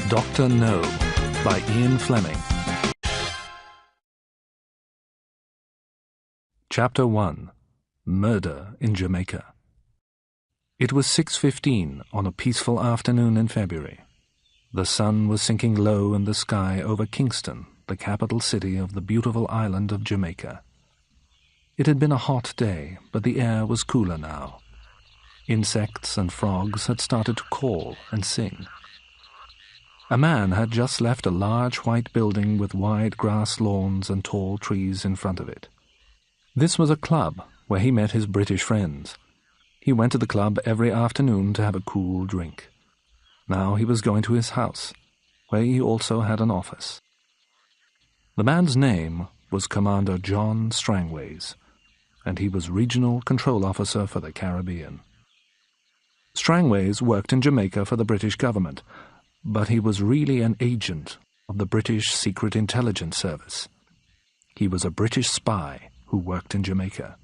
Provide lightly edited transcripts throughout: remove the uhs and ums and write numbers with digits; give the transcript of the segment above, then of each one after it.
Dr. No by Ian Fleming. Chapter 1. Murder in Jamaica. It was 6:15 on a peaceful afternoon in February. The sun was sinking low in the sky over Kingston, the capital city of the beautiful island of Jamaica. It had been a hot day, but the air was cooler now. Insects and frogs had started to call and sing. A man had just left a large white building with wide grass lawns and tall trees in front of it. This was a club where he met his British friends. He went to the club every afternoon to have a cool drink. Now he was going to his house, where he also had an office. The man's name was Commander John Strangways, and he was Regional Control Officer for the Caribbean. Strangways worked in Jamaica for the British government, but he was really an agent of the British Secret Intelligence Service. He was a British spy who worked in Jamaica.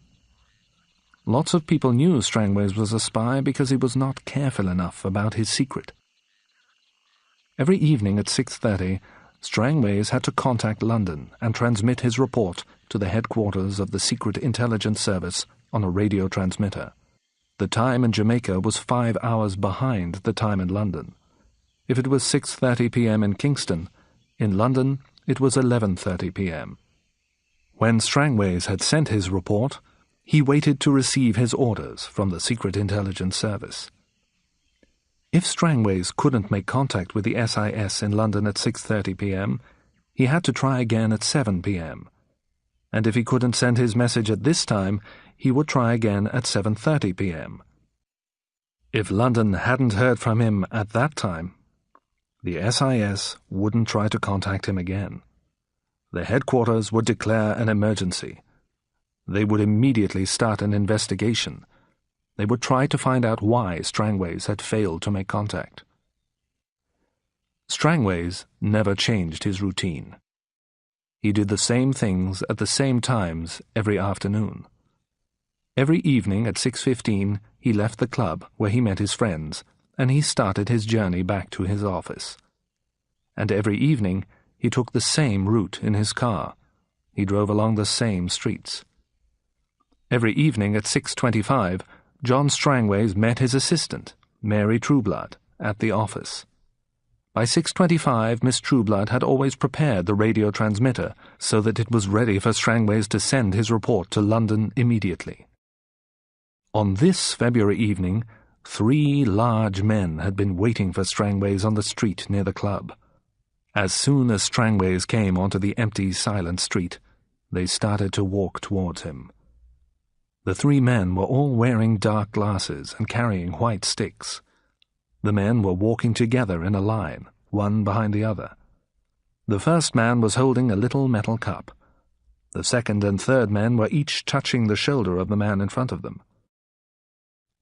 Lots of people knew Strangways was a spy because he was not careful enough about his secret. Every evening at 6:30, Strangways had to contact London and transmit his report to the headquarters of the Secret Intelligence Service on a radio transmitter. The time in Jamaica was 5 hours behind the time in London. If it was 6:30 p.m. in Kingston, in London it was 11:30 p.m. When Strangways had sent his report, he waited to receive his orders from the Secret Intelligence Service. If Strangways couldn't make contact with the SIS in London at 6:30 p.m., he had to try again at 7 p.m. And if he couldn't send his message at this time, he would try again at 7:30 p.m. If London hadn't heard from him at that time, the SIS wouldn't try to contact him again. The headquarters would declare an emergency. They would immediately start an investigation. They would try to find out why Strangways had failed to make contact. Strangways never changed his routine. He did the same things at the same times every afternoon. Every evening at 6:15 he left the club where he met his friends, and he started his journey back to his office. And every evening he took the same route in his car. He drove along the same streets. Every evening at 6:25, John Strangways met his assistant, Mary Trueblood, at the office. By 6:25, Miss Trueblood had always prepared the radio transmitter so that it was ready for Strangways to send his report to London immediately. On this February evening, 3 large men had been waiting for Strangways on the street near the club. As soon as Strangways came onto the empty, silent street, they started to walk towards him. The 3 men were all wearing dark glasses and carrying white sticks. The men were walking together in a line, one behind the other. The first man was holding a little metal cup. The second and third men were each touching the shoulder of the man in front of them.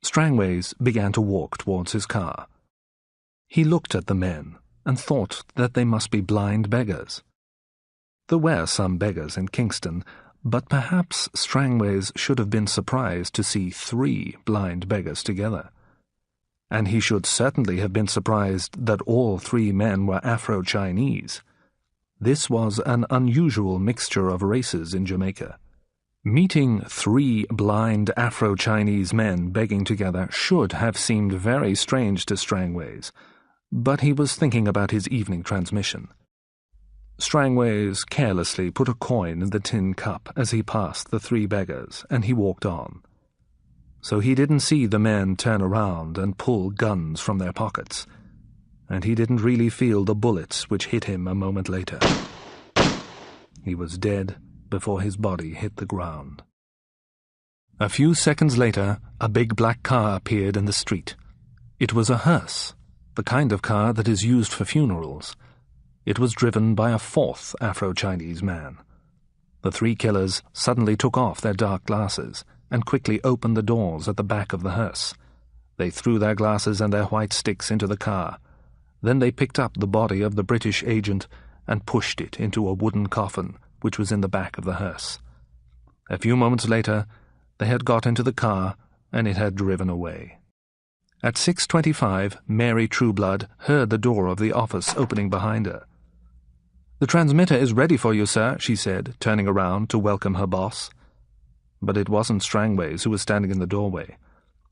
Strangways began to walk towards his car. He looked at the men and thought that they must be blind beggars. There were some beggars in Kingston, but perhaps Strangways should have been surprised to see 3 blind beggars together. And he should certainly have been surprised that all 3 men were Afro-Chinese. This was an unusual mixture of races in Jamaica. Meeting 3 blind Afro-Chinese men begging together should have seemed very strange to Strangways, but he was thinking about his evening transmission. Strangways carelessly put a coin in the tin cup as he passed the 3 beggars, and he walked on. So he didn't see the men turn around and pull guns from their pockets, and he didn't really feel the bullets which hit him a moment later. He was dead before his body hit the ground. A few seconds later, a big black car appeared in the street. It was a hearse, the kind of car that is used for funerals. It was driven by a 4th Afro-Chinese man. The 3 killers suddenly took off their dark glasses and quickly opened the doors at the back of the hearse. They threw their glasses and their white sticks into the car. Then they picked up the body of the British agent and pushed it into a wooden coffin which was in the back of the hearse. A few moments later, they had got into the car and it had driven away. At 6:25, Mary Trueblood heard the door of the office opening behind her. "The transmitter is ready for you, sir," she said, turning around to welcome her boss. But it wasn't Strangways who was standing in the doorway.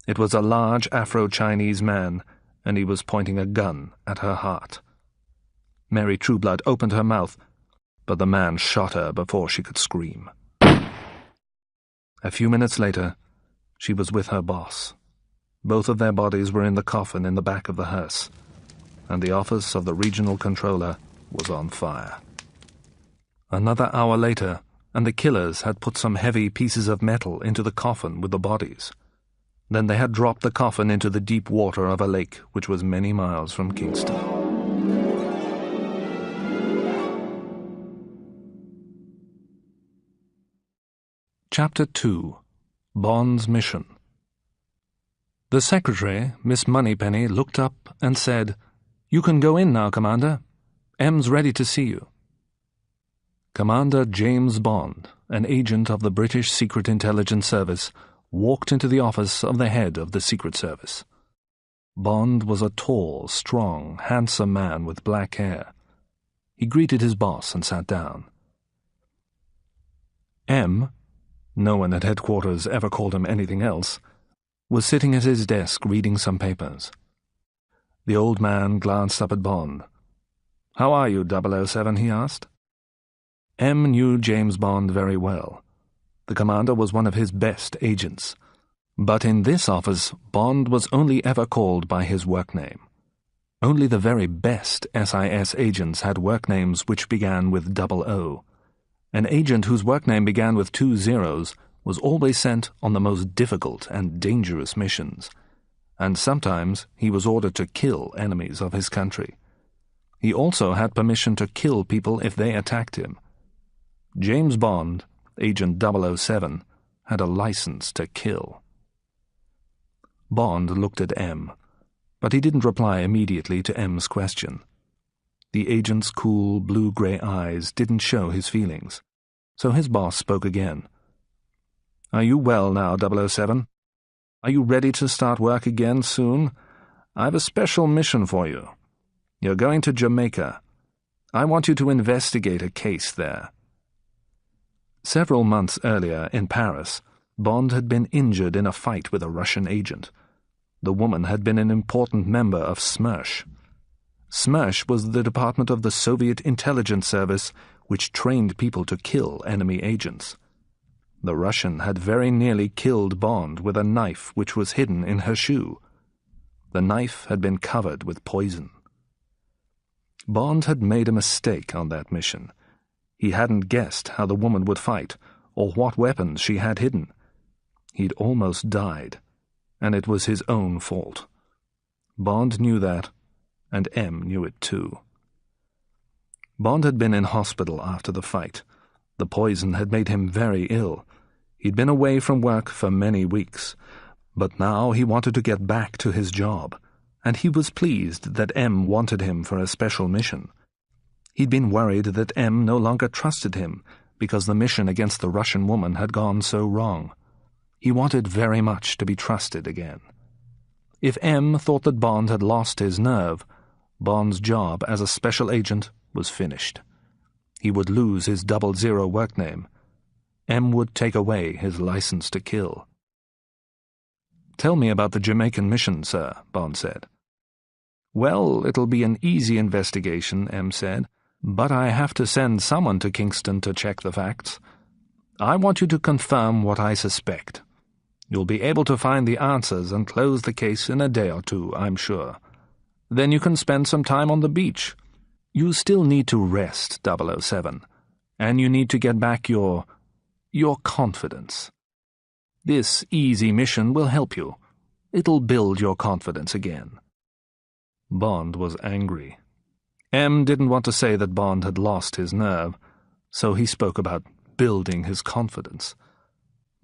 It was a large Afro-Chinese man, and he was pointing a gun at her heart. Mary Trueblood opened her mouth, but the man shot her before she could scream. A few minutes later, she was with her boss. Both of their bodies were in the coffin in the back of the hearse, and the office of the regional controller was on fire. Another hour later, and the killers had put some heavy pieces of metal into the coffin with the bodies. Then they had dropped the coffin into the deep water of a lake which was many miles from Kingston. Chapter 2. Bond's Mission. The secretary, Miss Moneypenny, looked up and said, "You can go in now, Commander. M's ready to see you." Commander James Bond, an agent of the British Secret Intelligence Service, walked into the office of the head of the Secret Service. Bond was a tall, strong, handsome man with black hair. He greeted his boss and sat down. M, no one at headquarters ever called him anything else, was sitting at his desk reading some papers. The old man glanced up at Bond. "How are you, 007?" he asked. M knew James Bond very well. The commander was one of his best agents. But in this office, Bond was only ever called by his work name. Only the very best SIS agents had work names which began with 00. An agent whose work name began with 2 zeros was always sent on the most difficult and dangerous missions, and sometimes he was ordered to kill enemies of his country. He also had permission to kill people if they attacked him. James Bond, Agent 007, had a license to kill. Bond looked at M, but he didn't reply immediately to M's question. The agent's cool, blue-grey eyes didn't show his feelings, so his boss spoke again. "Are you well now, 007? Are you ready to start work again soon? I've a special mission for you. You're going to Jamaica. I want you to investigate a case there." Several months earlier, in Paris, Bond had been injured in a fight with a Russian agent. The woman had been an important member of SMERSH. SMERSH was the department of the Soviet intelligence service which trained people to kill enemy agents. The Russian had very nearly killed Bond with a knife which was hidden in her shoe. The knife had been covered with poison. Bond had made a mistake on that mission. He hadn't guessed how the woman would fight, or what weapons she had hidden. He'd almost died, and it was his own fault. Bond knew that, and M knew it too. Bond had been in hospital after the fight. The poison had made him very ill. He'd been away from work for many weeks, but now he wanted to get back to his job, and he was pleased that M wanted him for a special mission. He'd been worried that M no longer trusted him because the mission against the Russian woman had gone so wrong. He wanted very much to be trusted again. If M thought that Bond had lost his nerve, Bond's job as a special agent was finished. He would lose his 00 work name. M would take away his license to kill. "Tell me about the Jamaican mission, sir," Bond said. "Well, it'll be an easy investigation," M said, "but I have to send someone to Kingston to check the facts. I want you to confirm what I suspect. You'll be able to find the answers and close the case in a day or two, I'm sure. Then you can spend some time on the beach. You still need to rest, 007, and you need to get back your confidence. This easy mission will help you. It'll build your confidence again." Bond was angry. M didn't want to say that Bond had lost his nerve, so he spoke about building his confidence.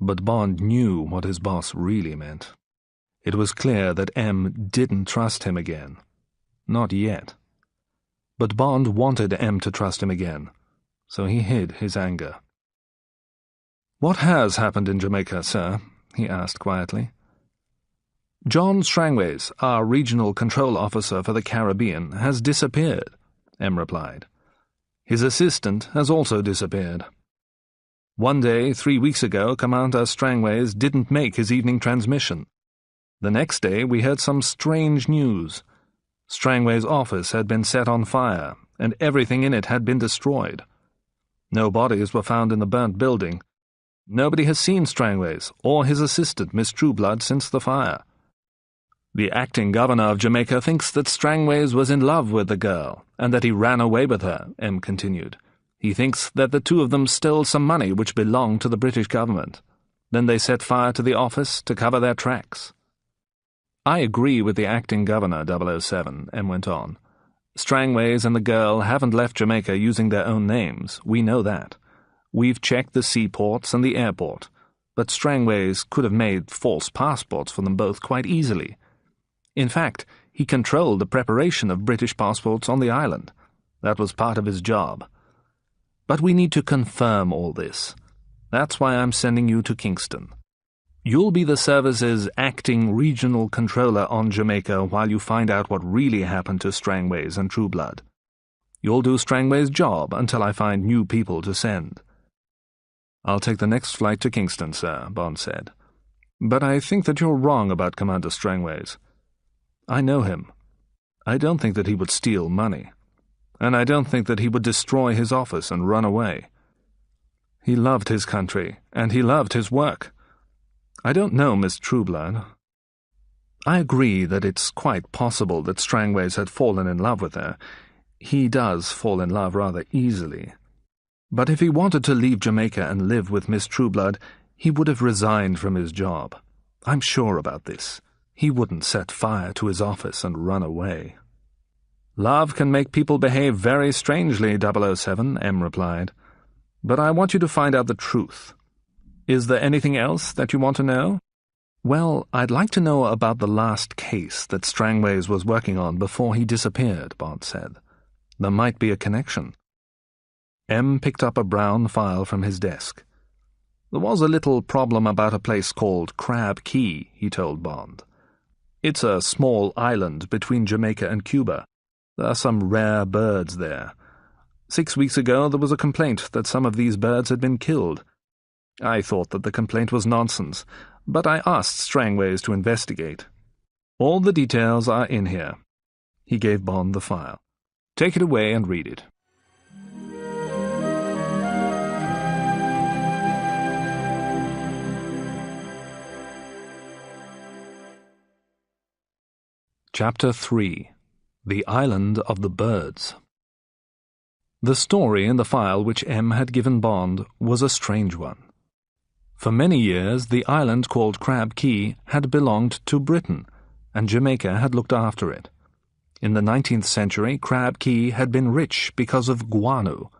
But Bond knew what his boss really meant. It was clear that M didn't trust him again. Not yet. But Bond wanted M to trust him again, so he hid his anger. "What has happened in Jamaica, sir?" he asked quietly. "John Strangways, our regional control officer for the Caribbean, has disappeared," M replied. "His assistant has also disappeared. One day, 3 weeks ago, Commander Strangways didn't make his evening transmission. The next day we heard some strange news. Strangways' office had been set on fire, and everything in it had been destroyed. No bodies were found in the burnt building. Nobody has seen Strangways or his assistant, Miss Trueblood, since the fire. The acting governor of Jamaica thinks that Strangways was in love with the girl, and that he ran away with her," M continued. "He thinks that the two of them stole some money which belonged to the British government. Then they set fire to the office to cover their tracks." "I agree with the acting governor, 007, M went on. "Strangways and the girl haven't left Jamaica using their own names, we know that. We've checked the seaports and the airport, but Strangways could have made false passports for them both quite easily. In fact, he controlled the preparation of British passports on the island. That was part of his job. But we need to confirm all this. That's why I'm sending you to Kingston. You'll be the service's acting regional controller on Jamaica while you find out what really happened to Strangways and Trueblood. You'll do Strangways' job until I find new people to send." "I'll take the next flight to Kingston, sir," Bond said. "But I think that you're wrong about Commander Strangways. I know him. I don't think that he would steal money. And I don't think that he would destroy his office and run away. He loved his country, and he loved his work. I don't know Miss Trueblood. I agree that it's quite possible that Strangways had fallen in love with her. He does fall in love rather easily. But if he wanted to leave Jamaica and live with Miss Trueblood, he would have resigned from his job. I'm sure about this. He wouldn't set fire to his office and run away." "Love can make people behave very strangely, 007, M replied. "But I want you to find out the truth. Is there anything else that you want to know?" "Well, I'd like to know about the last case that Strangways was working on before he disappeared," Bond said. "There might be a connection." M picked up a brown file from his desk. "There was a little problem about a place called Crab Key," he told Bond. "It's a small island between Jamaica and Cuba. There are some rare birds there. 6 weeks ago there was a complaint that some of these birds had been killed. I thought that the complaint was nonsense, but I asked Strangways to investigate. All the details are in here." He gave Bond the file. "Take it away and read it." Chapter 3. The Island of the Birds. The story in the file which M had given Bond was a strange one. For many years the island called Crab Key had belonged to Britain, and Jamaica had looked after it. In the 19th century, Crab Key had been rich because of guano.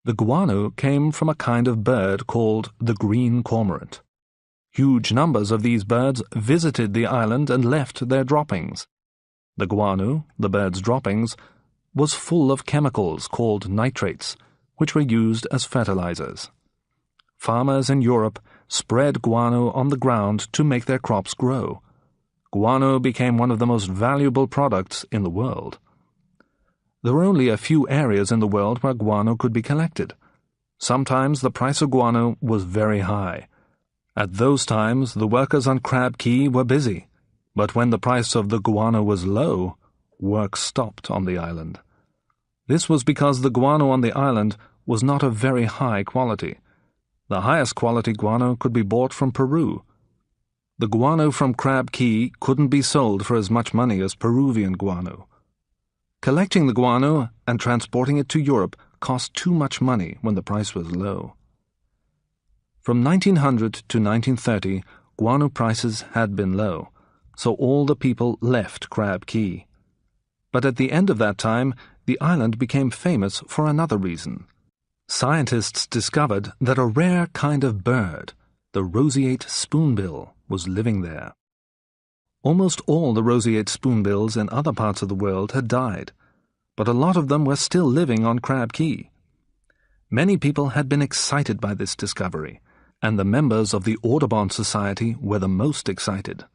The guano came from a kind of bird called the green cormorant. Huge numbers of these birds visited the island and left their droppings. The guano, the bird's droppings, was full of chemicals called nitrates, which were used as fertilizers. Farmers in Europe spread guano on the ground to make their crops grow. Guano became one of the most valuable products in the world. There were only a few areas in the world where guano could be collected. Sometimes the price of guano was very high. At those times the workers on Crab Key were busy. But when the price of the guano was low, work stopped on the island. This was because the guano on the island was not of very high quality. The highest quality guano could be bought from Peru. The guano from Crab Key couldn't be sold for as much money as Peruvian guano. Collecting the guano and transporting it to Europe cost too much money when the price was low. From 1900 to 1930, guano prices had been low, so all the people left Crab Key. But at the end of that time, the island became famous for another reason. Scientists discovered that a rare kind of bird, the roseate spoonbill, was living there. Almost all the roseate spoonbills in other parts of the world had died, but a lot of them were still living on Crab Key. Many people had been excited by this discovery, and the members of the Audubon Society were the most excited.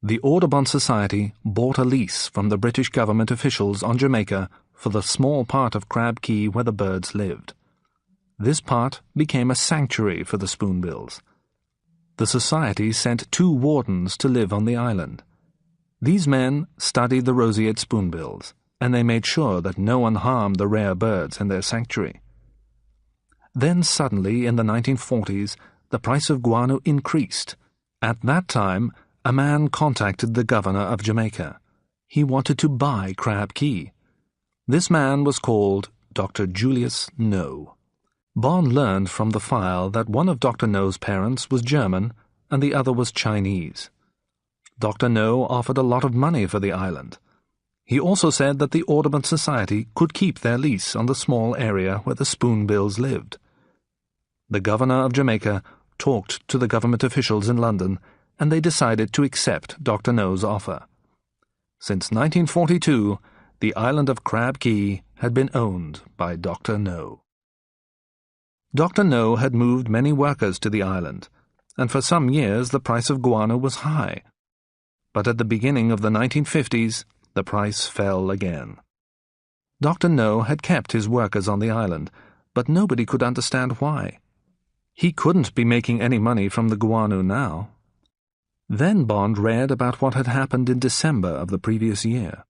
The Audubon Society bought a lease from the British government officials on Jamaica for the small part of Crab Key where the birds lived. This part became a sanctuary for the spoonbills. The society sent 2 wardens to live on the island. These men studied the roseate spoonbills, and they made sure that no one harmed the rare birds in their sanctuary. Then suddenly, in the 1940s, the price of guano increased. At that time, a man contacted the governor of Jamaica. He wanted to buy Crab Key. This man was called Dr. Julius No. Bond learned from the file that one of Dr. No's parents was German and the other was Chinese. Dr. No offered a lot of money for the island. He also said that the Audubon Society could keep their lease on the small area where the spoonbills lived. The governor of Jamaica talked to the government officials in London, and they decided to accept Dr. No's offer. Since 1942, the island of Crab Key had been owned by Dr. No. Dr. No had moved many workers to the island, and for some years the price of guano was high. But at the beginning of the 1950s, the price fell again. Dr. No had kept his workers on the island, but nobody could understand why. He couldn't be making any money from the guano now. Then Bond read about what had happened in December of the previous year.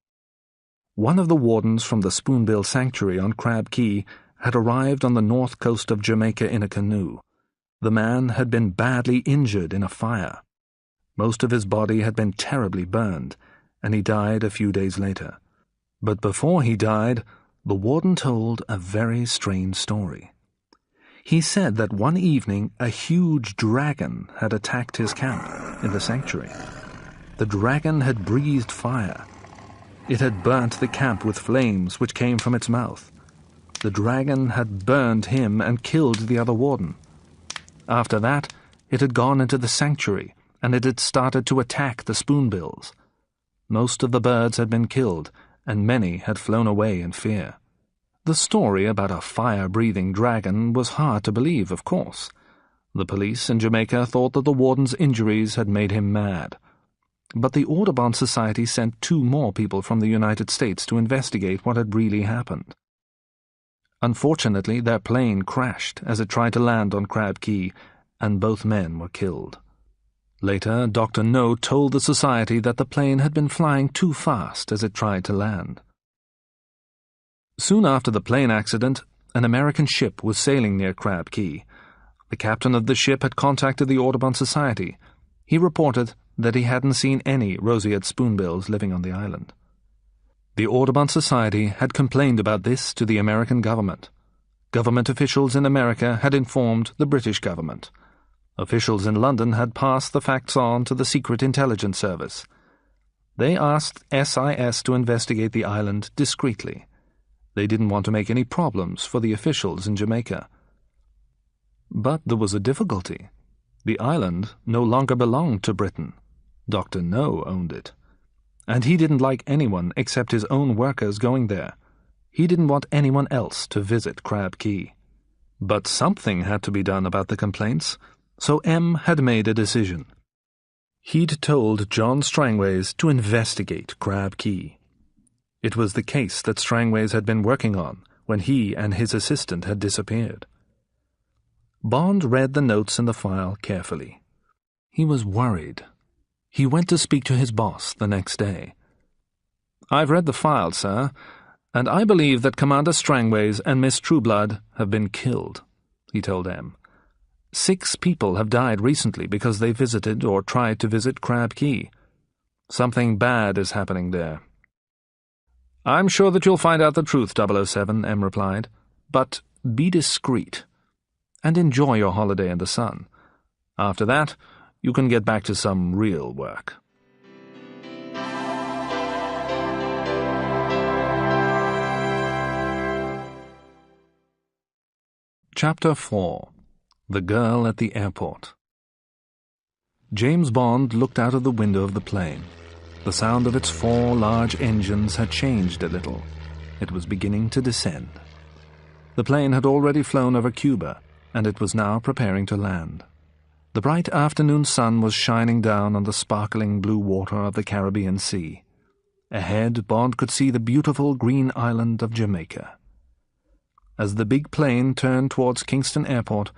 One of the wardens from the Spoonbill Sanctuary on Crab Key had arrived on the north coast of Jamaica in a canoe. The man had been badly injured in a fire. Most of his body had been terribly burned, and he died a few days later. But before he died, the warden told a very strange story. He said that one evening a huge dragon had attacked his camp in the sanctuary. The dragon had breathed fire. It had burnt the camp with flames which came from its mouth. The dragon had burned him and killed the other warden. After that, it had gone into the sanctuary, and it had started to attack the spoonbills. Most of the birds had been killed, and many had flown away in fear. The story about a fire-breathing dragon was hard to believe, of course. The police in Jamaica thought that the warden's injuries had made him mad. But the Audubon Society sent 2 more people from the United States to investigate what had really happened. Unfortunately, their plane crashed as it tried to land on Crab Key, and both men were killed. Later, Dr. No told the society that the plane had been flying too fast as it tried to land. Soon after the plane accident, an American ship was sailing near Crab Key. The captain of the ship had contacted the Audubon Society. He reported that he hadn't seen any roseate spoonbills living on the island. The Audubon Society had complained about this to the American government. Government officials in America had informed the British government. Officials in London had passed the facts on to the Secret Intelligence Service. They asked SIS to investigate the island discreetly. They didn't want to make any problems for the officials in Jamaica. But there was a difficulty. The island no longer belonged to Britain. Dr. No owned it. And he didn't like anyone except his own workers going there. He didn't want anyone else to visit Crab Key. But something had to be done about the complaints, so M had made a decision. He'd told John Strangways to investigate Crab Key. It was the case that Strangways had been working on when he and his assistant had disappeared. Bond read the notes in the file carefully. He was worried. He went to speak to his boss the next day. "I've read the file, sir, and I believe that Commander Strangways and Miss Trueblood have been killed," he told M. 6 people have died recently because they visited or tried to visit Crab Key. Something bad is happening there. "I'm sure that you'll find out the truth, 007, M replied. "But be discreet, and enjoy your holiday in the sun. After that, you can get back to some real work." Chapter 4. The Girl at the Airport. James Bond looked out of the window of the plane. The sound of its 4 large engines had changed a little. It was beginning to descend. The plane had already flown over Cuba, and it was now preparing to land. The bright afternoon sun was shining down on the sparkling blue water of the Caribbean Sea. Ahead, Bond could see the beautiful green island of Jamaica. As the big plane turned towards Kingston Airport,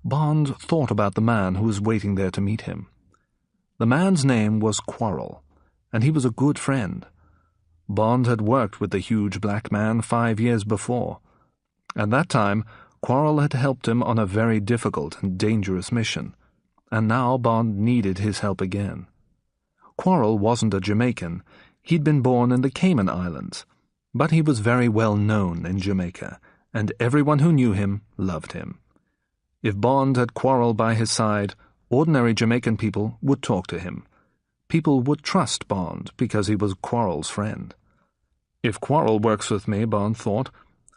Bond thought about the man who was waiting there to meet him. The man's name was Quarrel, and he was a good friend. Bond had worked with the huge black man 5 years before. At that time, Quarrel had helped him on a very difficult and dangerous mission, and now Bond needed his help again. Quarrel wasn't a Jamaican. He'd been born in the Cayman Islands, but he was very well known in Jamaica, and everyone who knew him loved him. If Bond had Quarrel by his side, ordinary Jamaican people would talk to him. People would trust Bond because he was Quarrel's friend. If Quarrel works with me, Bond thought,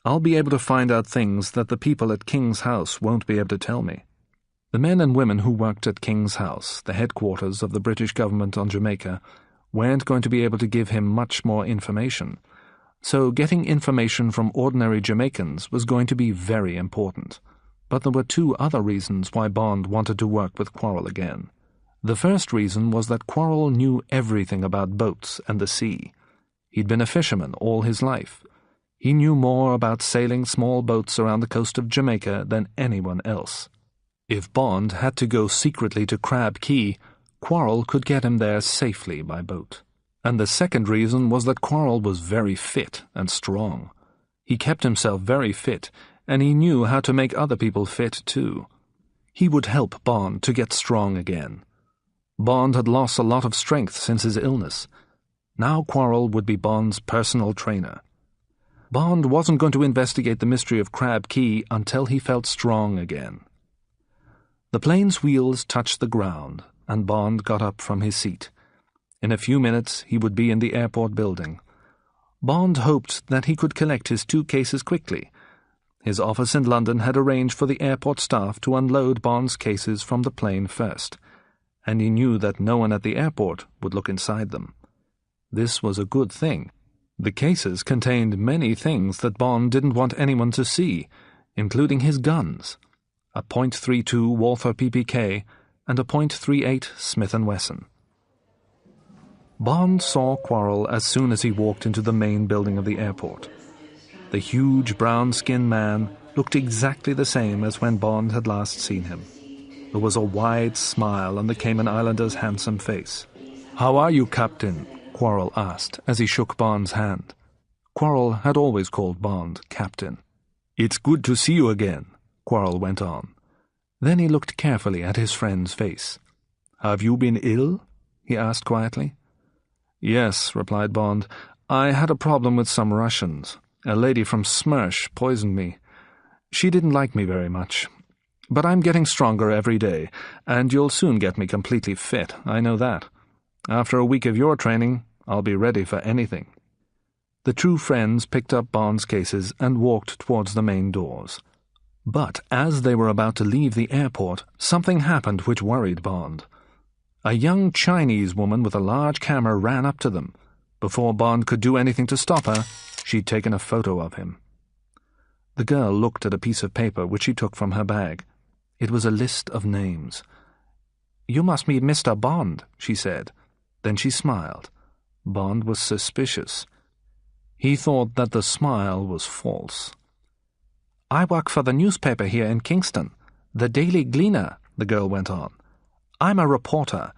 I'll be able to find out things that the people at King's House won't be able to tell me. The men and women who worked at King's House, the headquarters of the British government on Jamaica, weren't going to be able to give him much more information. So getting information from ordinary Jamaicans was going to be very important. But there were 2 other reasons why Bond wanted to work with Quarrel again. The first reason was that Quarrel knew everything about boats and the sea. He'd been a fisherman all his life. He knew more about sailing small boats around the coast of Jamaica than anyone else. If Bond had to go secretly to Crab Key, Quarrel could get him there safely by boat. And the second reason was that Quarrel was very fit and strong. He kept himself very fit, and he knew how to make other people fit too. He would help Bond to get strong again. Bond had lost a lot of strength since his illness. Now Quarrel would be Bond's personal trainer. Bond wasn't going to investigate the mystery of Crab Key until he felt strong again. The plane's wheels touched the ground, and Bond got up from his seat. In a few minutes he would be in the airport building. Bond hoped that he could collect his 2 cases quickly. His office in London had arranged for the airport staff to unload Bond's cases from the plane first, and he knew that no one at the airport would look inside them. This was a good thing. The cases contained many things that Bond didn't want anyone to see, including his guns, a .32 Walther PPK and a .38 Smith & Wesson. Bond saw Quarrel as soon as he walked into the main building of the airport. The huge brown-skinned man looked exactly the same as when Bond had last seen him. There was a wide smile on the Cayman Islander's handsome face. "How are you, Captain?" Quarrel asked as he shook Bond's hand. Quarrel had always called Bond Captain. "It's good to see you again," Quarrel went on. Then he looked carefully at his friend's face. "Have you been ill?" he asked quietly. "Yes," replied Bond. "I had a problem with some Russians. A lady from Smersh poisoned me. She didn't like me very much. But I'm getting stronger every day, and you'll soon get me completely fit, I know that. After a week of your training, I'll be ready for anything." The two friends picked up Bond's cases and walked towards the main doors. But as they were about to leave the airport, something happened which worried Bond. A young Chinese woman with a large camera ran up to them. Before Bond could do anything to stop her, she'd taken a photo of him. The girl looked at a piece of paper which she took from her bag. It was a list of names. "You must be Mr. Bond," she said. Then she smiled. Bond was suspicious. He thought that the smile was false. "I work for the newspaper here in Kingston, the Daily Gleaner," the girl went on. "I'm a reporter.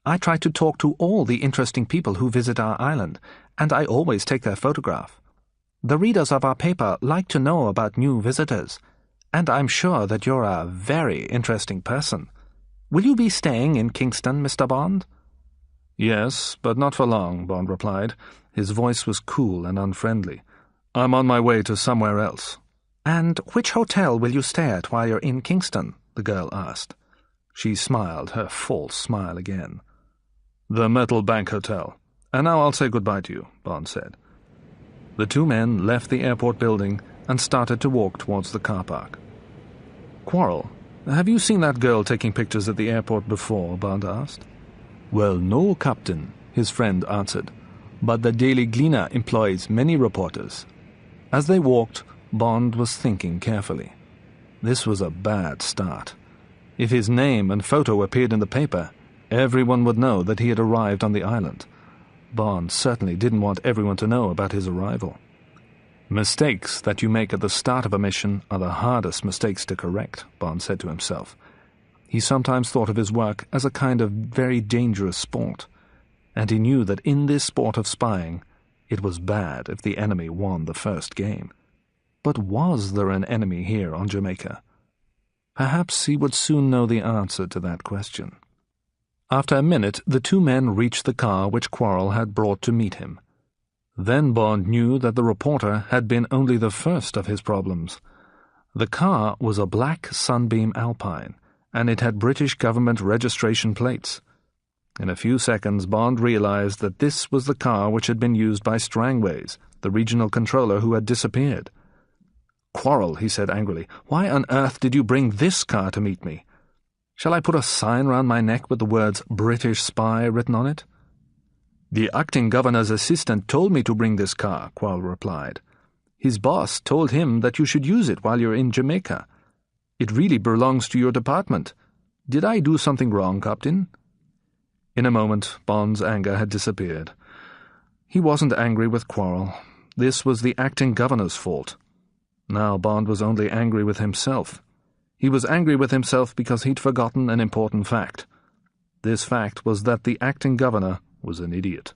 I try to talk to all the interesting people who visit our island, and I always take their photograph. The readers of our paper like to know about new visitors, and I'm sure that you're a very interesting person. Will you be staying in Kingston, Mr. Bond?" "Yes, but not for long," Bond replied. His voice was cool and unfriendly. "I'm on my way to somewhere else." "And which hotel will you stay at while you're in Kingston?" the girl asked. She smiled, her false smile again. "The Metal Bank Hotel. And now I'll say goodbye to you," Bond said. The two men left the airport building and started to walk towards the car park. "Quarrel, have you seen that girl taking pictures at the airport before?" Bond asked. "Well, no, Captain," his friend answered. "But the Daily Gleaner employs many reporters." As they walked, Bond was thinking carefully. This was a bad start. If his name and photo appeared in the paper, everyone would know that he had arrived on the island. Bond certainly didn't want everyone to know about his arrival. Mistakes that you make at the start of a mission are the hardest mistakes to correct, Bond said to himself. He sometimes thought of his work as a kind of very dangerous sport, and he knew that in this sport of spying, it was bad if the enemy won the first game. But was there an enemy here on Jamaica? Perhaps he would soon know the answer to that question. After a minute, the two men reached the car which Quarrel had brought to meet him. Then Bond knew that the reporter had been only the first of his problems. The car was a black Sunbeam Alpine, and it had British government registration plates. In a few seconds, Bond realized that this was the car which had been used by Strangways, the regional controller who had disappeared. "Quarrel," he said angrily, "why on earth did you bring this car to meet me? Shall I put a sign round my neck with the words 'British Spy' written on it?" "The acting governor's assistant told me to bring this car," Quarrel replied. "His boss told him that you should use it while you're in Jamaica. It really belongs to your department. Did I do something wrong, Captain?" In a moment, Bond's anger had disappeared. He wasn't angry with Quarrel. This was the acting governor's fault. Now Bond was only angry with himself. He was angry with himself because he'd forgotten an important fact. This fact was that the acting governor was an idiot.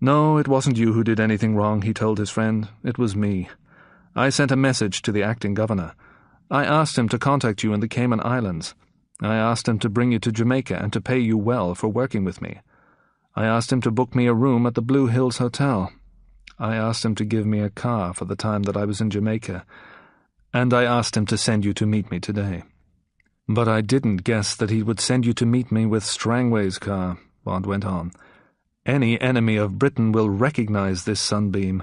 "No, it wasn't you who did anything wrong," he told his friend. "It was me. I sent a message to the acting governor. I asked him to contact you in the Cayman Islands. I asked him to bring you to Jamaica and to pay you well for working with me. I asked him to book me a room at the Blue Hills Hotel. I asked him to give me a car for the time that I was in Jamaica. And I asked him to send you to meet me today. But I didn't guess that he would send you to meet me with Strangways' car," Bond went on. "Any enemy of Britain will recognize this Sunbeam.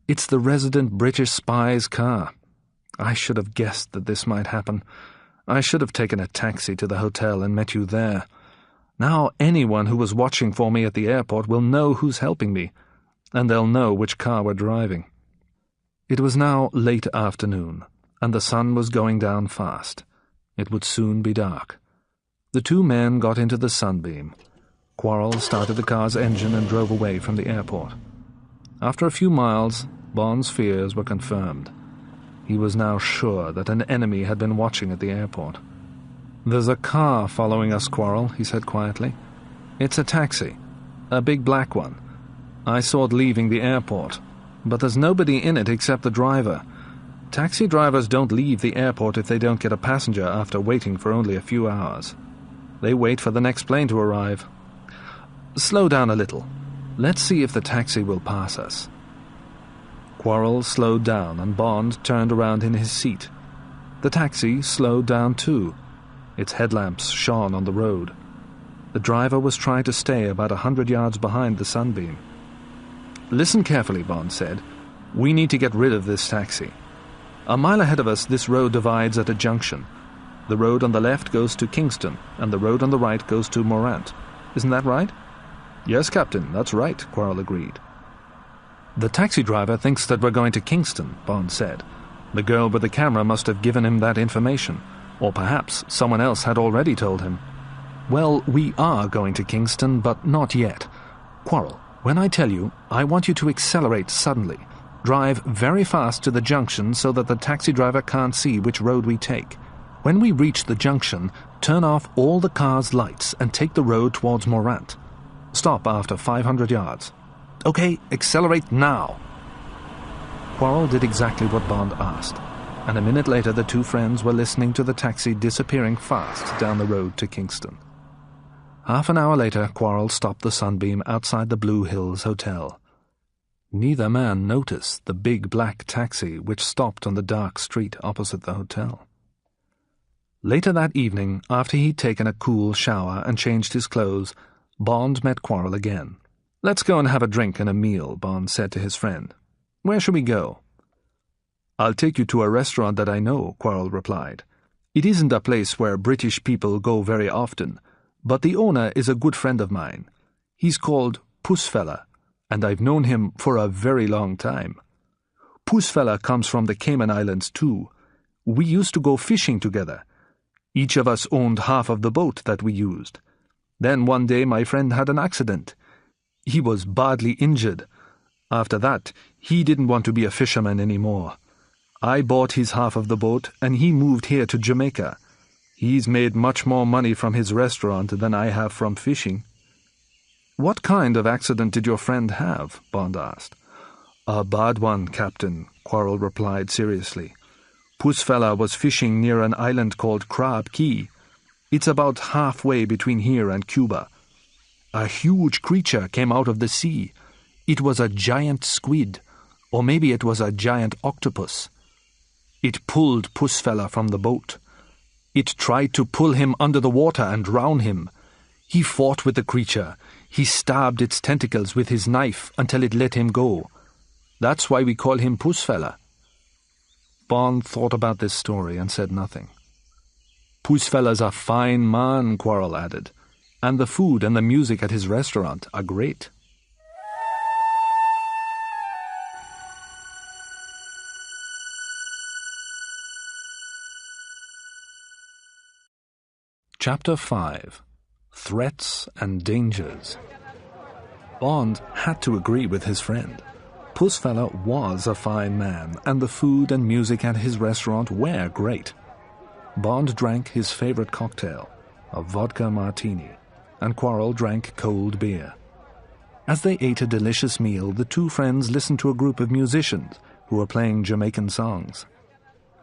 It's the resident British spy's car. I should have guessed that this might happen. I should have taken a taxi to the hotel and met you there. Now anyone who was watching for me at the airport will know who's helping me, and they'll know which car we're driving." It was now late afternoon, and the sun was going down fast. It would soon be dark. The two men got into the Sunbeam. Quarrel started the car's engine and drove away from the airport. After a few miles, Bond's fears were confirmed. He was now sure that an enemy had been watching at the airport. "There's a car following us, Quarrel," he said quietly. "It's a taxi, a big black one. I saw it leaving the airport, but there's nobody in it except the driver. Taxi drivers don't leave the airport if they don't get a passenger after waiting for only a few hours. They wait for the next plane to arrive. Slow down a little. Let's see if the taxi will pass us." Quarrel slowed down, and Bond turned around in his seat. The taxi slowed down too. Its headlamps shone on the road. The driver was trying to stay about 100 yards behind the Sunbeam. "Listen carefully," Bond said. "We need to get rid of this taxi. A mile ahead of us, this road divides at a junction. The road on the left goes to Kingston, and the road on the right goes to Morant. Isn't that right?" "Yes, Captain, that's right," Quarrel agreed. "The taxi driver thinks that we're going to Kingston," Bond said. "The girl with the camera must have given him that information, or perhaps someone else had already told him." "Well, we are going to Kingston, but not yet. Quarrel, when I tell you, I want you to accelerate suddenly. Drive very fast to the junction so that the taxi driver can't see which road we take. When we reach the junction, turn off all the car's lights and take the road towards Morant. Stop after 500 yards. Okay, accelerate now." Quarrel did exactly what Bond asked, and a minute later the two friends were listening to the taxi disappearing fast down the road to Kingston. Half an hour later, Quarrel stopped the Sunbeam outside the Blue Hills Hotel. Neither man noticed the big black taxi which stopped on the dark street opposite the hotel. Later that evening, after he'd taken a cool shower and changed his clothes, Bond met Quarrel again. "Let's go and have a drink and a meal," Bond said to his friend. "Where shall we go?" "I'll take you to a restaurant that I know," Quarrel replied. "It isn't a place where British people go very often, but the owner is a good friend of mine. He's called Pussfella, and I've known him for a very long time. Pussfella comes from the Cayman Islands too. We used to go fishing together. Each of us owned half of the boat that we used. Then one day my friend had an accident. He was badly injured. After that, he didn't want to be a fisherman anymore. I bought his half of the boat, and he moved here to Jamaica. He's made much more money from his restaurant than I have from fishing." "What kind of accident did your friend have?" Bond asked. "A bad one, Captain," Quarrel replied seriously. "Pussfella was fishing near an island called Crab Key. It's about halfway between here and Cuba. A huge creature came out of the sea. It was a giant squid, or maybe it was a giant octopus. It pulled Pussfella from the boat. It tried to pull him under the water and drown him. He fought with the creature. He stabbed its tentacles with his knife until it let him go. That's why we call him Pussfella." Bond thought about this story and said nothing. "Pussfella's a fine man," Quarrel added, "and the food and the music at his restaurant are great." Chapter 5. Threats and Dangers. Bond had to agree with his friend. Pussfella was a fine man, and the food and music at his restaurant were great. Bond drank his favorite cocktail, a vodka martini, and Quarrel drank cold beer. As they ate a delicious meal, the two friends listened to a group of musicians who were playing Jamaican songs.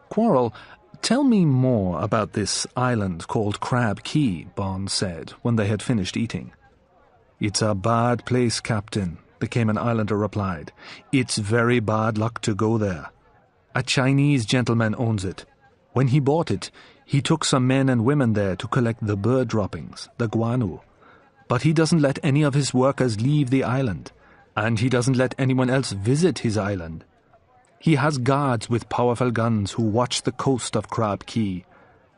"Quarrel, tell me more about this island called Crab Key," Bond said when they had finished eating. "It's a bad place, Captain," the Cayman Islander replied. "It's very bad luck to go there. A Chinese gentleman owns it. When he bought it, he took some men and women there to collect the bird droppings, the guano. But he doesn't let any of his workers leave the island, and he doesn't let anyone else visit his island. He has guards with powerful guns who watch the coast of Crab Key,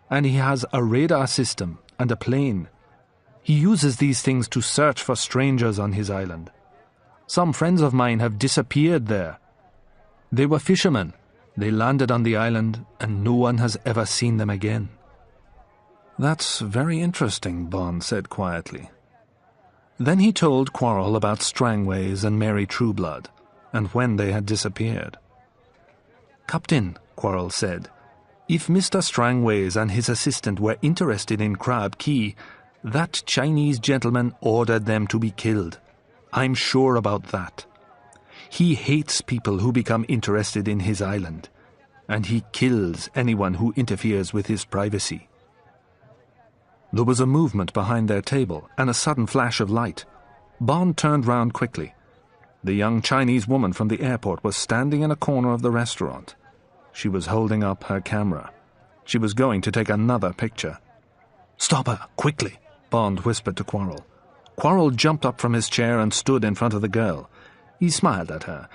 and he has a radar system and a plane. He uses these things to search for strangers on his island. Some friends of mine have disappeared there. They were fishermen. They landed on the island, and no one has ever seen them again." "That's very interesting," Bond said quietly. Then he told Quarrel about Strangways and Mary Trueblood, and when they had disappeared. "Captain," Quarrel said, "if Mr. Strangways and his assistant were interested in Crab Key, that Chinese gentleman ordered them to be killed. I'm sure about that. He hates people who become interested in his island, and he kills anyone who interferes with his privacy." There was a movement behind their table and a sudden flash of light. Bond turned round quickly. The young Chinese woman from the airport was standing in a corner of the restaurant. She was holding up her camera. She was going to take another picture. "Stop her, quickly," Bond whispered to Quarrel. Quarrel jumped up from his chair and stood in front of the girl. He smiled at her.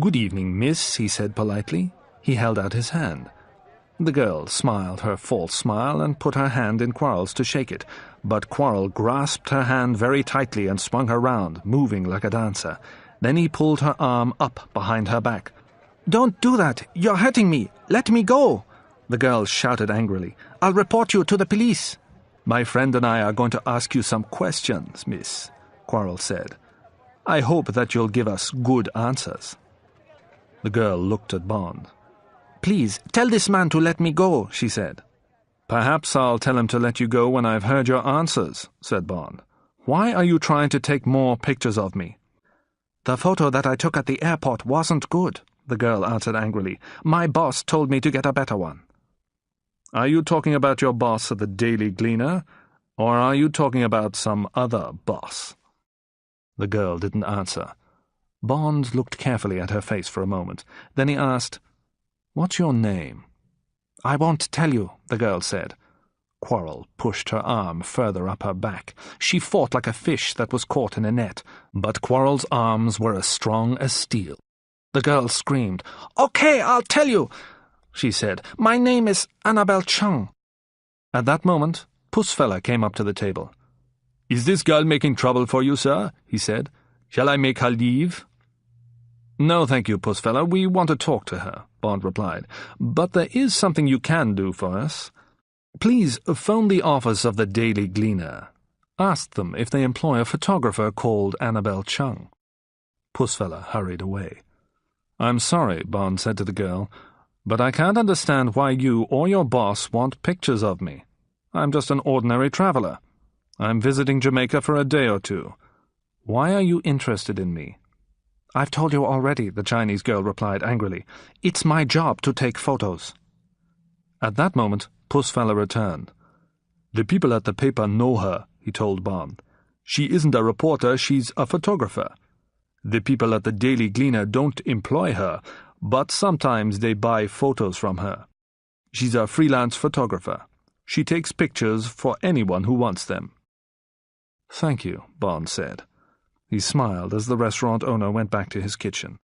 "Good evening, miss," he said politely. He held out his hand. The girl smiled her false smile and put her hand in Quarrel's to shake it, but Quarrel grasped her hand very tightly and swung her round, moving like a dancer. Then he pulled her arm up behind her back. "Don't do that! You're hurting me! Let me go!" the girl shouted angrily. "I'll report you to the police." "My friend and I are going to ask you some questions, miss," Quarrel said. "I hope that you'll give us good answers." The girl looked at Bond. "Please, tell this man to let me go," she said. "Perhaps I'll tell him to let you go when I've heard your answers," said Bond. "Why are you trying to take more pictures of me?" "The photo that I took at the airport wasn't good," the girl answered angrily. "My boss told me to get a better one." "Are you talking about your boss at the Daily Gleaner, or are you talking about some other boss?" The girl didn't answer. Bond looked carefully at her face for a moment. Then he asked, "What's your name?" "I won't tell you," the girl said. Quarrel pushed her arm further up her back. She fought like a fish that was caught in a net, but Quarrel's arms were as strong as steel. The girl screamed. "Okay, I'll tell you," she said. "My name is Annabelle Chung." At that moment, Pussfella came up to the table. "Is this girl making trouble for you, sir?" he said. "Shall I make her leave?" "No, thank you, Pussfella. We want to talk to her," Bond replied. "But there is something you can do for us." Please phone the office of the Daily Gleaner. Ask them if they employ a photographer called Annabel Chung." Pussfella hurried away. "I'm sorry," Bond said to the girl, "but I can't understand why you or your boss want pictures of me. I'm just an ordinary traveler. I'm visiting Jamaica for a day or two. Why are you interested in me?" "I've told you already," the Chinese girl replied angrily. "It's my job to take photos." At that moment, Pussfella returned. "The people at the paper know her," he told Bond. "She isn't a reporter, she's a photographer. The people at the Daily Gleaner don't employ her, but sometimes they buy photos from her. She's a freelance photographer. She takes pictures for anyone who wants them." "Thank you," Bond said. He smiled as the restaurant owner went back to his kitchen.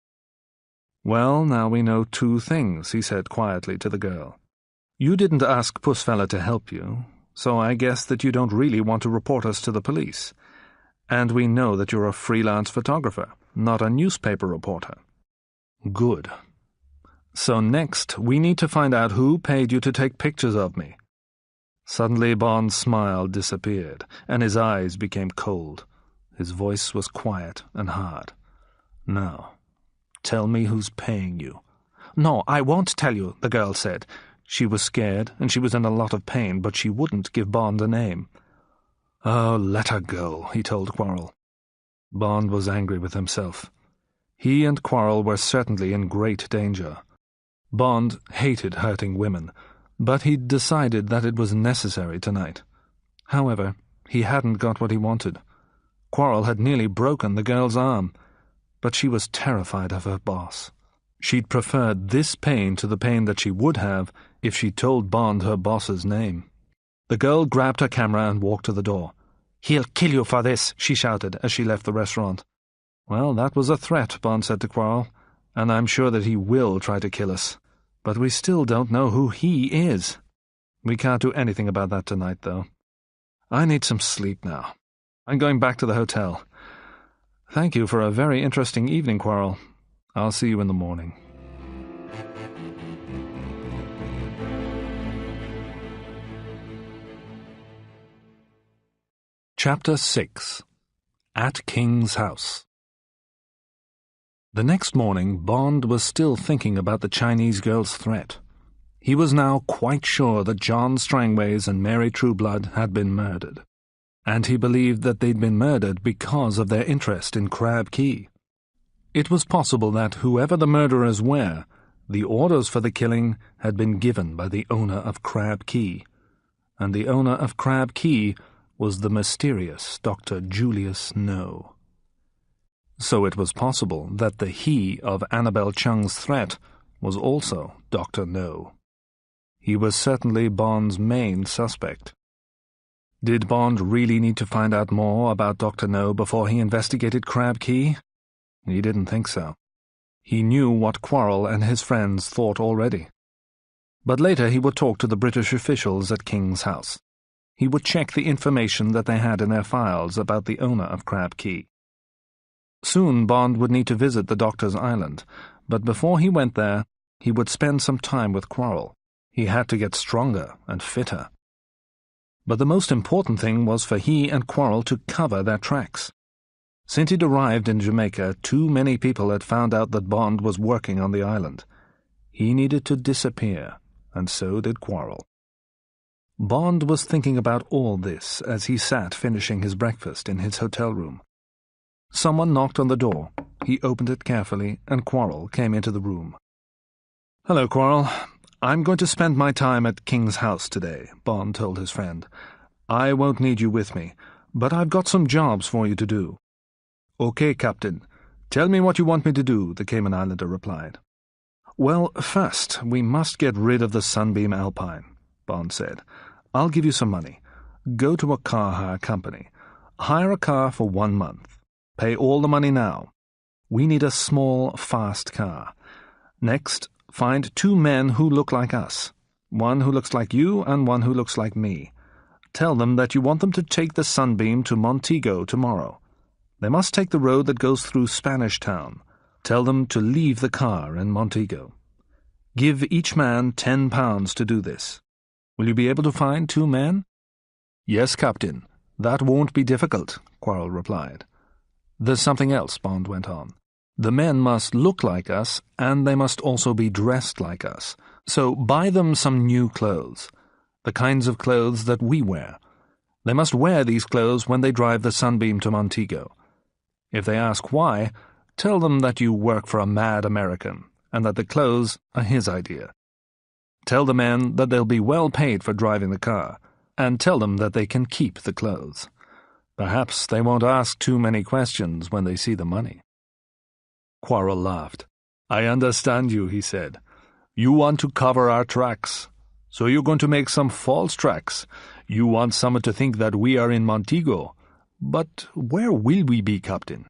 "Well, now we know two things," he said quietly to the girl. "You didn't ask Pussfella to help you, so I guess that you don't really want to report us to the police. And we know that you're a freelance photographer, not a newspaper reporter." "Good. So next, we need to find out who paid you to take pictures of me." Suddenly Bond's smile disappeared, and his eyes became cold. His voice was quiet and hard. "Now, tell me who's paying you." "No, I won't tell you," the girl said. She was scared, and she was in a lot of pain, but she wouldn't give Bond a name. "Oh, let her go," he told Quarrel. Bond was angry with himself. He and Quarrel were certainly in great danger. Bond hated hurting women, but he'd decided that it was necessary tonight. However, he hadn't got what he wanted. Quarrel had nearly broken the girl's arm, but she was terrified of her boss. She'd preferred this pain to the pain that she would have if she told Bond her boss's name. The girl grabbed her camera and walked to the door. "He'll kill you for this," she shouted as she left the restaurant. "Well, that was a threat," Bond said to Quarrel, "and I'm sure that he will try to kill us. But we still don't know who he is. We can't do anything about that tonight, though. I need some sleep now. I'm going back to the hotel. Thank you for a very interesting evening, Quarrel. I'll see you in the morning." Chapter 6. At King's House. The next morning, Bond was still thinking about the Chinese girl's threat. He was now quite sure that John Strangways and Mary Trueblood had been murdered, and he believed that they'd been murdered because of their interest in Crab Key. It was possible that, whoever the murderers were, the orders for the killing had been given by the owner of Crab Key, and the owner of Crab Key was the mysterious Dr. Julius No. So it was possible that the he of Annabel Chung's threat was also Dr. No. He was certainly Bond's main suspect. Did Bond really need to find out more about Dr. No before he investigated Crab Key? He didn't think so. He knew what Quarrel and his friends thought already. But later he would talk to the British officials at King's House. He would check the information that they had in their files about the owner of Crab Key. Soon Bond would need to visit the Doctor's Island, but before he went there, he would spend some time with Quarrel. He had to get stronger and fitter. But the most important thing was for he and Quarrel to cover their tracks. Since he'd arrived in Jamaica, too many people had found out that Bond was working on the island. He needed to disappear, and so did Quarrel. Bond was thinking about all this as he sat finishing his breakfast in his hotel room. Someone knocked on the door. He opened it carefully, and Quarrel came into the room. "Hello, Quarrel. I'm going to spend my time at King's House today," Bond told his friend. "I won't need you with me, but I've got some jobs for you to do." "Okay, Captain. Tell me what you want me to do," the Cayman Islander replied. "Well, first, we must get rid of the Sunbeam Alpine," Bond said. "I'll give you some money. Go to a car hire company. Hire a car for 1 month. Pay all the money now. We need a small, fast car. Next, find 2 men who look like us. One who looks like you and one who looks like me. Tell them that you want them to take the Sunbeam to Montego tomorrow. They must take the road that goes through Spanish Town. Tell them to leave the car in Montego. Give each man £10 to do this. Will you be able to find 2 men?" "Yes, Captain. That won't be difficult," Quarrel replied. "There's something else," Bond went on. "The men must look like us, and they must also be dressed like us. So buy them some new clothes, the kinds of clothes that we wear. They must wear these clothes when they drive the Sunbeam to Montego. If they ask why, tell them that you work for a mad American, and that the clothes are his idea. Tell the men that they'll be well paid for driving the car, and tell them that they can keep the clothes. Perhaps they won't ask too many questions when they see the money." Quarrel laughed. "I understand you," he said. "You want to cover our tracks. So you're going to make some false tracks. You want someone to think that we are in Montego. But where will we be, Captain?"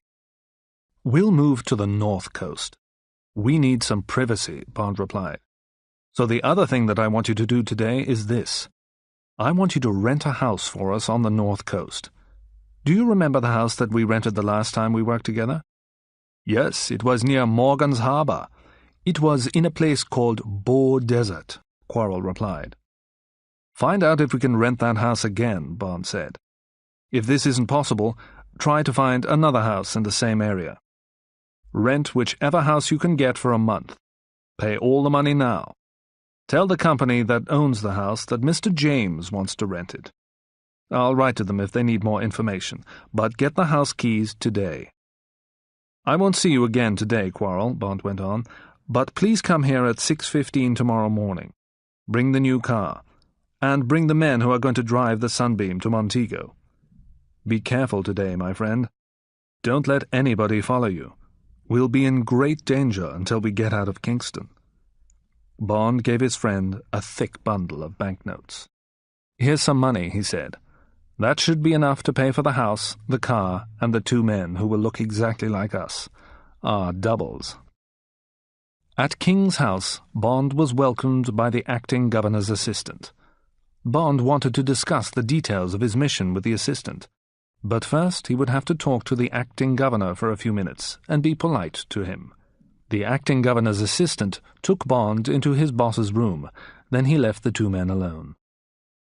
"We'll move to the north coast. We need some privacy," Bond replied. "So the other thing that I want you to do today is this. I want you to rent a house for us on the north coast. Do you remember the house that we rented the last time we worked together?" "Yes, it was near Morgan's Harbour. It was in a place called Bow Desert," Quarrel replied. "Find out if we can rent that house again," Bond said. "If this isn't possible, try to find another house in the same area. Rent whichever house you can get for a month. Pay all the money now. Tell the company that owns the house that Mr. James wants to rent it. I'll write to them if they need more information, but get the house keys today." "I won't see you again today, Quarrel," Bond went on, "but please come here at 6:15 tomorrow morning. Bring the new car, and bring the men who are going to drive the Sunbeam to Montego. Be careful today, my friend. Don't let anybody follow you. We'll be in great danger until we get out of Kingston." Bond gave his friend a thick bundle of banknotes. "Here's some money," he said. "That should be enough to pay for the house, the car, and the 2 men who will look exactly like us. Our doubles." At King's house, Bond was welcomed by the acting governor's assistant. Bond wanted to discuss the details of his mission with the assistant, but first he would have to talk to the acting governor for a few minutes and be polite to him. The acting governor's assistant took Bond into his boss's room, then he left the 2 men alone.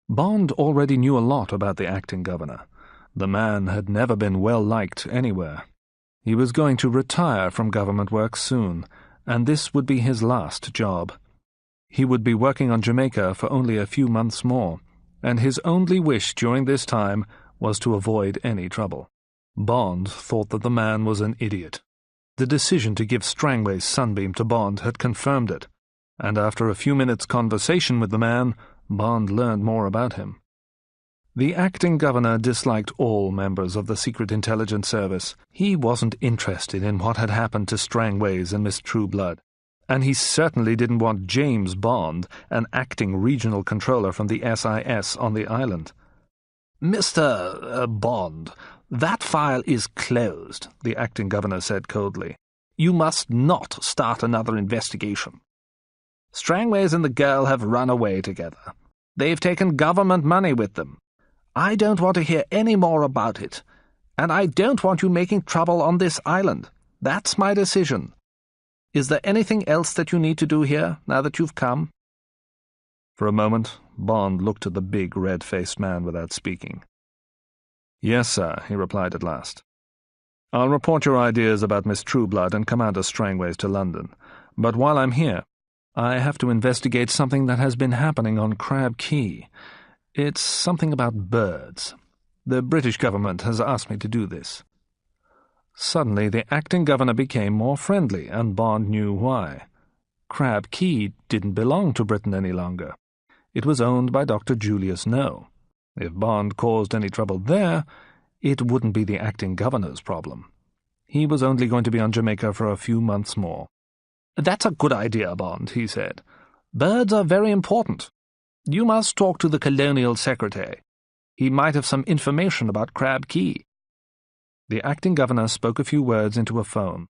Bond already knew a lot about the acting governor. The man had never been well liked anywhere. He was going to retire from government work soon, and this would be his last job. He would be working on Jamaica for only a few months more, and his only wish during this time was to avoid any trouble. Bond thought that the man was an idiot. The decision to give Strangways' Sunbeam to Bond had confirmed it, and after a few minutes' conversation with the man, Bond learned more about him. The acting governor disliked all members of the Secret Intelligence Service. He wasn't interested in what had happened to Strangways and Miss Trueblood, and he certainly didn't want James Bond, an acting regional controller from the SIS on the island. "Mr. Bond, that file is closed," the acting governor said coldly. "You must not start another investigation. Strangways and the girl have run away together. They've taken government money with them. I don't want to hear any more about it, and I don't want you making trouble on this island. That's my decision. Is there anything else that you need to do here, now that you've come?" For a moment, Bond looked at the big, red-faced man without speaking. "Yes, sir," he replied at last. "I'll report your ideas about Miss Trueblood and Commander Strangways to London. But while I'm here, I have to investigate something that has been happening on Crab Key. It's something about birds. The British government has asked me to do this." Suddenly the acting governor became more friendly, and Bond knew why. Crab Key didn't belong to Britain any longer. It was owned by Dr. Julius No. If Bond caused any trouble there, it wouldn't be the acting governor's problem. He was only going to be on Jamaica for a few months more. "That's a good idea, Bond," he said. "Birds are very important. You must talk to the Colonial Secretary. He might have some information about Crab Key." The acting governor spoke a few words into a phone.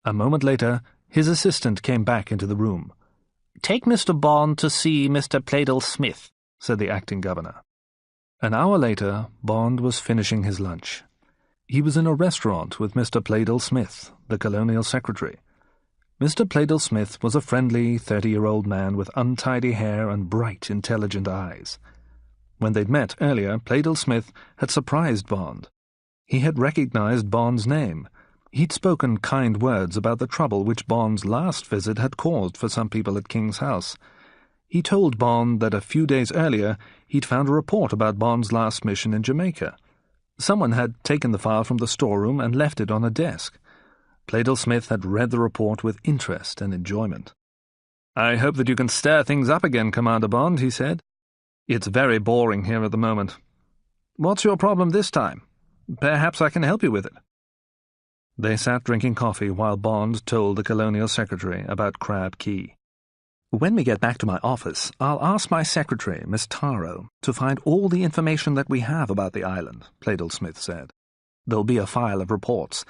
A moment later, his assistant came back into the room. "Take Mr. Bond to see Mr. Pleydell Smith," said the acting governor. An hour later, Bond was finishing his lunch. He was in a restaurant with Mr. Pleydell Smith, the Colonial Secretary. Mr. Pleydell-Smith was a friendly 30-year-old man with untidy hair and bright, intelligent eyes. When they'd met earlier, Pleydell-Smith had surprised Bond. He had recognized Bond's name. He'd spoken kind words about the trouble which Bond's last visit had caused for some people at King's House. He told Bond that a few days earlier he'd found a report about Bond's last mission in Jamaica. Someone had taken the file from the storeroom and left it on a desk. Pleydell-Smith had read the report with interest and enjoyment. "I hope that you can stir things up again, Commander Bond," he said. "It's very boring here at the moment. What's your problem this time? Perhaps I can help you with it." They sat drinking coffee while Bond told the Colonial Secretary about Crab Key. "When we get back to my office, I'll ask my secretary, Miss Taro, to find all the information that we have about the island," Pleydell-Smith said. "There'll be a file of reports,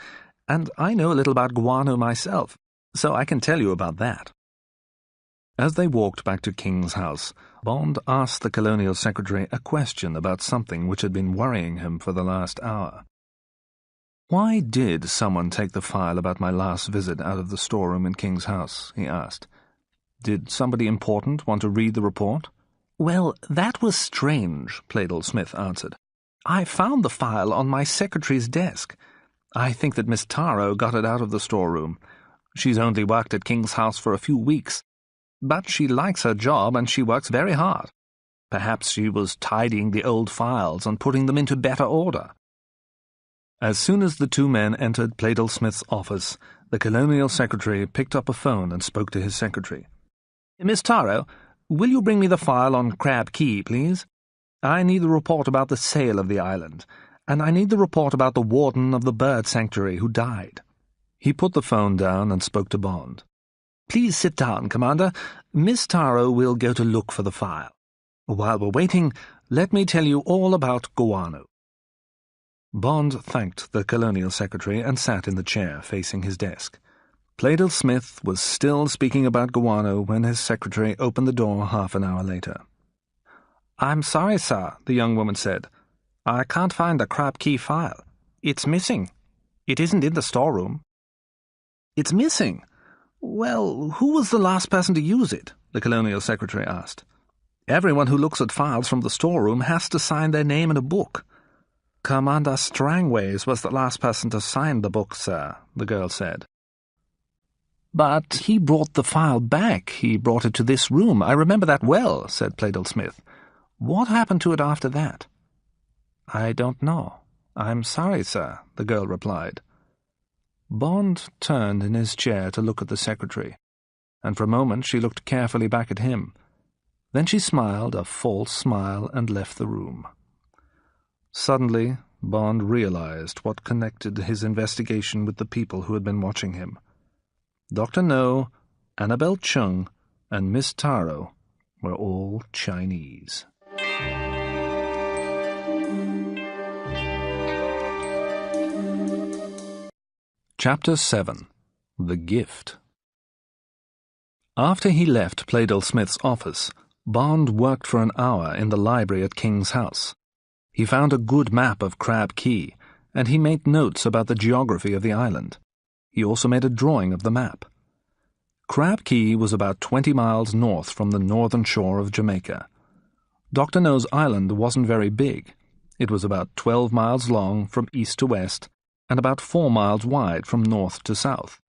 and I know a little about guano myself, so I can tell you about that." As they walked back to King's House, Bond asked the Colonial Secretary a question about something which had been worrying him for the last hour. "Why did someone take the file about my last visit out of the storeroom in King's House?" he asked. "Did somebody important want to read the report?" "Well, that was strange," Pleydell-Smith answered. "I found the file on my secretary's desk. I think that Miss Taro got it out of the storeroom. She's only worked at King's House for a few weeks, but she likes her job and she works very hard. Perhaps she was tidying the old files and putting them into better order." As soon as the two men entered Pleydell-Smith's office, the Colonial Secretary picked up a phone and spoke to his secretary. "Miss Taro, will you bring me the file on Crab Key, please? I need the report about the sale of the island, and I need the report about the warden of the bird sanctuary who died." He put the phone down and spoke to Bond. "Please sit down, Commander. Miss Taro will go to look for the file. While we're waiting, let me tell you all about guano." Bond thanked the Colonial Secretary and sat in the chair facing his desk. Pleydell-Smith was still speaking about guano when his secretary opened the door half an hour later. "I'm sorry, sir," the young woman said. "I can't find the Crab Key file. It's missing. It isn't in the storeroom." "It's missing? Well, who was the last person to use it?" the Colonial Secretary asked. "Everyone who looks at files from the storeroom has to sign their name in a book." "Commander Strangways was the last person to sign the book, sir," the girl said. "But he brought the file back. He brought it to this room. I remember that well," said Pleydell-Smith. "What happened to it after that?" "I don't know. I'm sorry, sir," the girl replied. Bond turned in his chair to look at the secretary, and for a moment she looked carefully back at him. Then she smiled a false smile and left the room. Suddenly, Bond realized what connected his investigation with the people who had been watching him. Dr. No, Annabelle Chung, and Miss Taro were all Chinese. Chapter 7. The Gift. After he left Pleydell-Smith's office, Bond worked for an hour in the library at King's House. He found a good map of Crab Key, and he made notes about the geography of the island. He also made a drawing of the map. Crab Key was about 20 miles north from the northern shore of Jamaica. Dr. No's island wasn't very big. It was about 12 miles long from east to west, and about 4 miles wide from north to south.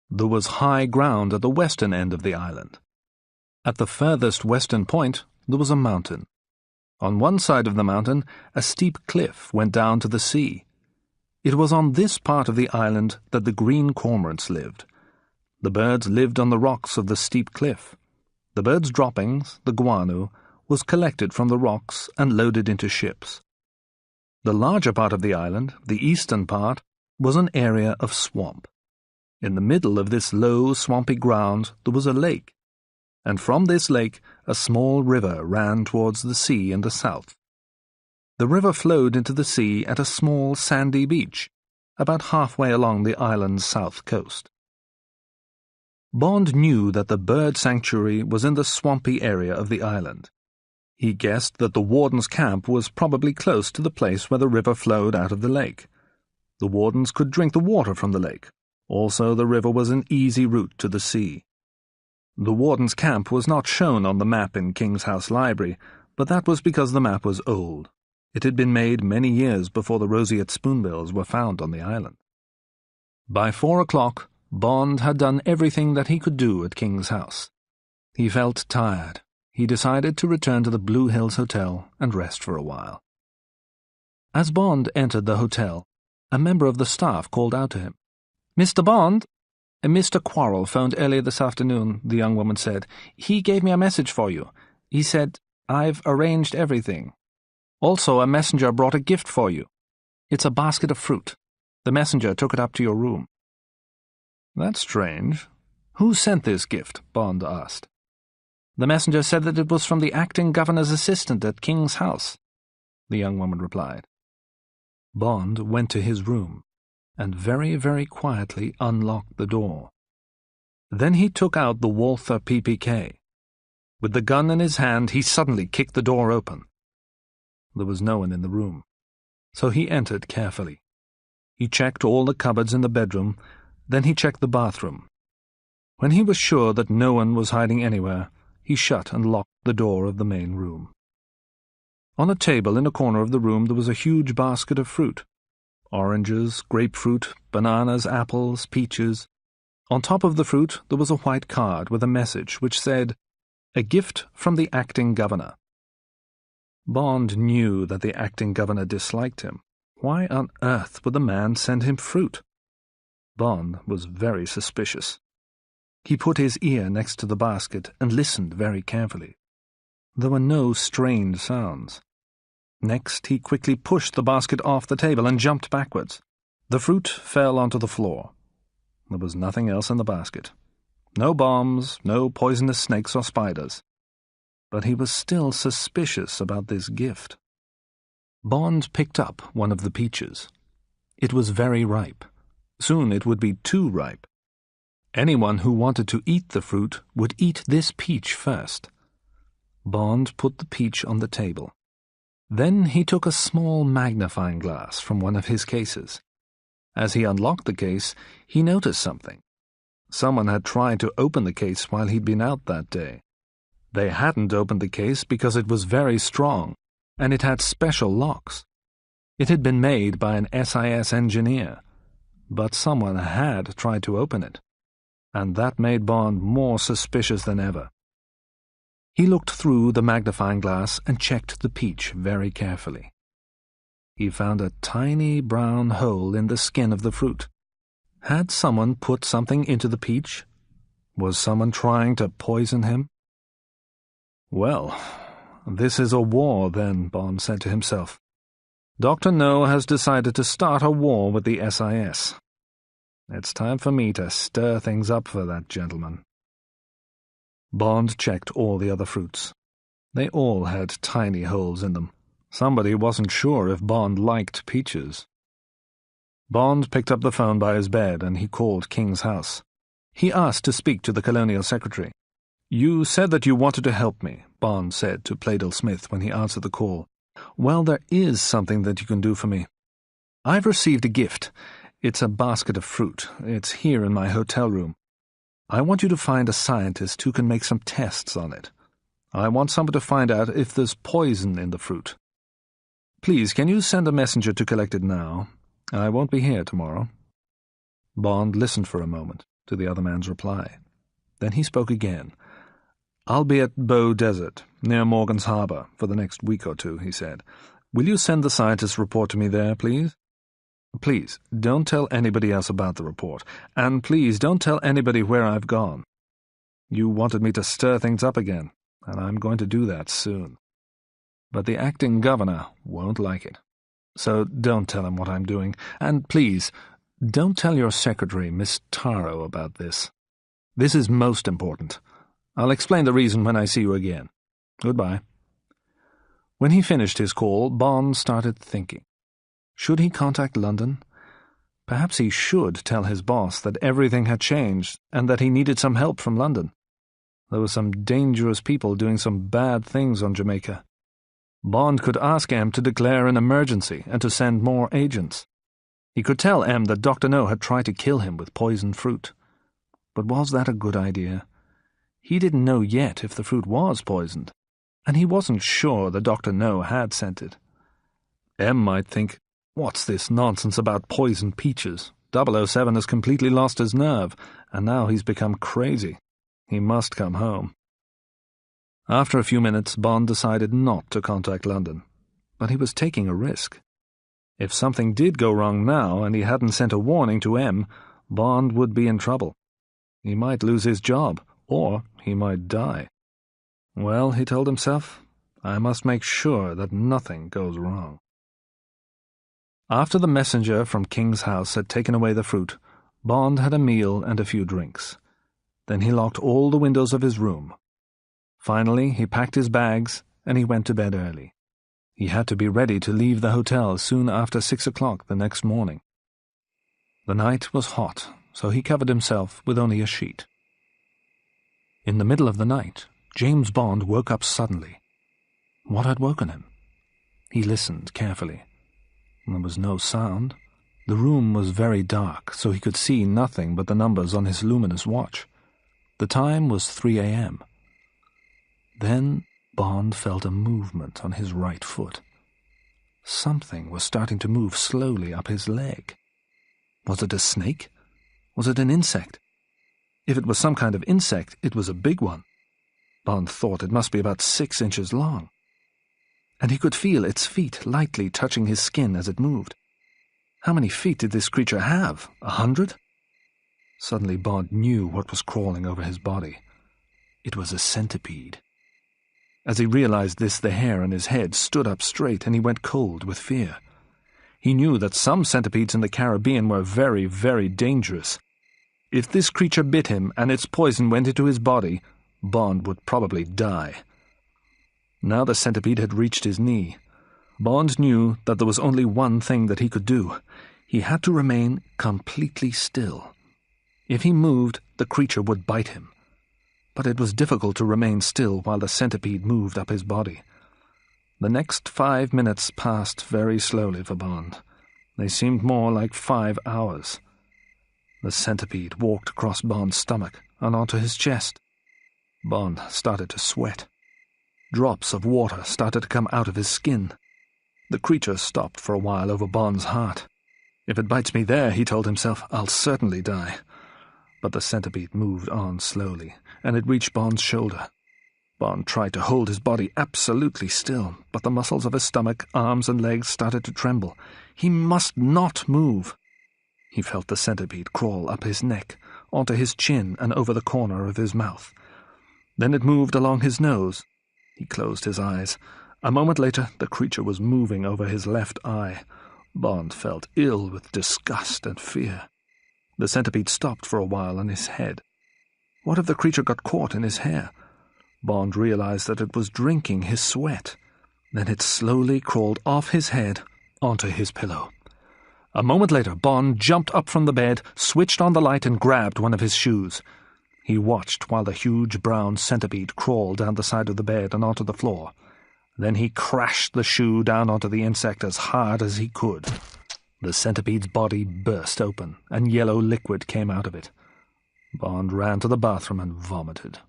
There was high ground at the western end of the island. At the furthest western point, there was a mountain. On one side of the mountain, a steep cliff went down to the sea. It was on this part of the island that the green cormorants lived. The birds lived on the rocks of the steep cliff. The birds' droppings, the guano, was collected from the rocks and loaded into ships. The larger part of the island, the eastern part, was an area of swamp. In the middle of this low, swampy ground there was a lake, and from this lake a small river ran towards the sea in the south. The river flowed into the sea at a small sandy beach, about halfway along the island's south coast. Bond knew that the bird sanctuary was in the swampy area of the island. He guessed that the warden's camp was probably close to the place where the river flowed out of the lake. The wardens could drink the water from the lake, Also, the river was an easy route to the sea. The warden's camp was not shown on the map in King's House Library, but that was because the map was old. It had been made many years before the roseate spoonbills were found on the island. By 4 o'clock, Bond had done everything that he could do at King's House. He felt tired. He decided to return to the Blue Hills Hotel and rest for a while. As Bond entered the hotel, a member of the staff called out to him. "Mr. Bond?" "Mr. Quarrel phoned earlier this afternoon," the young woman said. "He gave me a message for you. He said, 'I've arranged everything. Also, a messenger brought a gift for you. It's a basket of fruit. The messenger took it up to your room.'" "That's strange. Who sent this gift?" Bond asked. "The messenger said that it was from the acting governor's assistant at King's House," the young woman replied. Bond went to his room and very, very quietly unlocked the door. Then he took out the Walther PPK. With the gun in his hand, he suddenly kicked the door open. There was no one in the room, so he entered carefully. He checked all the cupboards in the bedroom, then he checked the bathroom. When he was sure that no one was hiding anywhere, he shut and locked the door of the main room. On a table in a corner of the room there was a huge basket of fruit. Oranges, grapefruit, bananas, apples, peaches. On top of the fruit there was a white card with a message which said, "A gift from the acting governor." Bond knew that the acting governor disliked him. Why on earth would the man send him fruit? Bond was very suspicious. He put his ear next to the basket and listened very carefully. There were no strange sounds. Next, he quickly pushed the basket off the table and jumped backwards. The fruit fell onto the floor. There was nothing else in the basket. No bombs, no poisonous snakes or spiders. But he was still suspicious about this gift. Bond picked up one of the peaches. It was very ripe. Soon it would be too ripe. Anyone who wanted to eat the fruit would eat this peach first. Bond put the peach on the table. Then he took a small magnifying glass from one of his cases. As he unlocked the case, he noticed something. Someone had tried to open the case while he'd been out that day. They hadn't opened the case because it was very strong, and it had special locks. It had been made by an SIS engineer, but someone had tried to open it, and that made Bond more suspicious than ever. He looked through the magnifying glass and checked the peach very carefully. He found a tiny brown hole in the skin of the fruit. Had someone put something into the peach? Was someone trying to poison him? "Well, this is a war, then," Bond said to himself. "Dr. No has decided to start a war with the SIS. It's time for me to stir things up for that gentleman." Bond checked all the other fruits. They all had tiny holes in them. Somebody wasn't sure if Bond liked peaches. Bond picked up the phone by his bed and he called King's House. He asked to speak to the colonial secretary. "You said that you wanted to help me," Bond said to Playdell Smith when he answered the call. "Well, there is something that you can do for me. I've received a gift. It's a basket of fruit. It's here in my hotel room. I want you to find a scientist who can make some tests on it. I want someone to find out if there's poison in the fruit. Please, can you send a messenger to collect it now? I won't be here tomorrow." Bond listened for a moment to the other man's reply. Then he spoke again. "I'll be at Bow Desert, near Morgan's Harbor, for the next week or two," he said. "Will you send the scientist's report to me there, please? Please, don't tell anybody else about the report, and please don't tell anybody where I've gone. You wanted me to stir things up again, and I'm going to do that soon. But the acting governor won't like it. So don't tell him what I'm doing, and please, don't tell your secretary, Miss Taro, about this. This is most important. I'll explain the reason when I see you again. Goodbye." When he finished his call, Bond started thinking. Should he contact London? Perhaps he should tell his boss that everything had changed and that he needed some help from London. There were some dangerous people doing some bad things on Jamaica. Bond could ask M to declare an emergency and to send more agents. He could tell M that Dr. No had tried to kill him with poisoned fruit. But was that a good idea? He didn't know yet if the fruit was poisoned, and he wasn't sure that Dr. No had sent it. M might think, "What's this nonsense about poisoned peaches? 007 has completely lost his nerve, and now he's become crazy. He must come home." After a few minutes, Bond decided not to contact London, but he was taking a risk. If something did go wrong now and he hadn't sent a warning to M, Bond would be in trouble. He might lose his job, or he might die. Well, he told himself, I must make sure that nothing goes wrong. After the messenger from King's house had taken away the fruit, Bond had a meal and a few drinks. Then he locked all the windows of his room. Finally, he packed his bags and he went to bed early. He had to be ready to leave the hotel soon after 6 o'clock the next morning. The night was hot, so he covered himself with only a sheet. In the middle of the night, James Bond woke up suddenly. What had woken him? He listened carefully. There was no sound. The room was very dark, so he could see nothing but the numbers on his luminous watch. The time was 3 a.m. Then Bond felt a movement on his right foot. Something was starting to move slowly up his leg. Was it a snake? Was it an insect? If it was some kind of insect, it was a big one. Bond thought it must be about 6 inches long. And he could feel its feet lightly touching his skin as it moved. How many feet did this creature have? 100? Suddenly Bond knew what was crawling over his body. It was a centipede. As he realized this, the hair on his head stood up straight and he went cold with fear. He knew that some centipedes in the Caribbean were very, very dangerous. If this creature bit him and its poison went into his body, Bond would probably die. Now the centipede had reached his knee. Bond knew that there was only one thing that he could do. He had to remain completely still. If he moved, the creature would bite him. But it was difficult to remain still while the centipede moved up his body. The next 5 minutes passed very slowly for Bond. They seemed more like 5 hours. The centipede walked across Bond's stomach and onto his chest. Bond started to sweat. Drops of water started to come out of his skin. The creature stopped for a while over Bond's heart. If it bites me there, he told himself, I'll certainly die. But the centipede moved on slowly, and it reached Bond's shoulder. Bond tried to hold his body absolutely still, but the muscles of his stomach, arms and legs started to tremble. He must not move. He felt the centipede crawl up his neck, onto his chin and over the corner of his mouth. Then it moved along his nose. He closed his eyes. A moment later, the creature was moving over his left eye. Bond felt ill with disgust and fear. The centipede stopped for a while on his head. What if the creature got caught in his hair? Bond realized that it was drinking his sweat. Then it slowly crawled off his head onto his pillow. A moment later, Bond jumped up from the bed, switched on the light and grabbed one of his shoes. He watched while the huge brown centipede crawled down the side of the bed and onto the floor. Then he crashed the shoe down onto the insect as hard as he could. The centipede's body burst open, and yellow liquid came out of it. Bond ran to the bathroom and vomited.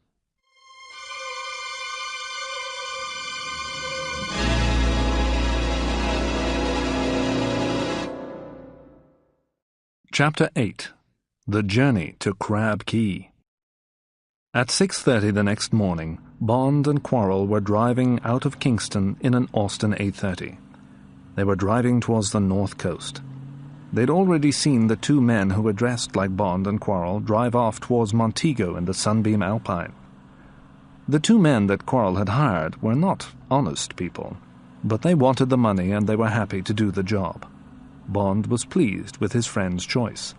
Chapter 8. The Journey to Crab Key. At 6:30 the next morning, Bond and Quarrel were driving out of Kingston in an Austin 830. They were driving towards the north coast. They'd already seen the two men who were dressed like Bond and Quarrel drive off towards Montego in the Sunbeam Alpine. The two men that Quarrel had hired were not honest people, but they wanted the money and they were happy to do the job. Bond was pleased with his friend's choice.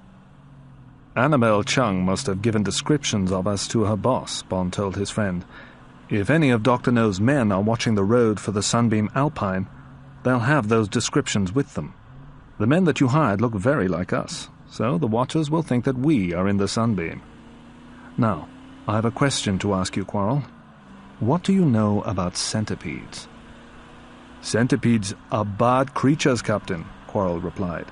Annabelle Chung must have given descriptions of us to her boss, Bond told his friend. If any of Dr. No's men are watching the road for the Sunbeam Alpine, they'll have those descriptions with them. The men that you hired look very like us, so the watchers will think that we are in the Sunbeam. Now, I have a question to ask you, Quarrel. What do you know about centipedes? Centipedes are bad creatures, Captain, Quarrel replied.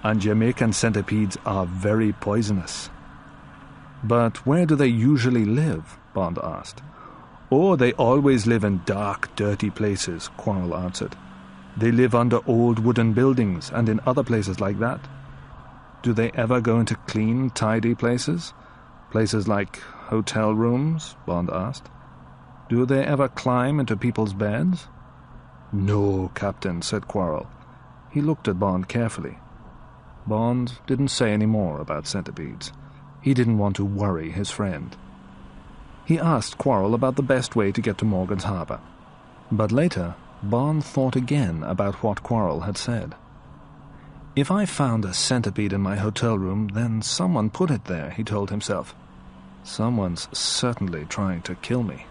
and Jamaican centipedes are very poisonous." "But where do they usually live?" Bond asked. "Oh, they always live in dark, dirty places," Quarrel answered. "They live under old wooden buildings and in other places like that." "Do they ever go into clean, tidy places? Places like hotel rooms?" Bond asked. "Do they ever climb into people's beds?" "No, Captain," said Quarrel. He looked at Bond carefully. Bond didn't say any more about centipedes. He didn't want to worry his friend. He asked Quarrel about the best way to get to Morgan's Harbour. But later, Bond thought again about what Quarrel had said. "If I found a centipede in my hotel room, then someone put it there," he told himself. "Someone's certainly trying to kill me."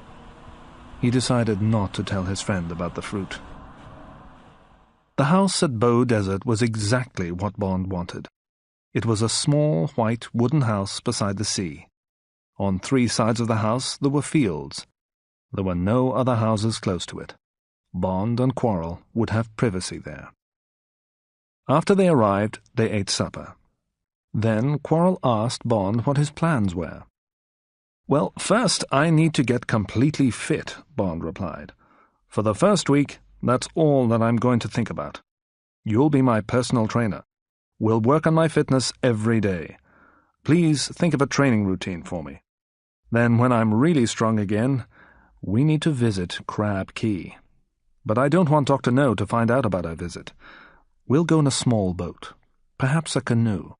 He decided not to tell his friend about the fruit. The house at Bow Desert was exactly what Bond wanted. It was a small, white, wooden house beside the sea. On 3 sides of the house there were fields. There were no other houses close to it. Bond and Quarrel would have privacy there. After they arrived, they ate supper. Then Quarrel asked Bond what his plans were. "Well, first I need to get completely fit," Bond replied. "For the first week, that's all that I'm going to think about. You'll be my personal trainer. We'll work on my fitness every day. Please think of a training routine for me. Then when I'm really strong again, we need to visit Crab Key. But I don't want Dr. No to find out about our visit. We'll go in a small boat, perhaps a canoe."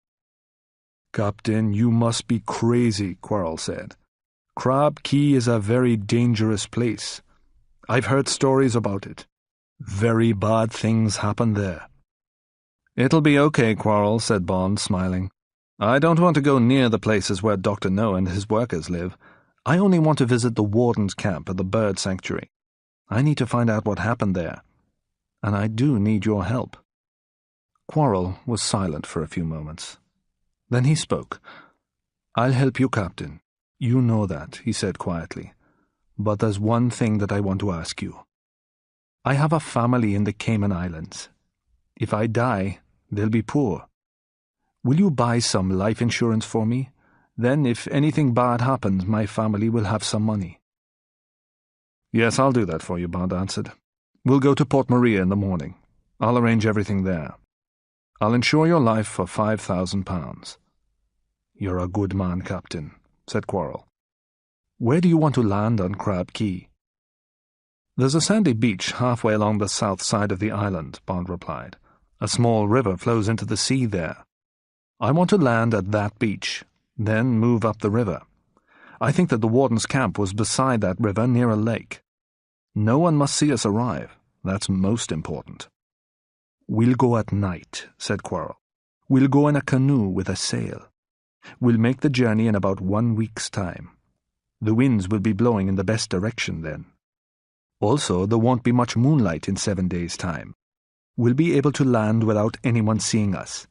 "Captain, you must be crazy," Quarrel said. "Crab Key is a very dangerous place. I've heard stories about it. Very bad things happen there." "It'll be okay, Quarrel," said Bond, smiling. "I don't want to go near the places where Dr. No and his workers live. I only want to visit the warden's camp at the bird sanctuary. I need to find out what happened there. And I do need your help." Quarrel was silent for a few moments. Then he spoke. "I'll help you, Captain. You know that," he said quietly. "But there's one thing that I want to ask you. I have a family in the Cayman Islands. If I die, they'll be poor. Will you buy some life insurance for me? Then if anything bad happens, my family will have some money." "Yes, I'll do that for you," Bond answered. "We'll go to Port Maria in the morning. I'll arrange everything there. I'll insure your life for £5,000. "You're a good man, Captain," said Quarrel. "Where do you want to land on Crab Key?" "There's a sandy beach halfway along the south side of the island," Bond replied. "A small river flows into the sea there. I want to land at that beach, then move up the river. I think that the warden's camp was beside that river near a lake. No one must see us arrive. That's most important." "We'll go at night," said Quarrel. "We'll go in a canoe with a sail. We'll make the journey in about 1 week's time. The winds will be blowing in the best direction then. Also, there won't be much moonlight in 7 days' time. We'll be able to land without anyone seeing us.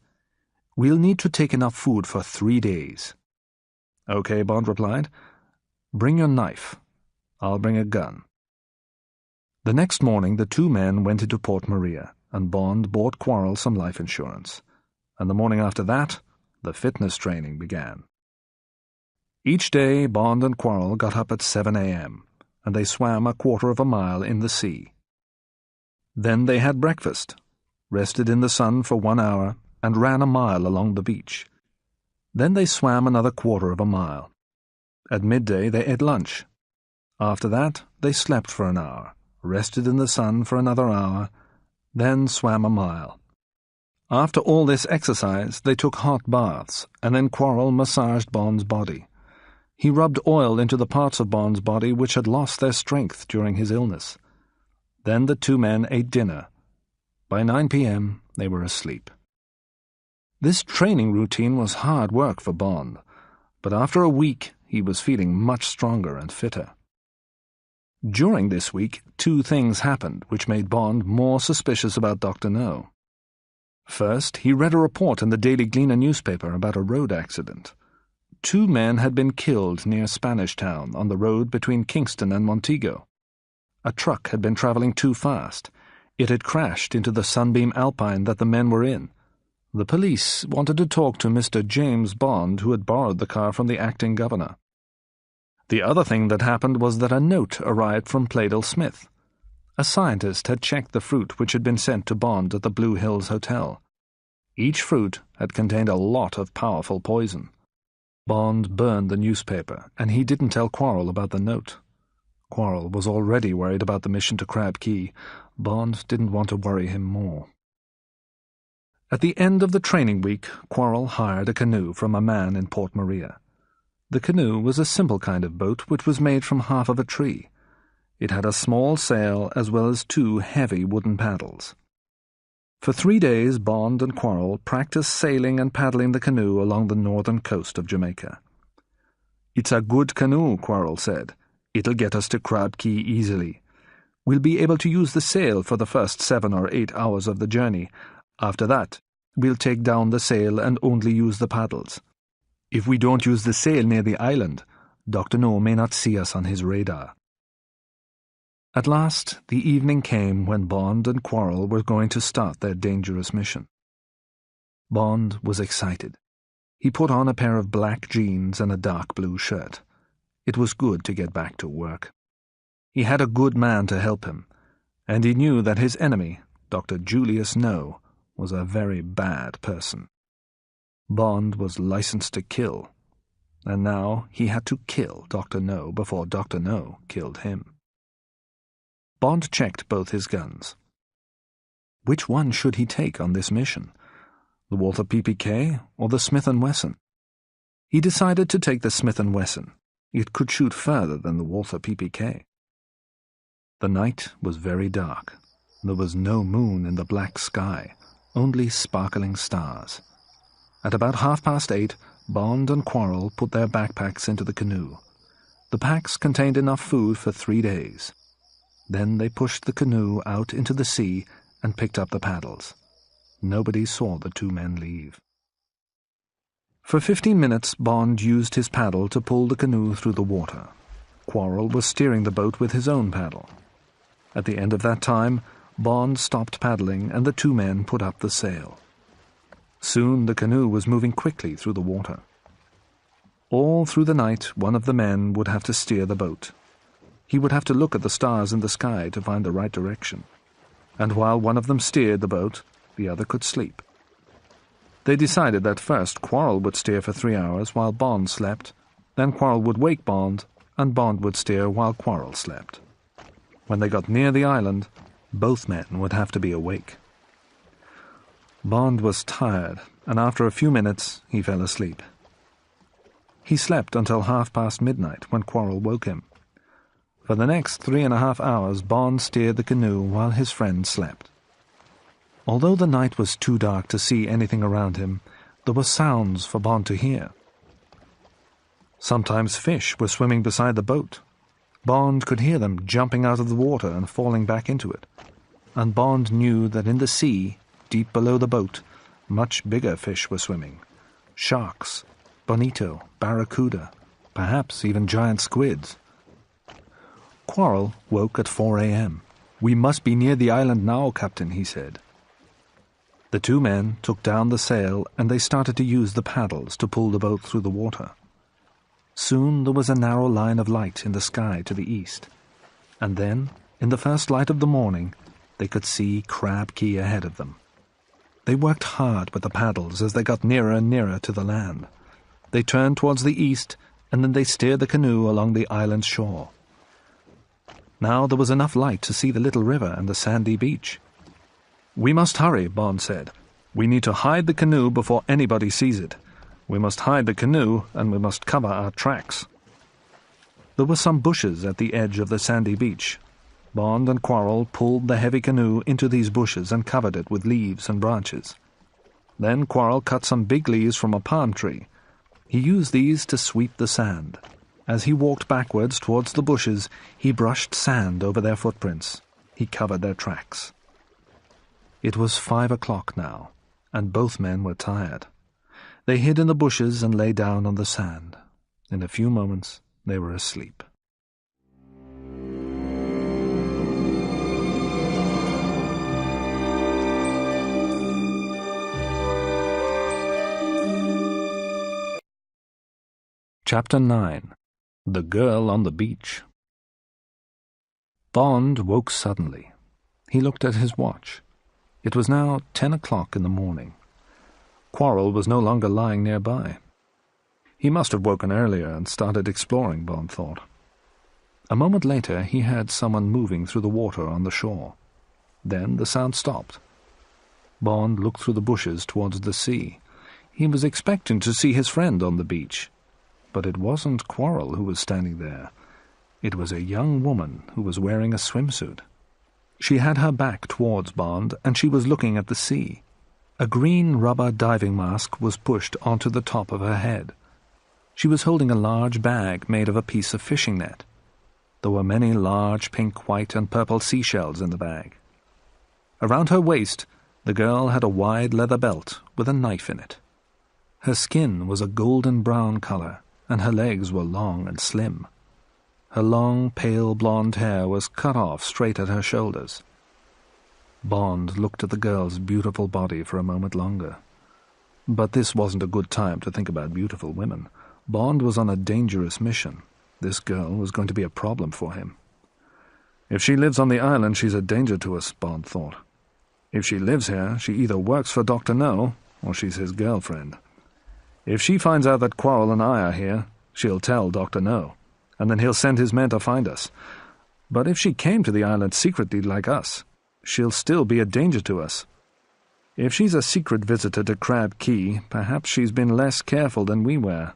We'll need to take enough food for 3 days." "Okay," Bond replied. "Bring your knife. I'll bring a gun." The next morning the 2 men went into Port Maria, and Bond bought Quarrel some life insurance. And the morning after that, the fitness training began. Each day Bond and Quarrel got up at 7 a.m., and they swam a 1/4 of a mile in the sea. Then they had breakfast, rested in the sun for 1 hour, and ran a mile along the beach. Then they swam another 1/4 of a mile. At midday they ate lunch. After that they slept for an hour, rested in the sun for another hour, then swam a mile. After all this exercise they took hot baths, and then Quarrel massaged Bond's body. He rubbed oil into the parts of Bond's body which had lost their strength during his illness. Then the 2 men ate dinner. By 9 p.m. they were asleep. This training routine was hard work for Bond, but after a week he was feeling much stronger and fitter. During this week, 2 things happened which made Bond more suspicious about Dr. No. First, he read a report in the Daily Gleaner newspaper about a road accident. 2 men had been killed near Spanish Town on the road between Kingston and Montego. A truck had been traveling too fast. It had crashed into the Sunbeam Alpine that the men were in. The police wanted to talk to Mr. James Bond, who had borrowed the car from the acting governor. The other thing that happened was that a note arrived from Pleydell Smith. A scientist had checked the fruit which had been sent to Bond at the Blue Hills Hotel. Each fruit had contained a lot of powerful poison. Bond burned the newspaper, and he didn't tell Quarrel about the note. Quarrel was already worried about the mission to Crab Key. Bond didn't want to worry him more. At the end of the training week, Quarrel hired a canoe from a man in Port Maria. The canoe was a simple kind of boat which was made from half of a tree. It had a small sail as well as 2 heavy wooden paddles. For 3 days, Bond and Quarrel practiced sailing and paddling the canoe along the northern coast of Jamaica. "It's a good canoe," Quarrel said. "It'll get us to Crab Key easily. We'll be able to use the sail for the first 7 or 8 hours of the journey. After that, we'll take down the sail and only use the paddles. If we don't use the sail near the island, Dr. No may not see us on his radar." At last, the evening came when Bond and Quarrel were going to start their dangerous mission. Bond was excited. He put on a pair of black jeans and a dark blue shirt. It was good to get back to work. He had a good man to help him, and he knew that his enemy, Dr. Julius No, was a very bad person. Bond was licensed to kill, and now he had to kill Dr. No before Dr. No killed him. Bond checked both his guns. Which one should he take on this mission? The Walther PPK or the Smith & Wesson? He decided to take the Smith & Wesson. It could shoot further than the Walther PPK. The night was very dark. There was no moon in the black sky, only sparkling stars. At about 8:30, Bond and Quarrel put their backpacks into the canoe. The packs contained enough food for 3 days. Then they pushed the canoe out into the sea and picked up the paddles. Nobody saw the 2 men leave. For 15 minutes, Bond used his paddle to pull the canoe through the water. Quarrel was steering the boat with his own paddle. At the end of that time, Bond stopped paddling and the 2 men put up the sail. Soon the canoe was moving quickly through the water. All through the night, one of the men would have to steer the boat. He would have to look at the stars in the sky to find the right direction. And while one of them steered the boat, the other could sleep. They decided that first Quarrel would steer for 3 hours while Bond slept, then Quarrel would wake Bond, and Bond would steer while Quarrel slept. When they got near the island, both men would have to be awake. Bond was tired, and after a few minutes he fell asleep. He slept until midnight when Quarrel woke him. For the next 3.5 hours, Bond steered the canoe while his friend slept. Although the night was too dark to see anything around him, there were sounds for Bond to hear. Sometimes fish were swimming beside the boat. Bond could hear them jumping out of the water and falling back into it. And Bond knew that in the sea, deep below the boat, much bigger fish were swimming. Sharks, bonito, barracuda, perhaps even giant squids. Quarrel woke at 4 a.m. "We must be near the island now, Captain," he said. The 2 men took down the sail and they started to use the paddles to pull the boat through the water. Soon there was a narrow line of light in the sky to the east, and then, in the first light of the morning, they could see Crab Key ahead of them. They worked hard with the paddles as they got nearer and nearer to the land. They turned towards the east, and then they steered the canoe along the island's shore. Now there was enough light to see the little river and the sandy beach. "We must hurry," Bond said. "We need to hide the canoe before anybody sees it. We must hide the canoe, and we must cover our tracks." There were some bushes at the edge of the sandy beach. Bond and Quarrel pulled the heavy canoe into these bushes and covered it with leaves and branches. Then Quarrel cut some big leaves from a palm tree. He used these to sweep the sand. As he walked backwards towards the bushes, he brushed sand over their footprints. He covered their tracks. It was 5 o'clock now, and both men were tired. They hid in the bushes and lay down on the sand. In a few moments, they were asleep. Chapter 9. The Girl on the Beach. Bond woke suddenly. He looked at his watch. It was now 10 o'clock in the morning. Quarrel was no longer lying nearby. He must have woken earlier and started exploring, Bond thought. A moment later he heard someone moving through the water on the shore. Then the sound stopped. Bond looked through the bushes towards the sea. He was expecting to see his friend on the beach. But it wasn't Quarrel who was standing there. It was a young woman who was wearing a swimsuit. She had her back towards Bond, and she was looking at the sea. A green rubber diving mask was pushed onto the top of her head. She was holding a large bag made of a piece of fishing net. There were many large pink, white, and purple seashells in the bag. Around her waist, the girl had a wide leather belt with a knife in it. Her skin was a golden-brown color, and her legs were long and slim. Her long, pale blonde hair was cut off straight at her shoulders. Bond looked at the girl's beautiful body for a moment longer. But this wasn't a good time to think about beautiful women. Bond was on a dangerous mission. This girl was going to be a problem for him. If she lives on the island, she's a danger to us, Bond thought. If she lives here, she either works for Dr. No, or she's his girlfriend. If she finds out that Quarrel and I are here, she'll tell Dr. No, and then he'll send his men to find us. But if she came to the island secretly like us, she'll still be a danger to us. If she's a secret visitor to Crab Key, perhaps she's been less careful than we were.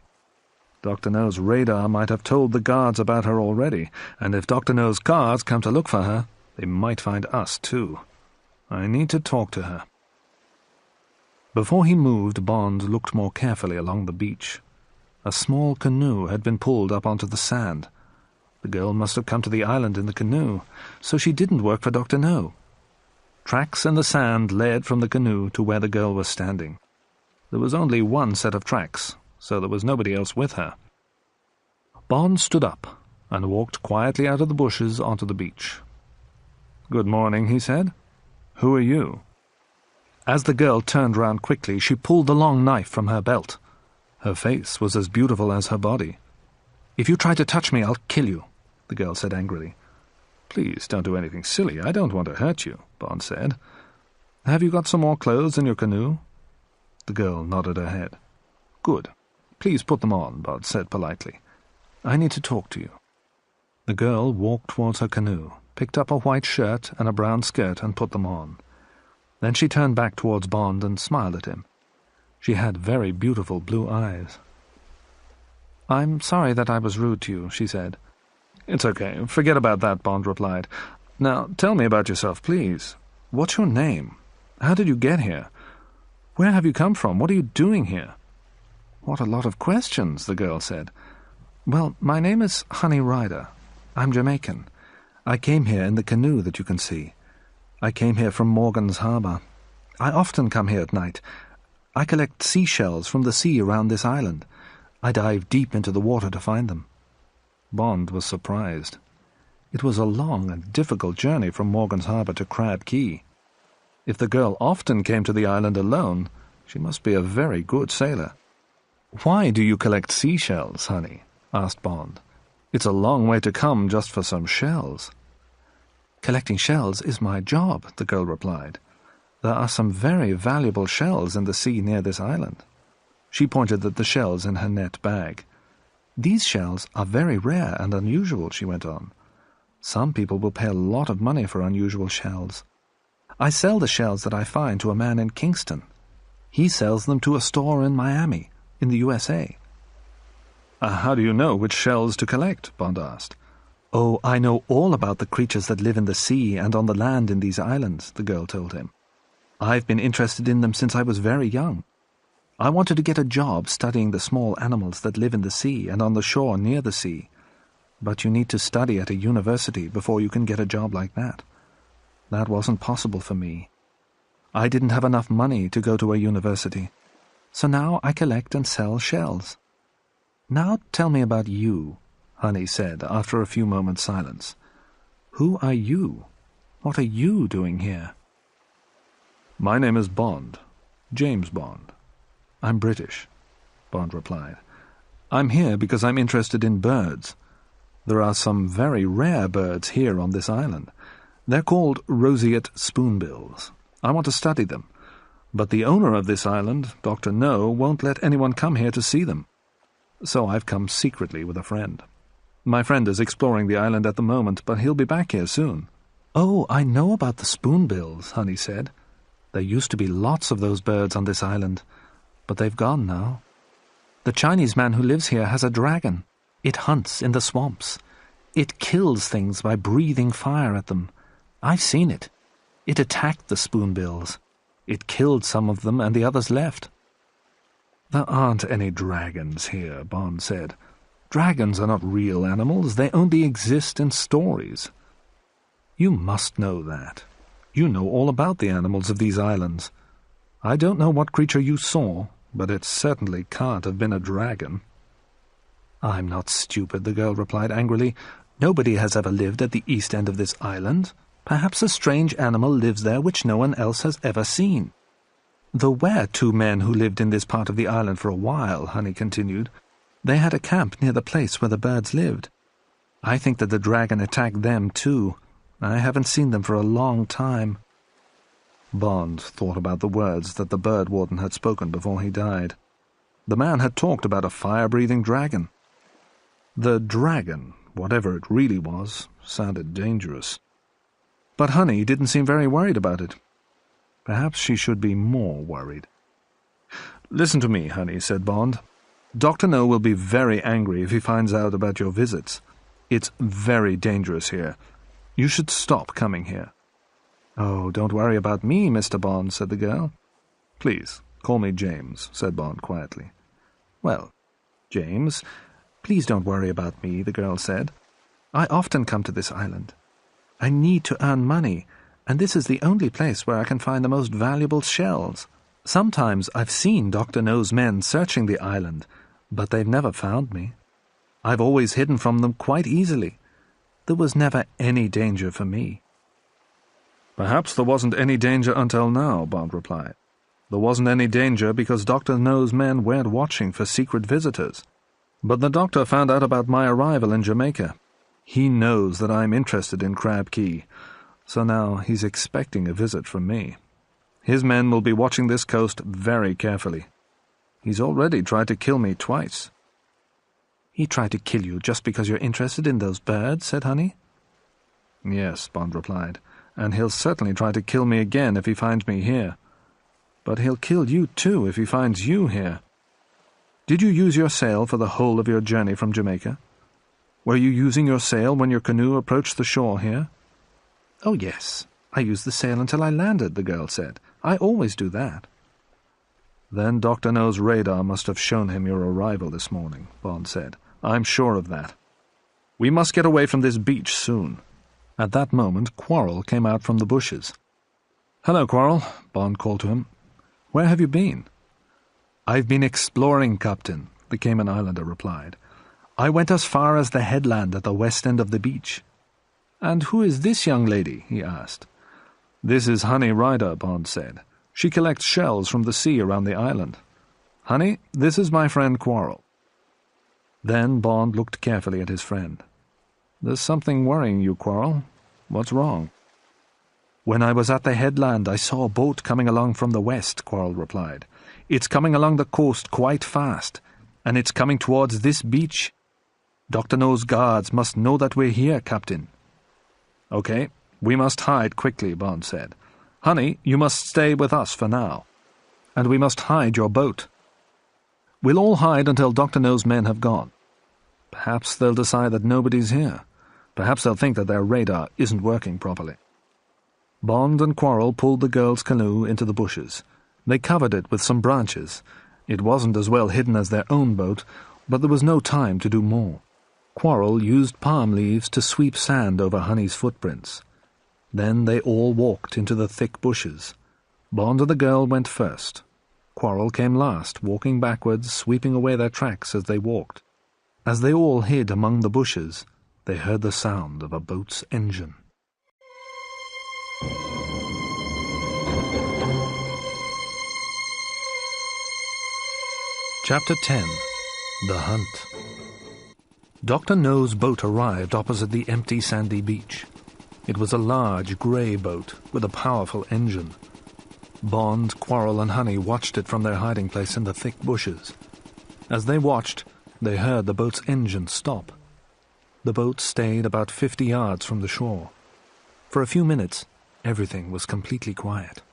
Dr. No's radar might have told the guards about her already, and if Dr. No's guards come to look for her, they might find us too. I need to talk to her. Before he moved, Bond looked more carefully along the beach. A small canoe had been pulled up onto the sand. The girl must have come to the island in the canoe, so she didn't work for Dr. No. Tracks in the sand led from the canoe to where the girl was standing. There was only one set of tracks, so there was nobody else with her. Bond stood up and walked quietly out of the bushes onto the beach. "Good morning," he said. "Who are you?" As the girl turned round quickly, she pulled the long knife from her belt. Her face was as beautiful as her body. "If you try to touch me, I'll kill you," the girl said angrily. "Please don't do anything silly. I don't want to hurt you," Bond said. "Have you got some more clothes in your canoe?" The girl nodded her head. "Good. Please put them on," Bond said politely. "I need to talk to you." The girl walked towards her canoe, picked up a white shirt and a brown skirt and put them on. Then she turned back towards Bond and smiled at him. She had very beautiful blue eyes. "I'm sorry that I was rude to you," she said. "It's okay. Forget about that," Bond replied. "Now, tell me about yourself, please. What's your name? How did you get here? Where have you come from? What are you doing here?" "What a lot of questions," the girl said. "Well, my name is Honey Ryder. I'm Jamaican. I came here in the canoe that you can see. I came here from Morgan's Harbour. I often come here at night. I collect seashells from the sea around this island. I dive deep into the water to find them." Bond was surprised. It was a long and difficult journey from Morgan's Harbour to Crab Key. If the girl often came to the island alone, she must be a very good sailor. "Why do you collect seashells, honey?" asked Bond. "It's a long way to come just for some shells." "Collecting shells is my job," the girl replied. "There are some very valuable shells in the sea near this island." She pointed at the shells in her net bag. "These shells are very rare and unusual," she went on. "Some people will pay a lot of money for unusual shells. I sell the shells that I find to a man in Kingston. He sells them to a store in Miami, in the USA. "How do you know which shells to collect?" Bond asked. "Oh, I know all about the creatures that live in the sea and on the land in these islands," the girl told him. "I've been interested in them since I was very young. I wanted to get a job studying the small animals that live in the sea and on the shore near the sea. But you need to study at a university before you can get a job like that. That wasn't possible for me. I didn't have enough money to go to a university. So now I collect and sell shells." "Now tell me about you," Honey said after a few moments' silence. "Who are you? What are you doing here?" "My name is Bond. James Bond. I'm British," Bond replied. I'm here because I'm interested in birds. There are some very rare birds here on this island. They're called roseate spoonbills. I want to study them. But the owner of this island, Dr. No, won't let anyone come here to see them. So I've come secretly with a friend. My friend is exploring the island at the moment, but he'll be back here soon. Oh, I know about the spoonbills, Honey said. There used to be lots of those birds on this island, but they've gone now. The Chinese man who lives here has a dragon. It hunts in the swamps. It kills things by breathing fire at them. I've seen it. It attacked the spoonbills. It killed some of them and the others left. There aren't any dragons here, Bond said. Dragons are not real animals. They only exist in stories. You must know that. You know all about the animals of these islands. I don't know what creature you saw, but it certainly can't have been a dragon. I'm not stupid, the girl replied angrily. Nobody has ever lived at the east end of this island. Perhaps a strange animal lives there which no one else has ever seen. There were 2 men who lived in this part of the island for a while, Honey continued. They had a camp near the place where the birds lived. I think that the dragon attacked them too. I haven't seen them for a long time. Bond thought about the words that the bird warden had spoken before he died. The man had talked about a fire-breathing dragon. The dragon, whatever it really was, sounded dangerous. But Honey didn't seem very worried about it. Perhaps she should be more worried. "Listen to me, Honey," said Bond. "Dr. No will be very angry if he finds out about your visits. It's very dangerous here. You should stop coming here." "Oh, don't worry about me, Mr. Bond," said the girl. "Please, call me James," said Bond quietly. "Well, James, please don't worry about me," the girl said. "I often come to this island. I need to earn money, and this is the only place where I can find the most valuable shells. Sometimes I've seen Dr. No's men searching the island, but they've never found me. I've always hidden from them quite easily. There was never any danger for me." "Perhaps there wasn't any danger until now," Bond replied. "There wasn't any danger because Dr. No's men weren't watching for secret visitors. But the doctor found out about my arrival in Jamaica. He knows that I'm interested in Crab Key, so now he's expecting a visit from me. His men will be watching this coast very carefully. He's already tried to kill me twice." "He tried to kill you just because you're interested in those birds?" said Honey. "Yes," Bond replied, "and he'll certainly try to kill me again if he finds me here. But he'll kill you too if he finds you here. Did you use your sail for the whole of your journey from Jamaica? Were you using your sail when your canoe approached the shore here?" "Oh, yes. I used the sail until I landed," the girl said. "I always do that." "Then Dr. No's radar must have shown him your arrival this morning," Bond said. "I'm sure of that. We must get away from this beach soon." At that moment, Quarrel came out from the bushes. "Hello, Quarrel," Bond called to him. "Where have you been?" "I've been exploring, Captain," the Cayman Islander replied. "I went as far as the headland at the west end of the beach." "And who is this young lady?" he asked. "This is Honey Ryder," Bond said. "She collects shells from the sea around the island. Honey, this is my friend Quarrel." Then Bond looked carefully at his friend. "There's something worrying you, Quarrel. What's wrong?" "When I was at the headland, I saw a boat coming along from the west," Quarrel replied. "It's coming along the coast quite fast, and it's coming towards this beach. Dr. No's guards must know that we're here, Captain." "Okay, we must hide quickly," Bond said. "Honey, you must stay with us for now. And we must hide your boat. We'll all hide until Dr. No's men have gone. Perhaps they'll decide that nobody's here. Perhaps they'll think that their radar isn't working properly." Bond and Quarrel pulled the girl's canoe into the bushes. They covered it with some branches. It wasn't as well hidden as their own boat, but there was no time to do more. Quarrel used palm leaves to sweep sand over Honey's footprints. Then they all walked into the thick bushes. Bond and the girl went first. Quarrel came last, walking backwards, sweeping away their tracks as they walked. As they all hid among the bushes, they heard the sound of a boat's engine. Chapter 10. The hunt. Dr. No's boat arrived opposite the empty sandy beach. It was a large grey boat with a powerful engine. Bond, Quarrel and Honey watched it from their hiding place in the thick bushes. As they watched, they heard the boat's engine stop. The boat stayed about 50 yards from the shore. For a few minutes, everything was completely quiet.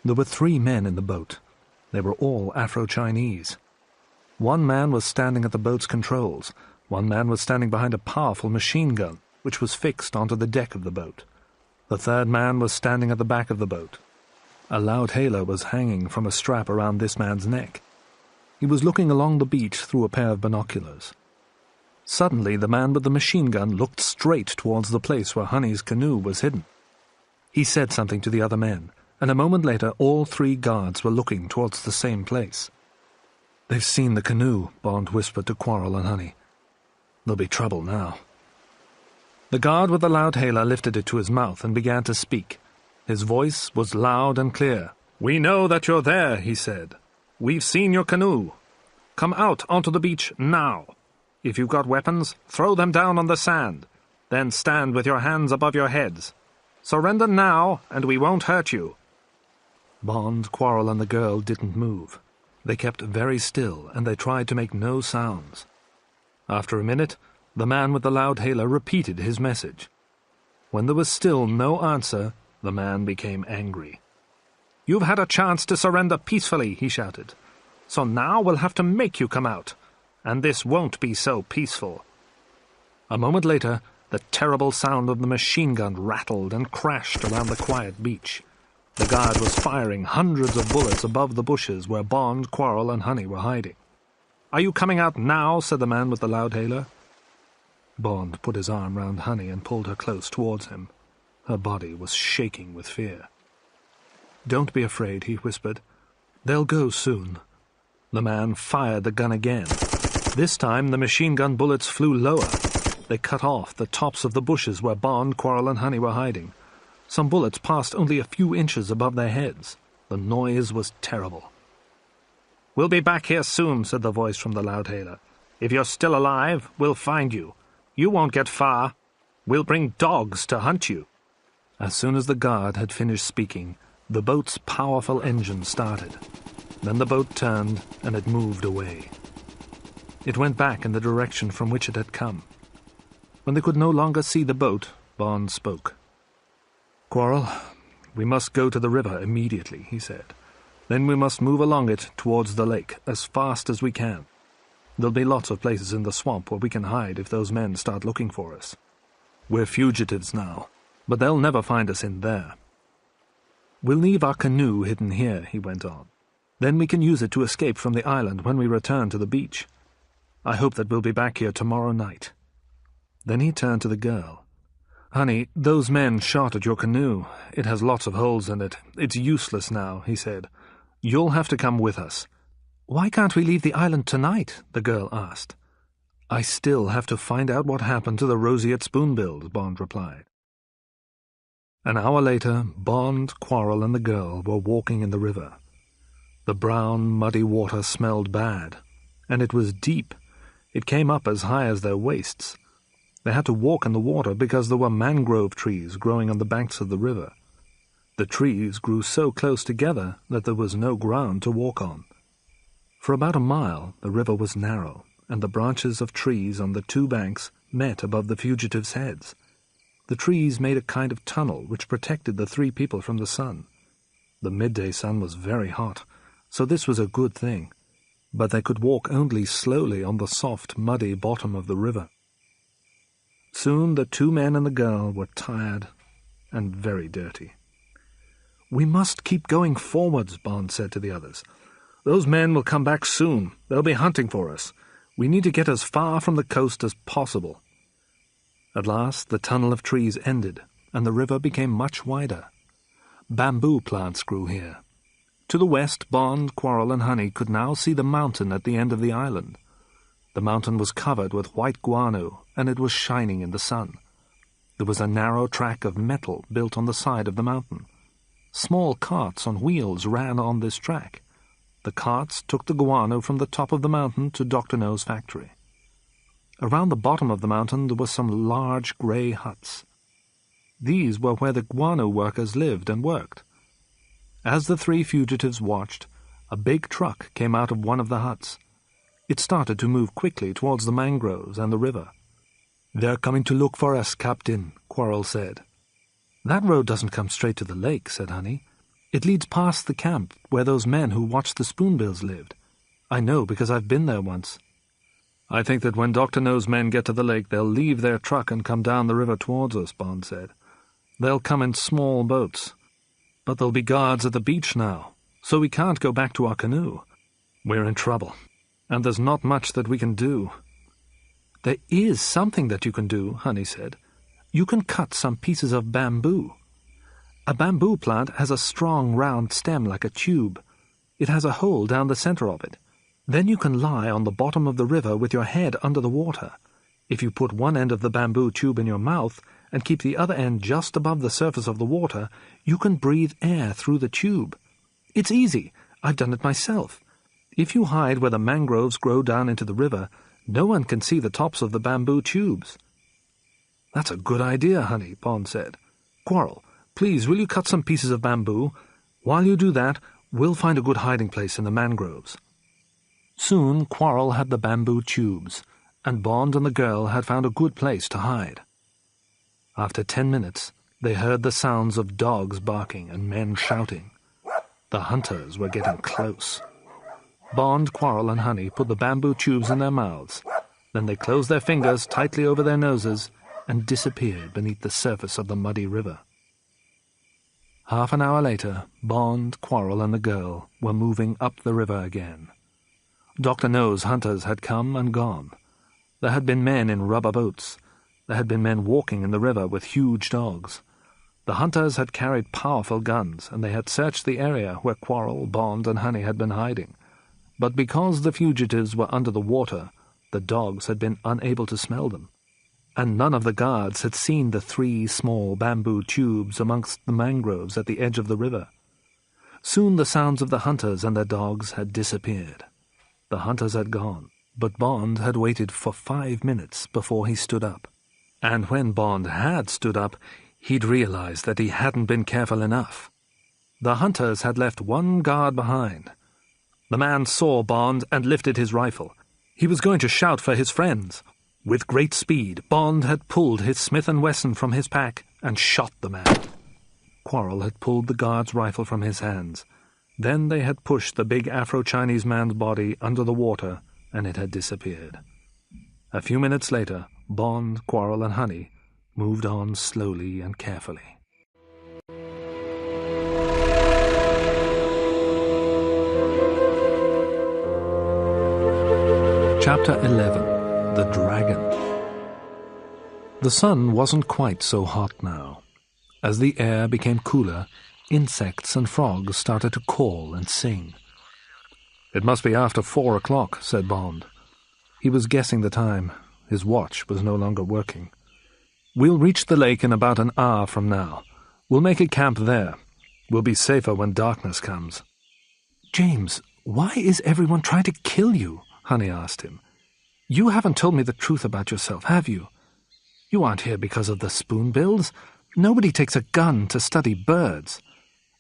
There were 3 men in the boat. They were all Afro-Chinese. One man was standing at the boat's controls. One man was standing behind a powerful machine gun, which was fixed onto the deck of the boat. The third man was standing at the back of the boat. A loudhailer was hanging from a strap around this man's neck. He was looking along the beach through a pair of binoculars. Suddenly, the man with the machine gun looked straight towards the place where Honey's canoe was hidden. He said something to the other men, and a moment later all 3 guards were looking towards the same place. "They've seen the canoe," Bond whispered to Quarrel and Honey. "There'll be trouble now." The guard with the loudhailer lifted it to his mouth and began to speak. His voice was loud and clear. "We know that you're there," he said. "We've seen your canoe. Come out onto the beach now. If you've got weapons, throw them down on the sand. Then stand with your hands above your heads. Surrender now, and we won't hurt you." Bond, Quarrel and the girl didn't move. They kept very still, and they tried to make no sounds. After a minute, the man with the loudhailer repeated his message. When there was still no answer, the man became angry. "You've had a chance to surrender peacefully," he shouted. "So now we'll have to make you come out. And this won't be so peaceful." A moment later, the terrible sound of the machine gun rattled and crashed around the quiet beach. The guard was firing hundreds of bullets above the bushes where Bond, Quarrel and Honey were hiding. "Are you coming out now?" said the man with the loudhailer. Bond put his arm round Honey and pulled her close towards him. Her body was shaking with fear. "Don't be afraid," he whispered. "They'll go soon." The man fired the gun again. This time the machine gun bullets flew lower. They cut off the tops of the bushes where Bond, Quarrel and Honey were hiding. Some bullets passed only a few inches above their heads. The noise was terrible. "We'll be back here soon," said the voice from the loudhailer. "If you're still alive, we'll find you. You won't get far. We'll bring dogs to hunt you." As soon as the guard had finished speaking, the boat's powerful engine started. Then the boat turned and it moved away. It went back in the direction from which it had come. When they could no longer see the boat, Bond spoke. "Quarrel, we must go to the river immediately," he said. "Then we must move along it towards the lake as fast as we can. There'll be lots of places in the swamp where we can hide if those men start looking for us. We're fugitives now, but they'll never find us in there. We'll leave our canoe hidden here," he went on. "Then we can use it to escape from the island when we return to the beach. I hope that we'll be back here tomorrow night." Then he turned to the girl. "Honey, those men shot at your canoe. It has lots of holes in it. It's useless now," he said. "You'll have to come with us." "Why can't we leave the island tonight?" the girl asked. "I still have to find out what happened to the roseate spoonbills," Bond replied. An hour later, Bond, Quarrel and the girl were walking in the river. The brown, muddy water smelled bad, and it was deep. It came up as high as their waists. They had to walk in the water because there were mangrove trees growing on the banks of the river. The trees grew so close together that there was no ground to walk on. For about a mile the river was narrow, and the branches of trees on the 2 banks met above the fugitives' heads. The trees made a kind of tunnel which protected the 3 people from the sun. The midday sun was very hot, so this was a good thing, but they could walk only slowly on the soft, muddy bottom of the river. Soon the 2 men and the girl were tired and very dirty. "We must keep going forwards," Bond said to the others. "Those men will come back soon. They'll be hunting for us. We need to get as far from the coast as possible." At last the tunnel of trees ended, and the river became much wider. Bamboo plants grew here. To the west, Bond, Quarrel and Honey could now see the mountain at the end of the island. The mountain was covered with white guano, and it was shining in the sun. There was a narrow track of metal built on the side of the mountain. Small carts on wheels ran on this track. the carts took the guano from the top of the mountain to Dr. No's factory. Around the bottom of the mountain there were some large grey huts. These were where the guano workers lived and worked. As the three fugitives watched, a big truck came out of one of the huts. It started to move quickly towards the mangroves and the river. "They're coming to look for us, Captain," Quarrel said. "That road doesn't come straight to the lake," said Honey. "It leads past the camp where those men who watched the spoonbills lived. I know because I've been there once." "I think that when Dr. No's men get to the lake, they'll leave their truck and come down the river towards us," Bond said. "They'll come in small boats. But there'll be guards at the beach now, so we can't go back to our canoe. We're in trouble, and there's not much that we can do." "There is something that you can do," Honey said. "You can cut some pieces of bamboo. A bamboo plant has a strong round stem like a tube. It has a hole down the center of it. Then you can lie on the bottom of the river with your head under the water. If you put one end of the bamboo tube in your mouth and keep the other end just above the surface of the water, you can breathe air through the tube. It's easy. I've done it myself. If you hide where the mangroves grow down into the river, no one can see the tops of the bamboo tubes." "That's a good idea, Honey," Bond said. "Quarrel, please will you cut some pieces of bamboo? While you do that, we'll find a good hiding place in the mangroves." Soon Quarrel had the bamboo tubes, and Bond and the girl had found a good place to hide. After 10 minutes, they heard the sounds of dogs barking and men shouting. The hunters were getting close. Bond, Quarrel, and Honey put the bamboo tubes in their mouths. Then they closed their fingers tightly over their noses and disappeared beneath the surface of the muddy river. Half an hour later, Bond, Quarrel, and the girl were moving up the river again. Dr. No's hunters had come and gone. There had been men in rubber boats. There had been men walking in the river with huge dogs. The hunters had carried powerful guns, and they had searched the area where Quarrel, Bond, and Honey had been hiding. But because the fugitives were under the water, the dogs had been unable to smell them, and none of the guards had seen the 3 small bamboo tubes amongst the mangroves at the edge of the river. Soon the sounds of the hunters and their dogs had disappeared. The hunters had gone, but Bond had waited for 5 minutes before he stood up. And when Bond had stood up, he'd realized that he hadn't been careful enough. The hunters had left one guard behind. The man saw Bond and lifted his rifle. He was going to shout for his friends. With great speed, Bond had pulled his Smith & Wesson from his pack and shot the man. Quarrel had pulled the guard's rifle from his hands. Then they had pushed the big Afro-Chinese man's body under the water, and it had disappeared. A few minutes later, Bond, Quarrel, and Honey moved on slowly and carefully. Chapter 11. The Dragon. The sun wasn't quite so hot now. As the air became cooler, insects and frogs started to call and sing. "It must be after 4 o'clock," said Bond. He was guessing the time. His watch was no longer working. "We'll reach the lake in about an hour from now. We'll make a camp there. We'll be safer when darkness comes." "James, why is everyone trying to kill you?" Honey asked him. "You haven't told me the truth about yourself, have you? You aren't here because of the spoonbills. Nobody takes a gun to study birds.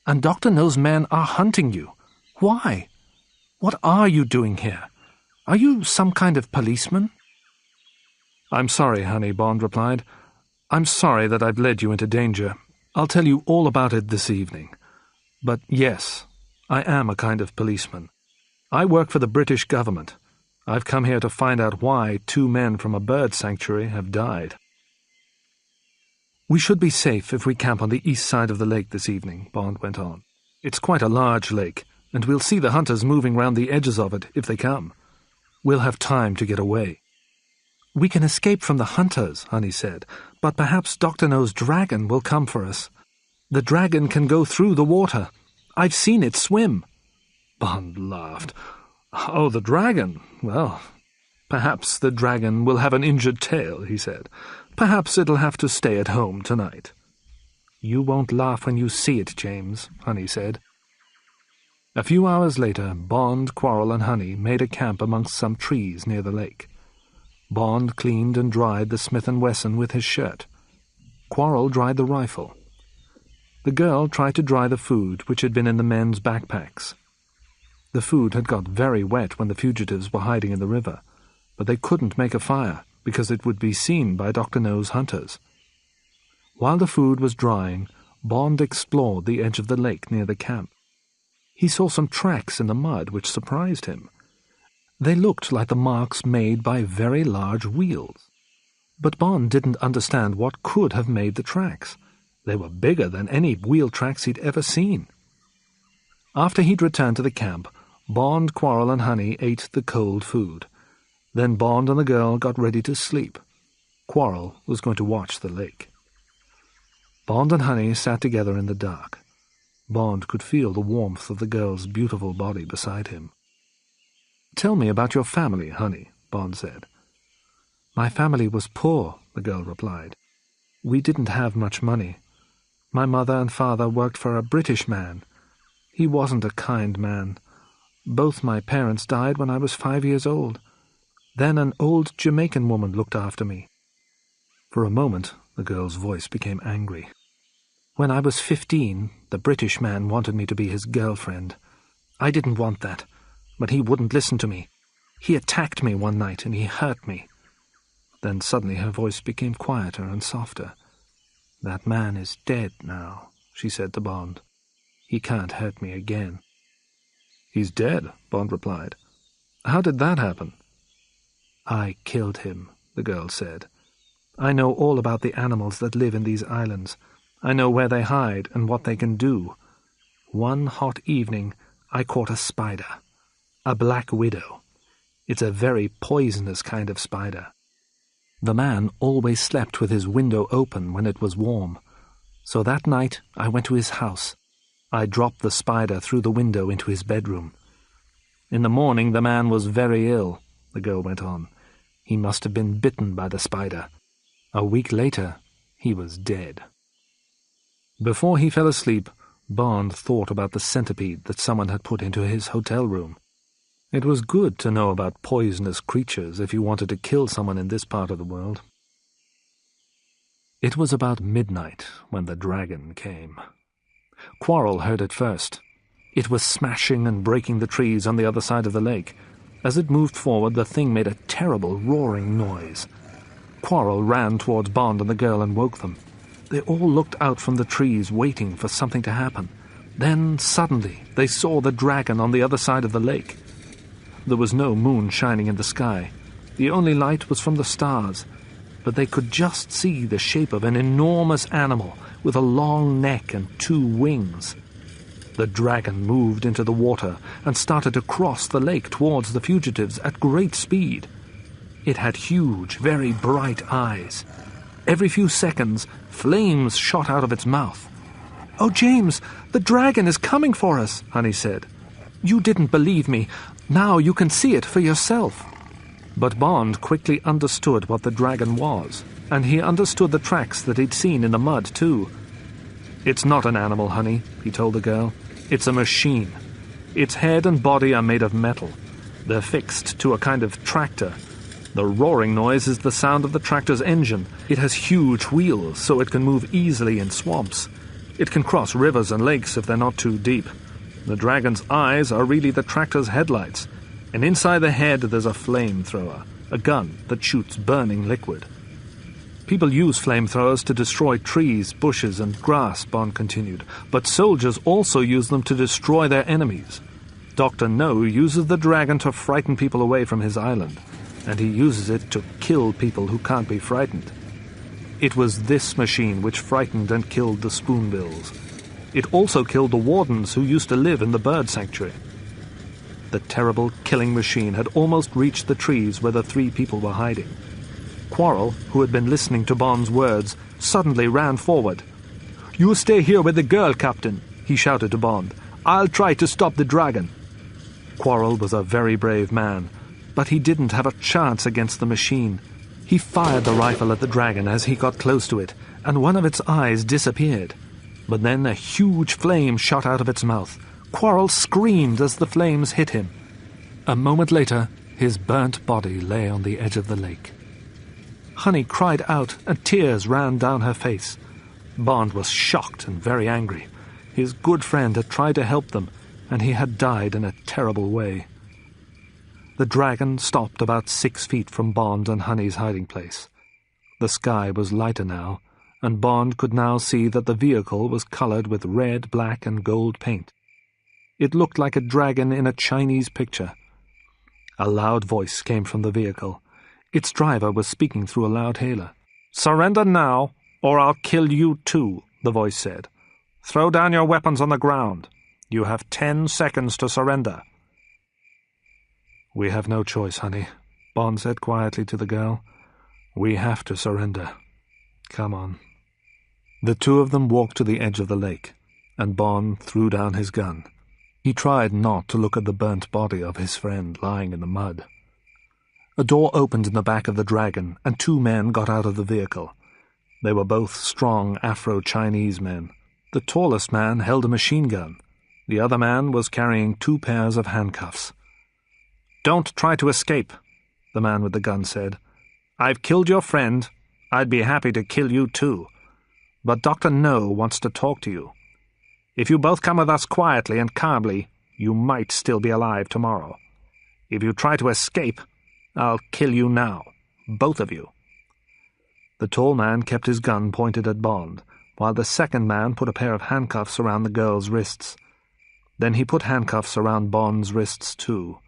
And Dr. No's men are hunting you. Why? What are you doing here? Are you some kind of policeman?" "I'm sorry, Honey," Bond replied. "I'm sorry that I've led you into danger. I'll tell you all about it this evening. But yes, I am a kind of policeman. I work for the British government. I've come here to find out why 2 men from a bird sanctuary have died." "We should be safe if we camp on the east side of the lake this evening," Bond went on. "It's quite a large lake, and we'll see the hunters moving round the edges of it if they come. We'll have time to get away." "We can escape from the hunters," Honey said, "but perhaps Dr. No's dragon will come for us. The dragon can go through the water. I've seen it swim." Bond laughed. "Oh, the dragon. Well, perhaps the dragon will have an injured tail," he said. "Perhaps it'll have to stay at home tonight." "You won't laugh when you see it, James," Honey said. A few hours later, Bond, Quarrel, and Honey made a camp amongst some trees near the lake. Bond cleaned and dried the Smith & Wesson with his shirt. Quarrel dried the rifle. The girl tried to dry the food which had been in the men's backpacks. The food had got very wet when the fugitives were hiding in the river, but they couldn't make a fire because it would be seen by Dr. No's hunters. While the food was drying, Bond explored the edge of the lake near the camp. He saw some tracks in the mud which surprised him. They looked like the marks made by very large wheels. But Bond didn't understand what could have made the tracks. They were bigger than any wheel tracks he'd ever seen. After he'd returned to the camp, Bond, Quarrel, and Honey ate the cold food. Then Bond and the girl got ready to sleep. Quarrel was going to watch the lake. Bond and Honey sat together in the dark. Bond could feel the warmth of the girl's beautiful body beside him. "Tell me about your family, Honey," Bond said. "My family was poor," the girl replied. "We didn't have much money. My mother and father worked for a British man. He wasn't a kind man. Both my parents died when I was 5 years old. Then an old Jamaican woman looked after me." For a moment, the girl's voice became angry. "When I was 15, the British man wanted me to be his girlfriend. I didn't want that, but he wouldn't listen to me. He attacked me one night and he hurt me." Then suddenly her voice became quieter and softer. "That man is dead now," she said to Bond. "He can't hurt me again." "He's dead," Bond replied. "How did that happen?" "I killed him," the girl said. "I know all about the animals that live in these islands. I know where they hide and what they can do. One hot evening, I caught a spider. A black widow. It's a very poisonous kind of spider. The man always slept with his window open when it was warm. So that night, I went to his house. I dropped the spider through the window into his bedroom. In the morning, the man was very ill," the girl went on. "He must have been bitten by the spider. A week later, he was dead." Before he fell asleep, Bond thought about the centipede that someone had put into his hotel room. It was good to know about poisonous creatures if you wanted to kill someone in this part of the world. It was about midnight when the dragon came. Quarrel heard it first. It was smashing and breaking the trees on the other side of the lake. As it moved forward, the thing made a terrible roaring noise. Quarrel ran towards Bond and the girl and woke them. They all looked out from the trees, waiting for something to happen. Then, suddenly, they saw the dragon on the other side of the lake. There was no moon shining in the sky. The only light was from the stars, but they could just see the shape of an enormous animal with a long neck and 2 wings. The dragon moved into the water and started to cross the lake towards the fugitives at great speed. It had huge, very bright eyes. Every few seconds, flames shot out of its mouth. "Oh, James, the dragon is coming for us," Honey said. "You didn't believe me. Now you can see it for yourself." But Bond quickly understood what the dragon was, and he understood the tracks that he'd seen in the mud, too. "It's not an animal, Honey," he told the girl. "It's a machine. Its head and body are made of metal. They're fixed to a kind of tractor. The roaring noise is the sound of the tractor's engine. It has huge wheels, so it can move easily in swamps. It can cross rivers and lakes if they're not too deep. The dragon's eyes are really the tractor's headlights, and inside the head there's a flamethrower, a gun that shoots burning liquid. People use flamethrowers to destroy trees, bushes, and grass," Bond continued, "but soldiers also use them to destroy their enemies. Dr. No uses the dragon to frighten people away from his island, and he uses it to kill people who can't be frightened. It was this machine which frightened and killed the spoonbills. It also killed the wardens who used to live in the bird sanctuary." The terrible killing machine had almost reached the trees where the 3 people were hiding. Quarrel, who had been listening to Bond's words, suddenly ran forward. "You stay here with the girl, Captain," he shouted to Bond. "I'll try to stop the dragon." Quarrel was a very brave man, but he didn't have a chance against the machine. He fired the rifle at the dragon as he got close to it, and one of its eyes disappeared. But then a huge flame shot out of its mouth. Quarrel screamed as the flames hit him. A moment later, his burnt body lay on the edge of the lake. Honey cried out, and tears ran down her face. Bond was shocked and very angry. His good friend had tried to help them, and he had died in a terrible way. The dragon stopped about 6 feet from Bond and Honey's hiding place. The sky was lighter now, and Bond could now see that the vehicle was colored with red, black, and gold paint. It looked like a dragon in a Chinese picture. A loud voice came from the vehicle. Its driver was speaking through a loud hailer. "Surrender now, or I'll kill you too," the voice said. "Throw down your weapons on the ground. You have 10 seconds to surrender." "We have no choice, honey," Bond said quietly to the girl. "We have to surrender. Come on." The two of them walked to the edge of the lake, and Bond threw down his gun. He tried not to look at the burnt body of his friend lying in the mud. A door opened in the back of the dragon, and 2 men got out of the vehicle. They were both strong Afro-Chinese men. The tallest man held a machine gun. The other man was carrying 2 pairs of handcuffs. "Don't try to escape," the man with the gun said. "I've killed your friend. I'd be happy to kill you too. But Dr. No wants to talk to you. If you both come with us quietly and calmly, you might still be alive tomorrow. If you try to escape, I'll kill you now, both of you." The tall man kept his gun pointed at Bond, while the second man put a pair of handcuffs around the girl's wrists. Then he put handcuffs around Bond's wrists too.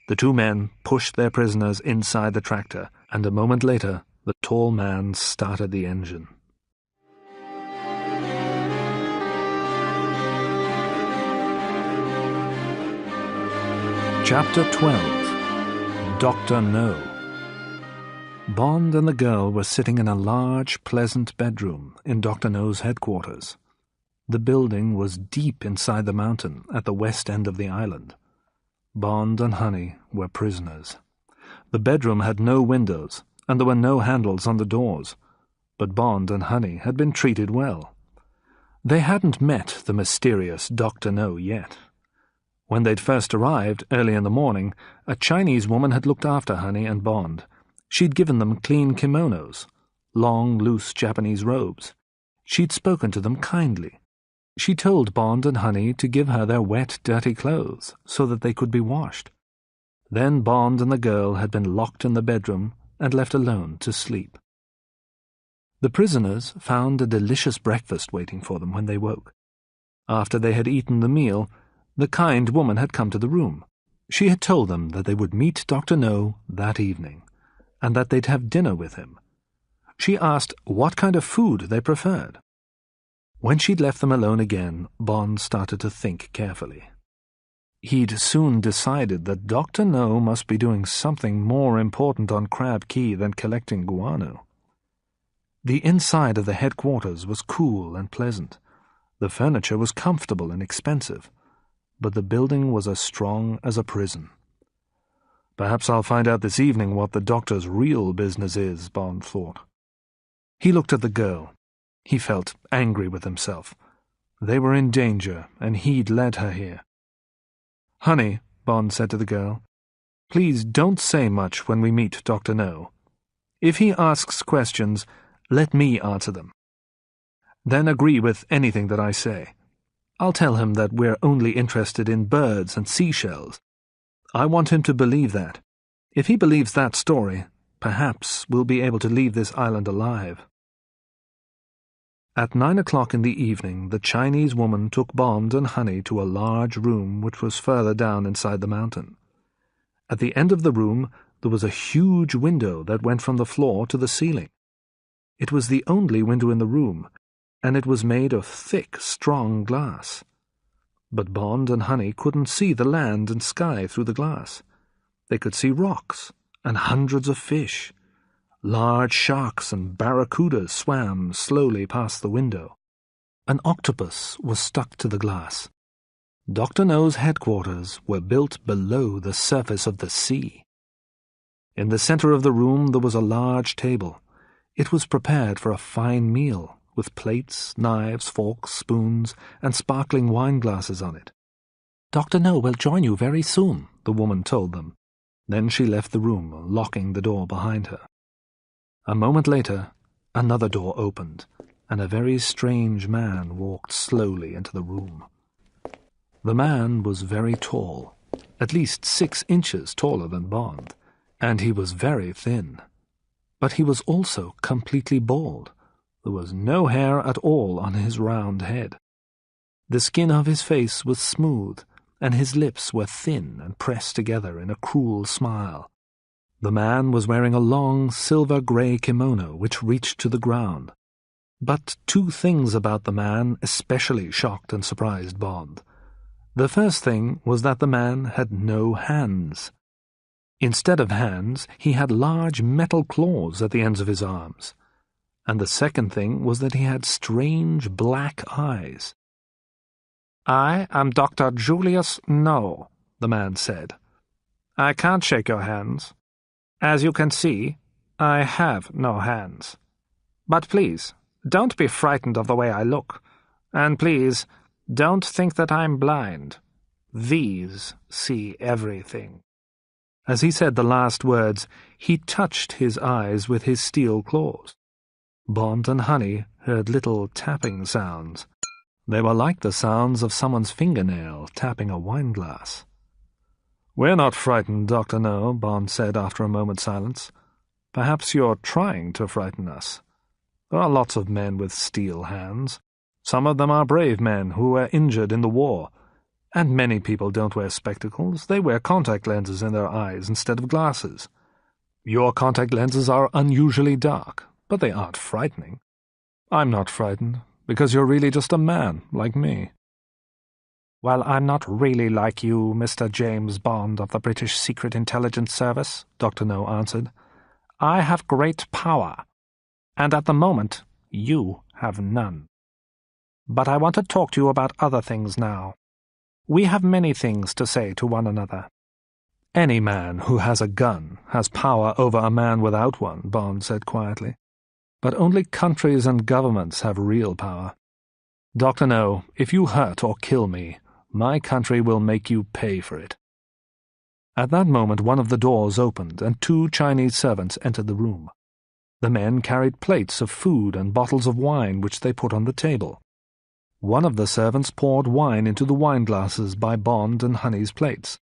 The 2 men pushed their prisoners inside the tractor, and a moment later the tall man started the engine. Chapter 12. Dr. No. Bond and the girl were sitting in a large, pleasant bedroom in Dr. No's headquarters. The building was deep inside the mountain at the west end of the island. Bond and Honey were prisoners. The bedroom had no windows, and there were no handles on the doors, but Bond and Honey had been treated well. They hadn't met the mysterious Dr. No yet. When they'd first arrived, early in the morning, a Chinese woman had looked after Honey and Bond. She'd given them clean kimonos, long, loose Japanese robes. She'd spoken to them kindly. She told Bond and Honey to give her their wet, dirty clothes so that they could be washed. Then Bond and the girl had been locked in the bedroom and left alone to sleep. The prisoners found a delicious breakfast waiting for them when they woke. After they had eaten the meal, the kind woman had come to the room. She had told them that they would meet Dr. No that evening, and that they'd have dinner with him. She asked what kind of food they preferred. When she'd left them alone again, Bond started to think carefully. He'd soon decided that Dr. No must be doing something more important on Crab Key than collecting guano. The inside of the headquarters was cool and pleasant. The furniture was comfortable and expensive, but the building was as strong as a prison. Perhaps I'll find out this evening what the doctor's real business is, Bond thought. He looked at the girl. He felt angry with himself. They were in danger, and he'd led her here. "Honey," Bond said to the girl, "please don't say much when we meet Dr. No. If he asks questions, let me answer them. Then agree with anything that I say. I'll tell him that we're only interested in birds and seashells. I want him to believe that. If he believes that story, perhaps we'll be able to leave this island alive." At 9 o'clock in the evening, the Chinese woman took Bond and Honey to a large room which was further down inside the mountain. At the end of the room, there was a huge window that went from the floor to the ceiling. It was the only window in the room, and it was made of thick, strong glass. But Bond and Honey couldn't see the land and sky through the glass. They could see rocks and hundreds of fish. Large sharks and barracudas swam slowly past the window. An octopus was stuck to the glass. Dr. No's headquarters were built below the surface of the sea. In the center of the room there was a large table. It was prepared for a fine meal, with plates, knives, forks, spoons, and sparkling wine glasses on it. "Dr. No will join you very soon," the woman told them. Then she left the room, locking the door behind her. A moment later, another door opened, and a very strange man walked slowly into the room. The man was very tall, at least 6 inches taller than Bond, and he was very thin. But he was also completely bald. There was no hair at all on his round head. The skin of his face was smooth, and his lips were thin and pressed together in a cruel smile. The man was wearing a long silver-grey kimono which reached to the ground. But 2 things about the man especially shocked and surprised Bond. The first thing was that the man had no hands. Instead of hands, he had large metal claws at the ends of his arms. And the second thing was that he had strange black eyes. "I am Dr. Julius No," the man said. "I can't shake your hands. As you can see, I have no hands. But please, don't be frightened of the way I look. And please, don't think that I'm blind. These see everything." As he said the last words, he touched his eyes with his steel claws. Bond and Honey heard little tapping sounds. They were like the sounds of someone's fingernail tapping a wineglass. "We're not frightened, Dr. No," Bond said after a moment's silence. "Perhaps you're trying to frighten us. There are lots of men with steel hands. Some of them are brave men who were injured in the war. And many people don't wear spectacles. They wear contact lenses in their eyes instead of glasses. Your contact lenses are unusually dark, but they aren't frightening. I'm not frightened, because you're really just a man, like me." "Well, I'm not really like you, Mr. James Bond of the British Secret Intelligence Service," Dr. No answered. "I have great power, and at the moment you have none. But I want to talk to you about other things now. We have many things to say to one another." "Any man who has a gun has power over a man without one," Bond said quietly. "But only countries and governments have real power. Dr. No, if you hurt or kill me, my country will make you pay for it." At that moment one of the doors opened, and 2 Chinese servants entered the room. The men carried plates of food and bottles of wine which they put on the table. One of the servants poured wine into the wineglasses by Bond and Honey's plates.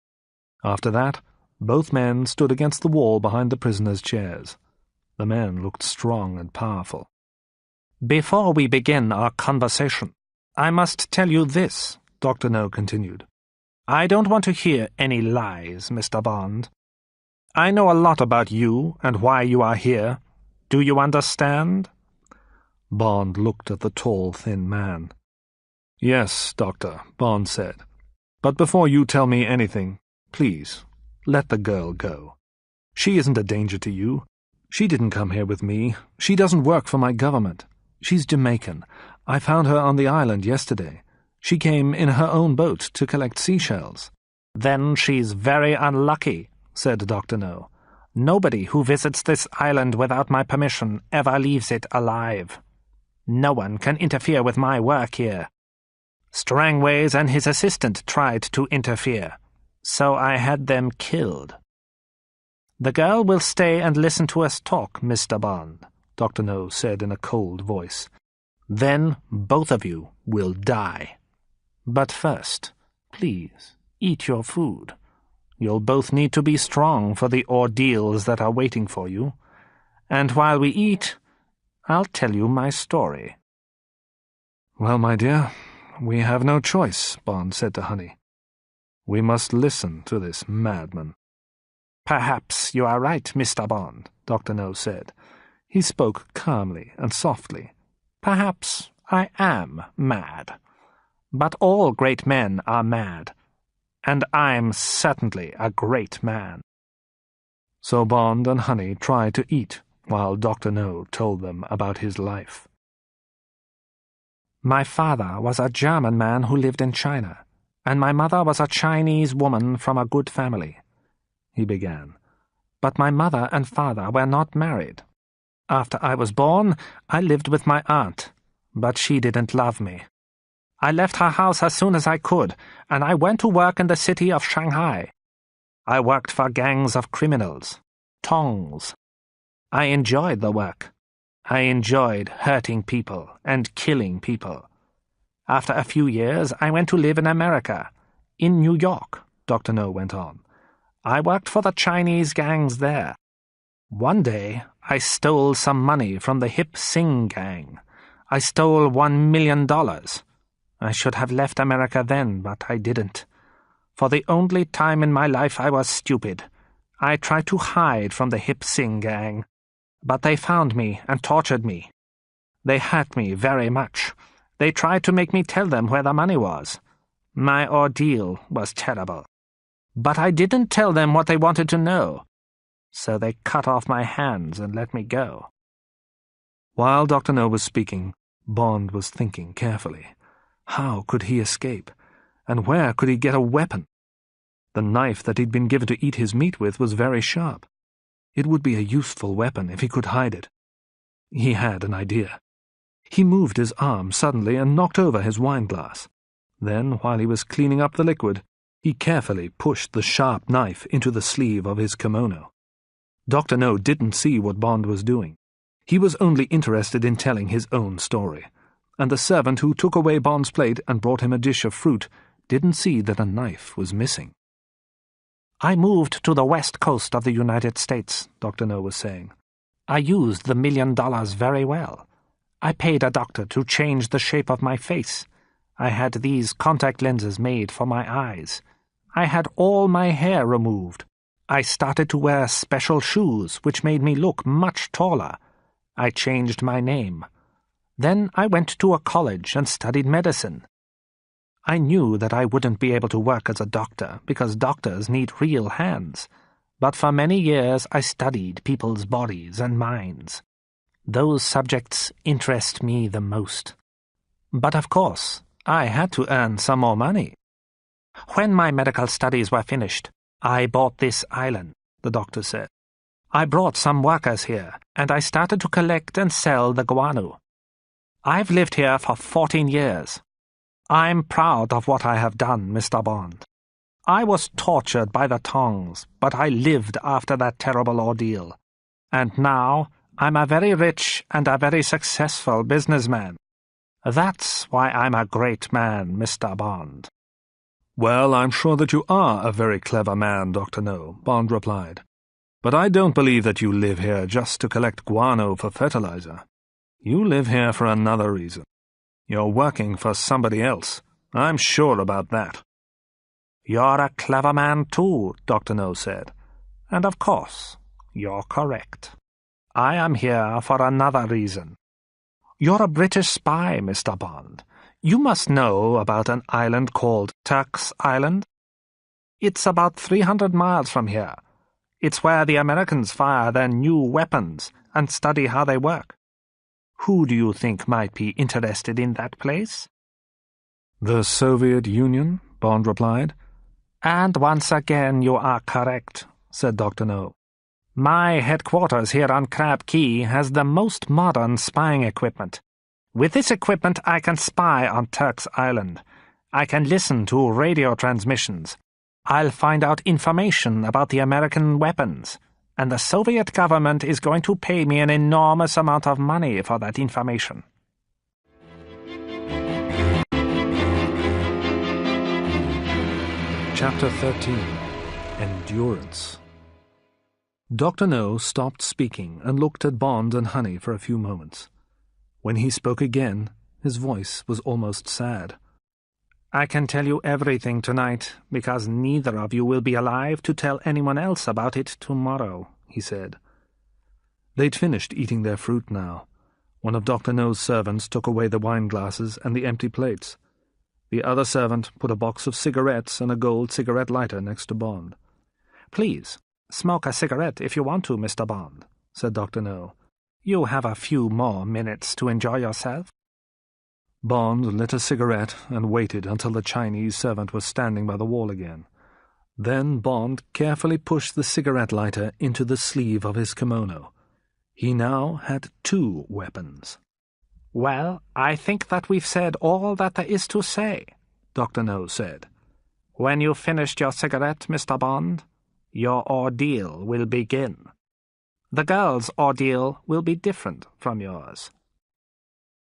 After that, both men stood against the wall behind the prisoners' chairs. The men looked strong and powerful. "Before we begin our conversation, I must tell you this," Dr. No continued. "I don't want to hear any lies, Mr. Bond. I know a lot about you and why you are here. Do you understand?" Bond looked at the tall, thin man. "Yes, Doctor," Bond said. "But before you tell me anything, please, let the girl go. She isn't a danger to you. She didn't come here with me. She doesn't work for my government. She's Jamaican. I found her on the island yesterday. She came in her own boat to collect seashells." "Then she's very unlucky," said Dr. No. "Nobody who visits this island without my permission ever leaves it alive. No one can interfere with my work here. Strangways and his assistant tried to interfere, so I had them killed." "The girl will stay and listen to us talk, Mr. Bond," Dr. No said in a cold voice. "Then both of you will die. But first, please, eat your food. You'll both need to be strong for the ordeals that are waiting for you. And while we eat, I'll tell you my story." "Well, my dear, we have no choice," Bond said to Honey. "We must listen to this madman." "Perhaps you are right, Mr. Bond," Dr. No said. He spoke calmly and softly. "Perhaps I am mad. But all great men are mad. And I'm certainly a great man." So Bond and Honey tried to eat while Dr. No told them about his life. "My father was a German man who lived in China, and my mother was a Chinese woman from a good family," he began. "But my mother and father were not married. After I was born, I lived with my aunt, but she didn't love me. I left her house as soon as I could, and I went to work in the city of Shanghai. I worked for gangs of criminals, tongs. I enjoyed the work. I enjoyed hurting people and killing people. After a few years, I went to live in America, in New York, Dr. No went on. I worked for the Chinese gangs there. One day, I stole some money from the Hip Sing gang. I stole $1 million. I should have left America then, but I didn't. For the only time in my life I was stupid. I tried to hide from the Hip Sing gang, but they found me and tortured me. They hurt me very much. They tried to make me tell them where the money was. My ordeal was terrible. But I didn't tell them what they wanted to know. So they cut off my hands and let me go. While Dr. No was speaking, Bond was thinking carefully. How could he escape? And where could he get a weapon? The knife that he'd been given to eat his meat with was very sharp. It would be a useful weapon if he could hide it. He had an idea. He moved his arm suddenly and knocked over his wine-glass. Then, while he was cleaning up the liquid, he carefully pushed the sharp knife into the sleeve of his kimono. Dr. No didn't see what Bond was doing. He was only interested in telling his own story, and the servant who took away Bond's plate and brought him a dish of fruit didn't see that a knife was missing. I moved to the west coast of the United States, Dr. No was saying. I used the $1 million very well. I paid a doctor to change the shape of my face. I had these contact lenses made for my eyes. I had all my hair removed. I started to wear special shoes, which made me look much taller. I changed my name. Then I went to a college and studied medicine. I knew that I wouldn't be able to work as a doctor because doctors need real hands. But for many years I studied people's bodies and minds. Those subjects interest me the most. But of course, I had to earn some more money. When my medical studies were finished, I bought this island, the doctor said. I brought some workers here, and I started to collect and sell the guano. I've lived here for 14 years. I'm proud of what I have done, Mr. Bond. I was tortured by the tongs, but I lived after that terrible ordeal. And now I'm a very rich and a very successful businessman. That's why I'm a great man, Mr. Bond. Well, I'm sure that you are a very clever man, Dr. No, Bond replied. But I don't believe that you live here just to collect guano for fertilizer. You live here for another reason. You're working for somebody else. I'm sure about that. You're a clever man too, Dr. No said. And of course, you're correct. I am here for another reason. You're a British spy, Mr. Bond. You must know about an island called Turk's Island. It's about 300 miles from here. It's where the Americans fire their new weapons and study how they work. Who do you think might be interested in that place? The Soviet Union, Bond replied. And once again you are correct, said Dr. No. My headquarters here on Crab Key has the most modern spying equipment. With this equipment I can spy on Turk's Island. I can listen to radio transmissions. I'll find out information about the American weapons. And the Soviet government is going to pay me an enormous amount of money for that information. Chapter 13. Endurance. Dr. No stopped speaking and looked at Bond and Honey for a few moments. When he spoke again, his voice was almost sad. I can tell you everything tonight, because neither of you will be alive to tell anyone else about it tomorrow, he said. They'd finished eating their fruit now. One of Dr. No's servants took away the wine-glasses and the empty plates. The other servant put a box of cigarettes and a gold cigarette lighter next to Bond. Please, smoke a cigarette if you want to, Mr. Bond, said Dr. No. You have a few more minutes to enjoy yourself. Bond lit a cigarette and waited until the Chinese servant was standing by the wall again. Then Bond carefully pushed the cigarette lighter into the sleeve of his kimono. He now had 2 weapons. "Well, I think that we've said all that there is to say," Dr. No said. "When you've finished your cigarette, Mr. Bond, your ordeal will begin. The girl's ordeal will be different from yours."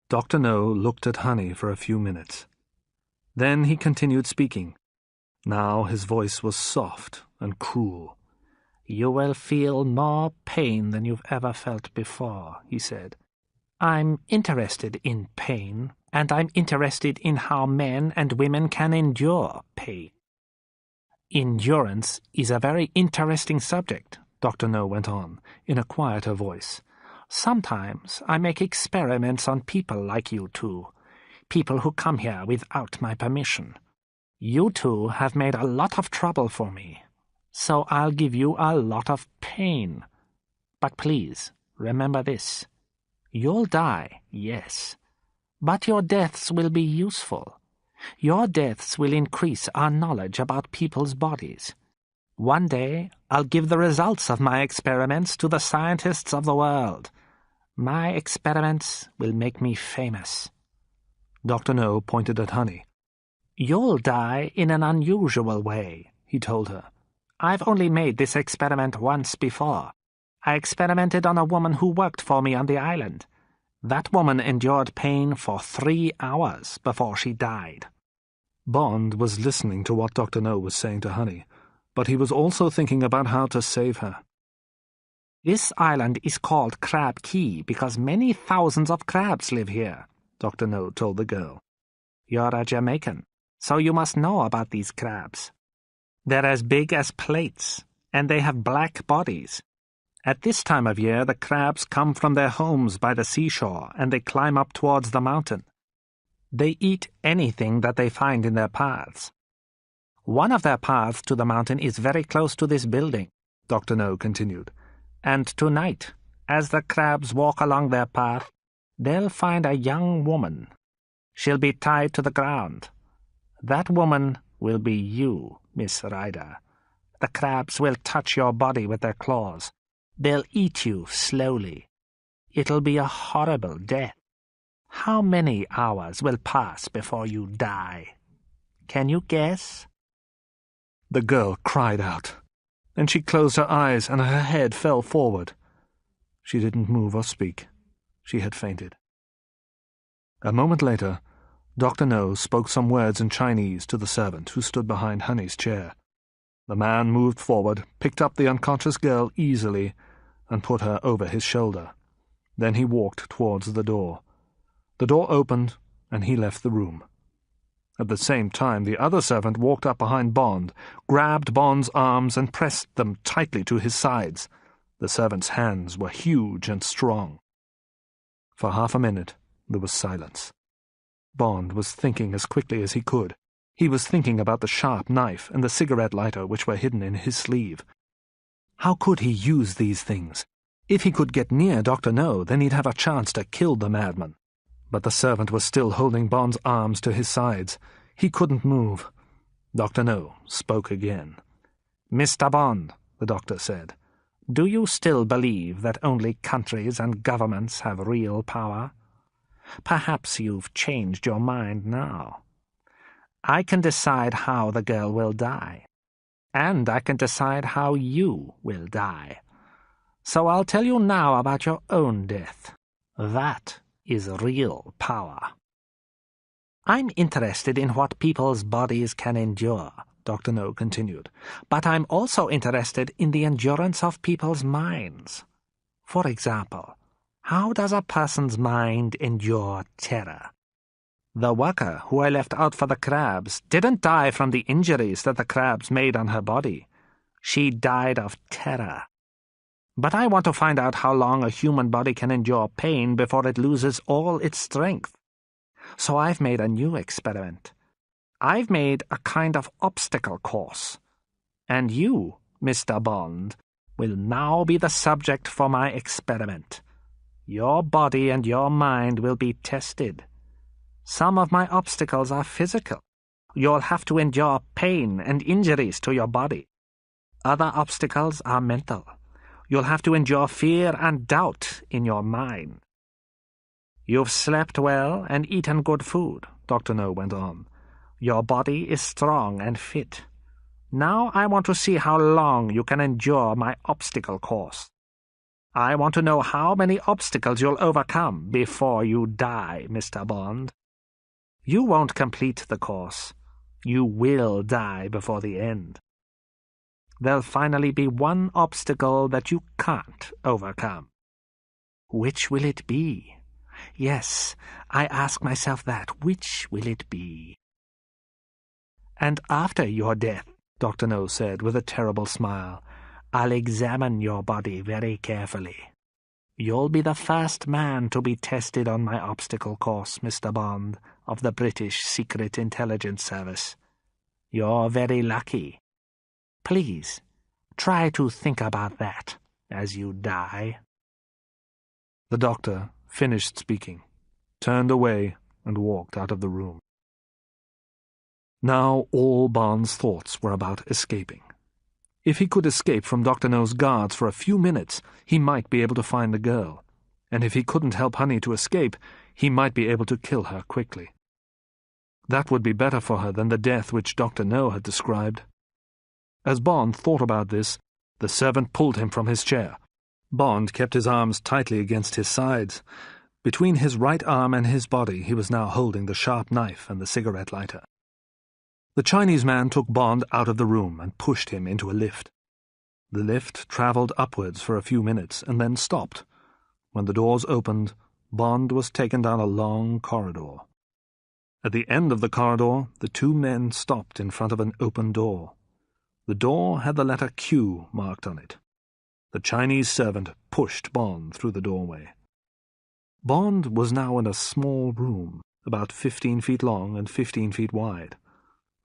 Dr. No looked at Honey for a few minutes. Then he continued speaking. Now his voice was soft and cruel. "You will feel more pain than you've ever felt before," he said. "I'm interested in pain, and I'm interested in how men and women can endure pain." "Endurance is a very interesting subject," Dr. No went on, in a quieter voice. "Sometimes I make experiments on people like you two, people who come here without my permission. You two have made a lot of trouble for me, so I'll give you a lot of pain. But please, remember this. You'll die, yes, but your deaths will be useful. Your deaths will increase our knowledge about people's bodies. One day, I'll give the results of my experiments to the scientists of the world. My experiments will make me famous." Dr. No pointed at Honey. "You'll die in an unusual way," he told her. "I've only made this experiment once before. I experimented on a woman who worked for me on the island. That woman endured pain for 3 hours before she died." Bond was listening to what Dr. No was saying to Honey, but he was also thinking about how to save her. "This island is called Crab Key because many thousands of crabs live here," Dr. No told the girl. "You're a Jamaican, so you must know about these crabs. They're as big as plates, and they have black bodies. At this time of year, the crabs come from their homes by the seashore, and they climb up towards the mountain. They eat anything that they find in their paths. One of their paths to the mountain is very close to this building," Dr. No continued. "And tonight, as the crabs walk along their path, they'll find a young woman. She'll be tied to the ground. That woman will be you, Miss Ryder. The crabs will touch your body with their claws. They'll eat you slowly. It'll be a horrible death. How many hours will pass before you die? Can you guess?" The girl cried out. Then she closed her eyes and her head fell forward. She didn't move or speak. She had fainted. A moment later, Dr. No spoke some words in Chinese to the servant who stood behind Honey's chair. The man moved forward, picked up the unconscious girl easily, and put her over his shoulder. Then he walked towards the door. The door opened, and he left the room. At the same time, the other servant walked up behind Bond, grabbed Bond's arms and pressed them tightly to his sides. The servant's hands were huge and strong. For half a minute, there was silence. Bond was thinking as quickly as he could. He was thinking about the sharp knife and the cigarette lighter which were hidden in his sleeve. How could he use these things? If he could get near Dr. No, then he'd have a chance to kill the madman. But the servant was still holding Bond's arms to his sides. He couldn't move. Dr. No spoke again. "Mr. Bond," the doctor said, "do you still believe that only countries and governments have real power? Perhaps you've changed your mind now. I can decide how the girl will die, and I can decide how you will die. So I'll tell you now about your own death. That is real power." "I'm interested in what people's bodies can endure," Dr. No continued, "but I'm also interested in the endurance of people's minds. For example, how does a person's mind endure terror? The worker who I left out for the crabs didn't die from the injuries that the crabs made on her body. She died of terror. But I want to find out how long a human body can endure pain before it loses all its strength. So I've made a new experiment. I've made a kind of obstacle course. And you, Mr. Bond, will now be the subject for my experiment. Your body and your mind will be tested. Some of my obstacles are physical. You'll have to endure pain and injuries to your body. Other obstacles are mental. You'll have to endure fear and doubt in your mind. "You've slept well and eaten good food," Dr. No went on. "Your body is strong and fit. Now I want to see how long you can endure my obstacle course. I want to know how many obstacles you'll overcome before you die, Mr. Bond. You won't complete the course. You will die before the end. There'll finally be one obstacle that you can't overcome. Which will it be? Yes, I ask myself that. Which will it be?" "And after your death," Dr. No said with a terrible smile, "I'll examine your body very carefully. You'll be the first man to be tested on my obstacle course, Mr. Bond, of the British Secret Intelligence Service. You're very lucky. Please, try to think about that as you die." The doctor finished speaking, turned away, and walked out of the room. Now all Bond's thoughts were about escaping. If he could escape from Dr. No's guards for a few minutes, he might be able to find the girl, and if he couldn't help Honey to escape, he might be able to kill her quickly. That would be better for her than the death which Dr. No had described. As Bond thought about this, the servant pulled him from his chair. Bond kept his arms tightly against his sides. Between his right arm and his body he was now holding the sharp knife and the cigarette lighter. The Chinese man took Bond out of the room and pushed him into a lift. The lift travelled upwards for a few minutes and then stopped. When the doors opened, Bond was taken down a long corridor. At the end of the corridor, the two men stopped in front of an open door. The door had the letter Q marked on it. The Chinese servant pushed Bond through the doorway. Bond was now in a small room, about 15 feet long and 15 feet wide.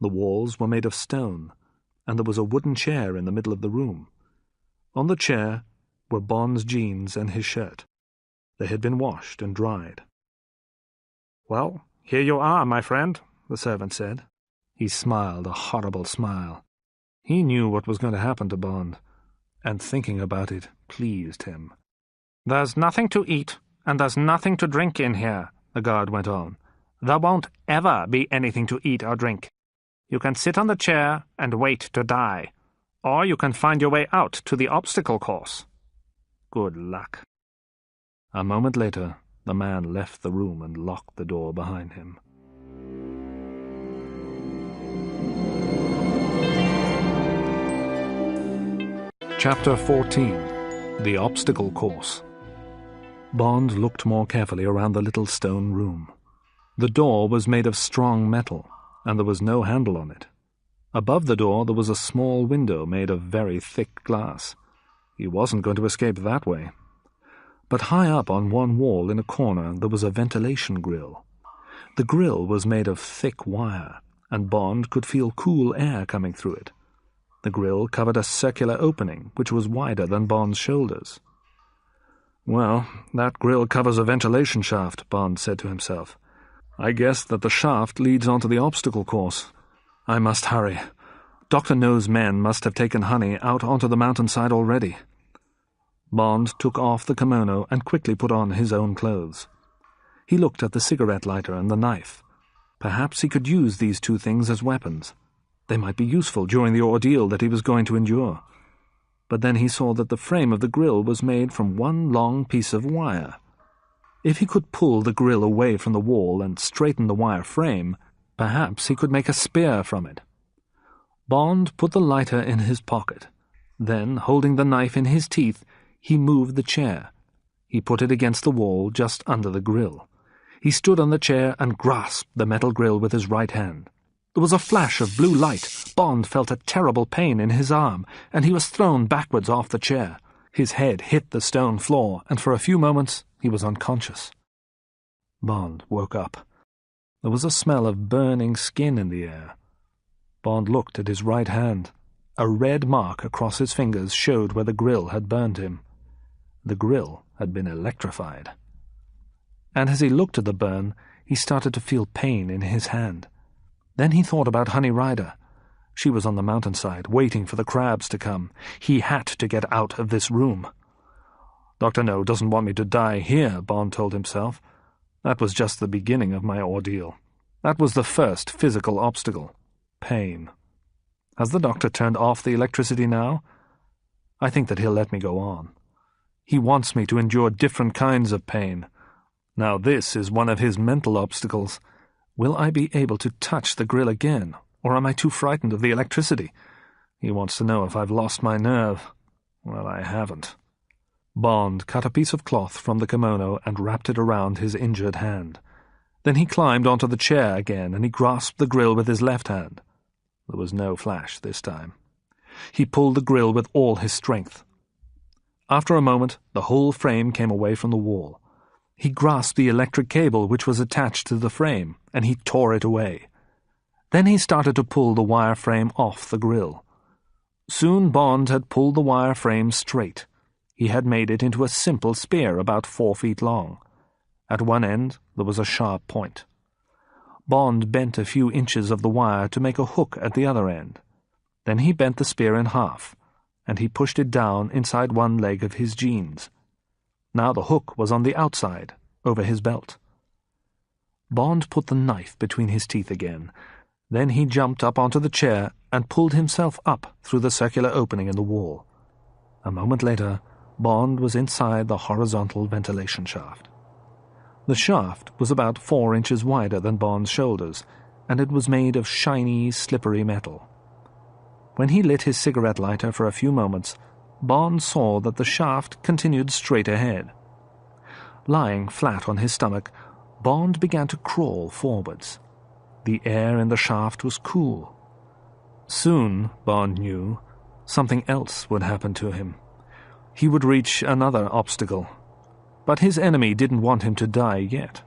The walls were made of stone, and there was a wooden chair in the middle of the room. On the chair were Bond's jeans and his shirt. They had been washed and dried. "Well, here you are, my friend," the servant said. He smiled a horrible smile. He knew what was going to happen to Bond, and thinking about it pleased him. "There's nothing to eat, and there's nothing to drink in here," the guard went on. "There won't ever be anything to eat or drink. You can sit on the chair and wait to die, or you can find your way out to the obstacle course. Good luck." A moment later, the man left the room and locked the door behind him. Chapter 14. The Obstacle Course. Bond looked more carefully around the little stone room. The door was made of strong metal, and there was no handle on it. Above the door there was a small window made of very thick glass. He wasn't going to escape that way. But high up on one wall in a corner there was a ventilation grill. The grill was made of thick wire, and Bond could feel cool air coming through it. The grill covered a circular opening, which was wider than Bond's shoulders. "Well, that grill covers a ventilation shaft," Bond said to himself. "I guess that the shaft leads onto the obstacle course. I must hurry. Dr. No's men must have taken Honey out onto the mountainside already." Bond took off the kimono and quickly put on his own clothes. He looked at the cigarette lighter and the knife. Perhaps he could use these two things as weapons. They might be useful during the ordeal that he was going to endure. But then he saw that the frame of the grill was made from one long piece of wire. If he could pull the grill away from the wall and straighten the wire frame, perhaps he could make a spear from it. Bond put the lighter in his pocket. Then, holding the knife in his teeth, he moved the chair. He put it against the wall just under the grill. He stood on the chair and grasped the metal grill with his right hand. There was a flash of blue light. Bond felt a terrible pain in his arm, and he was thrown backwards off the chair. His head hit the stone floor, and for a few moments he was unconscious. Bond woke up. There was a smell of burning skin in the air. Bond looked at his right hand. A red mark across his fingers showed where the grill had burned him. The grill had been electrified. And as he looked at the burn, he started to feel pain in his hand. Then he thought about Honey Rider. She was on the mountainside, waiting for the crabs to come. He had to get out of this room. "Dr. No doesn't want me to die here," Bond told himself. That was just the beginning of my ordeal. That was the first physical obstacle. Pain. Has the doctor turned off the electricity now? I think that he'll let me go on. He wants me to endure different kinds of pain. Now this is one of his mental obstacles. Will I be able to touch the grill again, or am I too frightened of the electricity? He wants to know if I've lost my nerve. Well, I haven't. Bond cut a piece of cloth from the kimono and wrapped it around his injured hand. Then he climbed onto the chair again, and he grasped the grill with his left hand. There was no flash this time. He pulled the grill with all his strength. After a moment, the whole frame came away from the wall. He grasped the electric cable which was attached to the frame, and he tore it away. Then he started to pull the wire frame off the grill. Soon Bond had pulled the wire frame straight. He had made it into a simple spear about 4 feet long. At one end there was a sharp point. Bond bent a few inches of the wire to make a hook at the other end. Then he bent the spear in half, and he pushed it down inside one leg of his jeans. Now the hook was on the outside, over his belt. Bond put the knife between his teeth again. Then he jumped up onto the chair and pulled himself up through the circular opening in the wall. A moment later, Bond was inside the horizontal ventilation shaft. The shaft was about 4 inches wider than Bond's shoulders, and it was made of shiny, slippery metal. When he lit his cigarette lighter for a few moments, Bond saw that the shaft continued straight ahead. Lying flat on his stomach, Bond began to crawl forwards. The air in the shaft was cool. Soon, Bond knew, something else would happen to him. He would reach another obstacle. But his enemy didn't want him to die yet.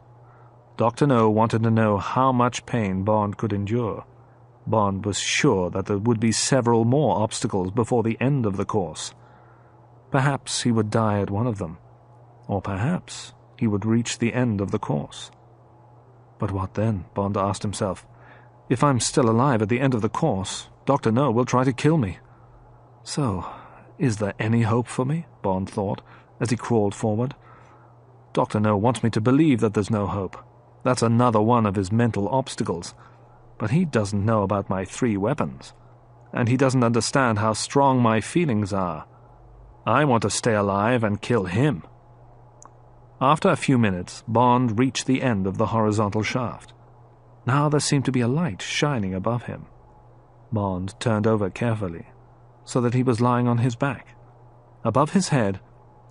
Dr. No wanted to know how much pain Bond could endure. Bond was sure that there would be several more obstacles before the end of the course. Perhaps he would die at one of them, or perhaps he would reach the end of the course. But what then, Bond asked himself. If I'm still alive at the end of the course, Dr. No will try to kill me. So, is there any hope for me? Bond thought, as he crawled forward. Dr. No wants me to believe that there's no hope. That's another one of his mental obstacles. But he doesn't know about my 3 weapons. And he doesn't understand how strong my feelings are. I want to stay alive and kill him. After a few minutes, Bond reached the end of the horizontal shaft. Now there seemed to be a light shining above him. Bond turned over carefully, so that he was lying on his back. Above his head,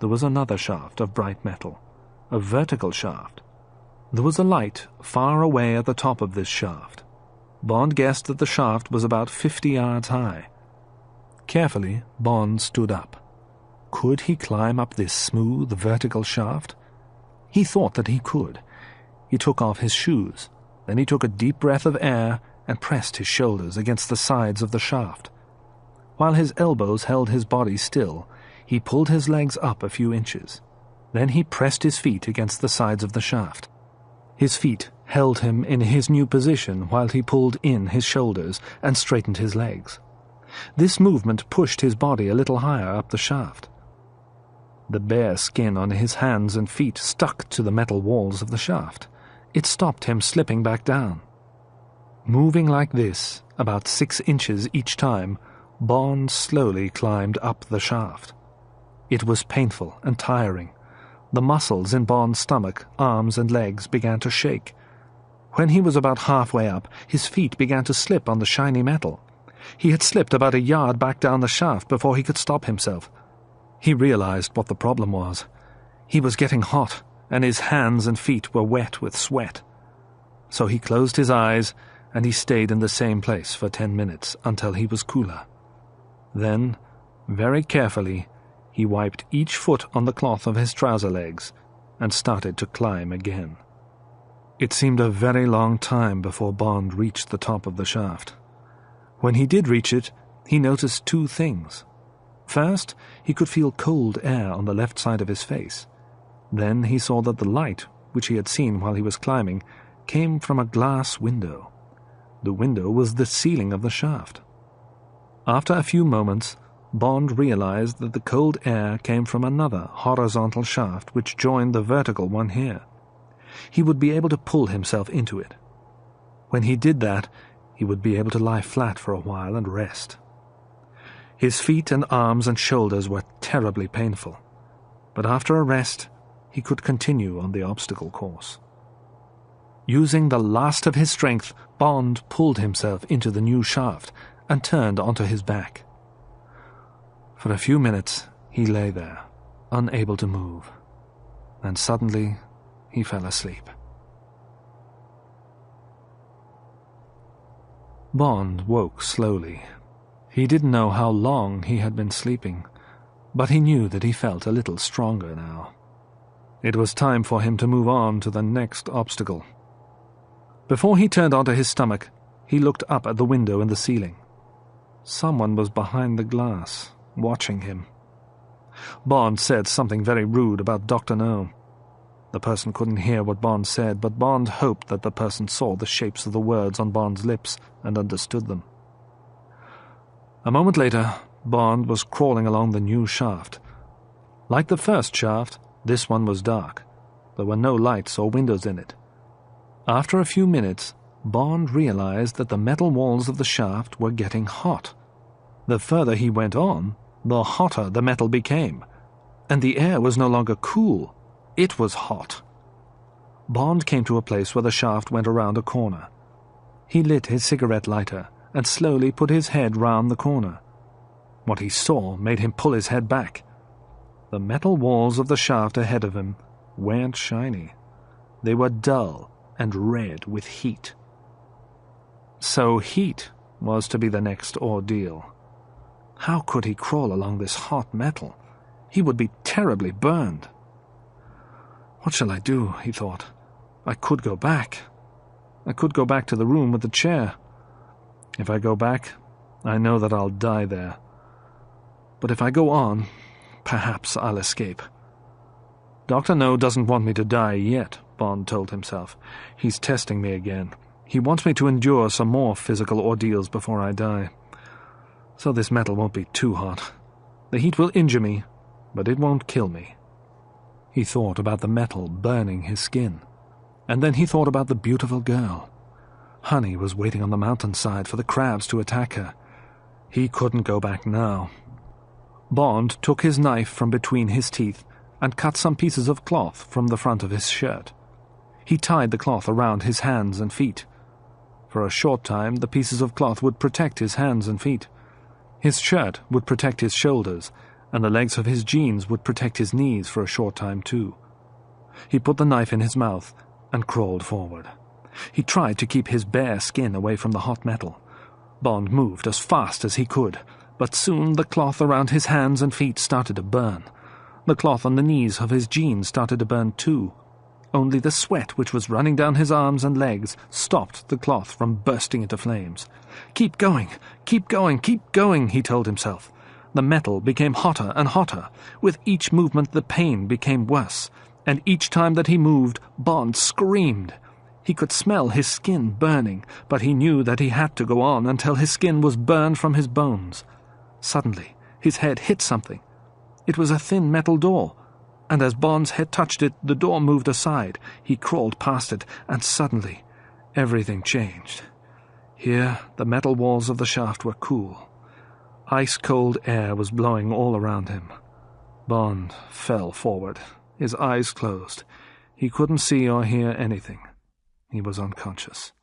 there was another shaft of bright metal, a vertical shaft. There was a light far away at the top of this shaft. Bond guessed that the shaft was about 50 yards high. Carefully, Bond stood up. Could he climb up this smooth, vertical shaft? He thought that he could. He took off his shoes. Then he took a deep breath of air and pressed his shoulders against the sides of the shaft. While his elbows held his body still, he pulled his legs up a few inches. Then he pressed his feet against the sides of the shaft. His feet held him in his new position while he pulled in his shoulders and straightened his legs. This movement pushed his body a little higher up the shaft. The bare skin on his hands and feet stuck to the metal walls of the shaft. It stopped him slipping back down. Moving like this, about 6 inches each time, Bond slowly climbed up the shaft. It was painful and tiring. The muscles in Bond's stomach, arms and legs began to shake. When he was about halfway up, his feet began to slip on the shiny metal. He had slipped about a yard back down the shaft before he could stop himself. He realized what the problem was. He was getting hot, and his hands and feet were wet with sweat. So he closed his eyes, and he stayed in the same place for 10 minutes until he was cooler. Then, very carefully, he wiped each foot on the cloth of his trouser legs and started to climb again. It seemed a very long time before Bond reached the top of the shaft. When he did reach it, he noticed 2 things. First, he could feel cold air on the left side of his face. Then he saw that the light, which he had seen while he was climbing, came from a glass window. The window was the ceiling of the shaft. After a few moments, Bond realized that the cold air came from another horizontal shaft which joined the vertical one here. He would be able to pull himself into it. When he did that, he would be able to lie flat for a while and rest. His feet and arms and shoulders were terribly painful, but after a rest, he could continue on the obstacle course. Using the last of his strength, Bond pulled himself into the new shaft and turned onto his back. For a few minutes, he lay there, unable to move, and suddenly he fell asleep. Bond woke slowly. He didn't know how long he had been sleeping, but he knew that he felt a little stronger now. It was time for him to move on to the next obstacle. Before he turned onto his stomach, he looked up at the window in the ceiling. Someone was behind the glass, watching him. Bond said something very rude about Dr. No. The person couldn't hear what Bond said, but Bond hoped that the person saw the shapes of the words on Bond's lips and understood them. A moment later, Bond was crawling along the new shaft. Like the first shaft, this one was dark. There were no lights or windows in it. After a few minutes, Bond realized that the metal walls of the shaft were getting hot. The further he went on, the hotter the metal became, and the air was no longer cool. It was hot. Bond came to a place where the shaft went around a corner. He lit his cigarette lighter and slowly put his head round the corner. What he saw made him pull his head back. The metal walls of the shaft ahead of him weren't shiny. They were dull and red with heat. So heat was to be the next ordeal. How could he crawl along this hot metal? He would be terribly burned. What shall I do? He thought. I could go back. I could go back to the room with the chair. If I go back, I know that I'll die there. But if I go on, perhaps I'll escape. Dr. No doesn't want me to die yet, Bond told himself. He's testing me again. He wants me to endure some more physical ordeals before I die. So this metal won't be too hot. The heat will injure me, but it won't kill me. He thought about the metal burning his skin, and then he thought about the beautiful girl. Honey was waiting on the mountainside for the crabs to attack her. He couldn't go back now. Bond took his knife from between his teeth and cut some pieces of cloth from the front of his shirt. He tied the cloth around his hands and feet. For a short time, the pieces of cloth would protect his hands and feet. His shirt would protect his shoulders, and the legs of his jeans would protect his knees for a short time too. He put the knife in his mouth and crawled forward. He tried to keep his bare skin away from the hot metal. Bond moved as fast as he could, but soon the cloth around his hands and feet started to burn. The cloth on the knees of his jeans started to burn too. Only the sweat which was running down his arms and legs stopped the cloth from bursting into flames. Keep going, keep going, keep going, he told himself. The metal became hotter and hotter. With each movement the pain became worse, and each time that he moved, Bond screamed. He could smell his skin burning, but he knew that he had to go on until his skin was burned from his bones. Suddenly, his head hit something. It was a thin metal door, and as Bond's head touched it, the door moved aside. He crawled past it, and suddenly, everything changed. Here, the metal walls of the shaft were cool. Ice-cold air was blowing all around him. Bond fell forward, his eyes closed. He couldn't see or hear anything. He was unconscious.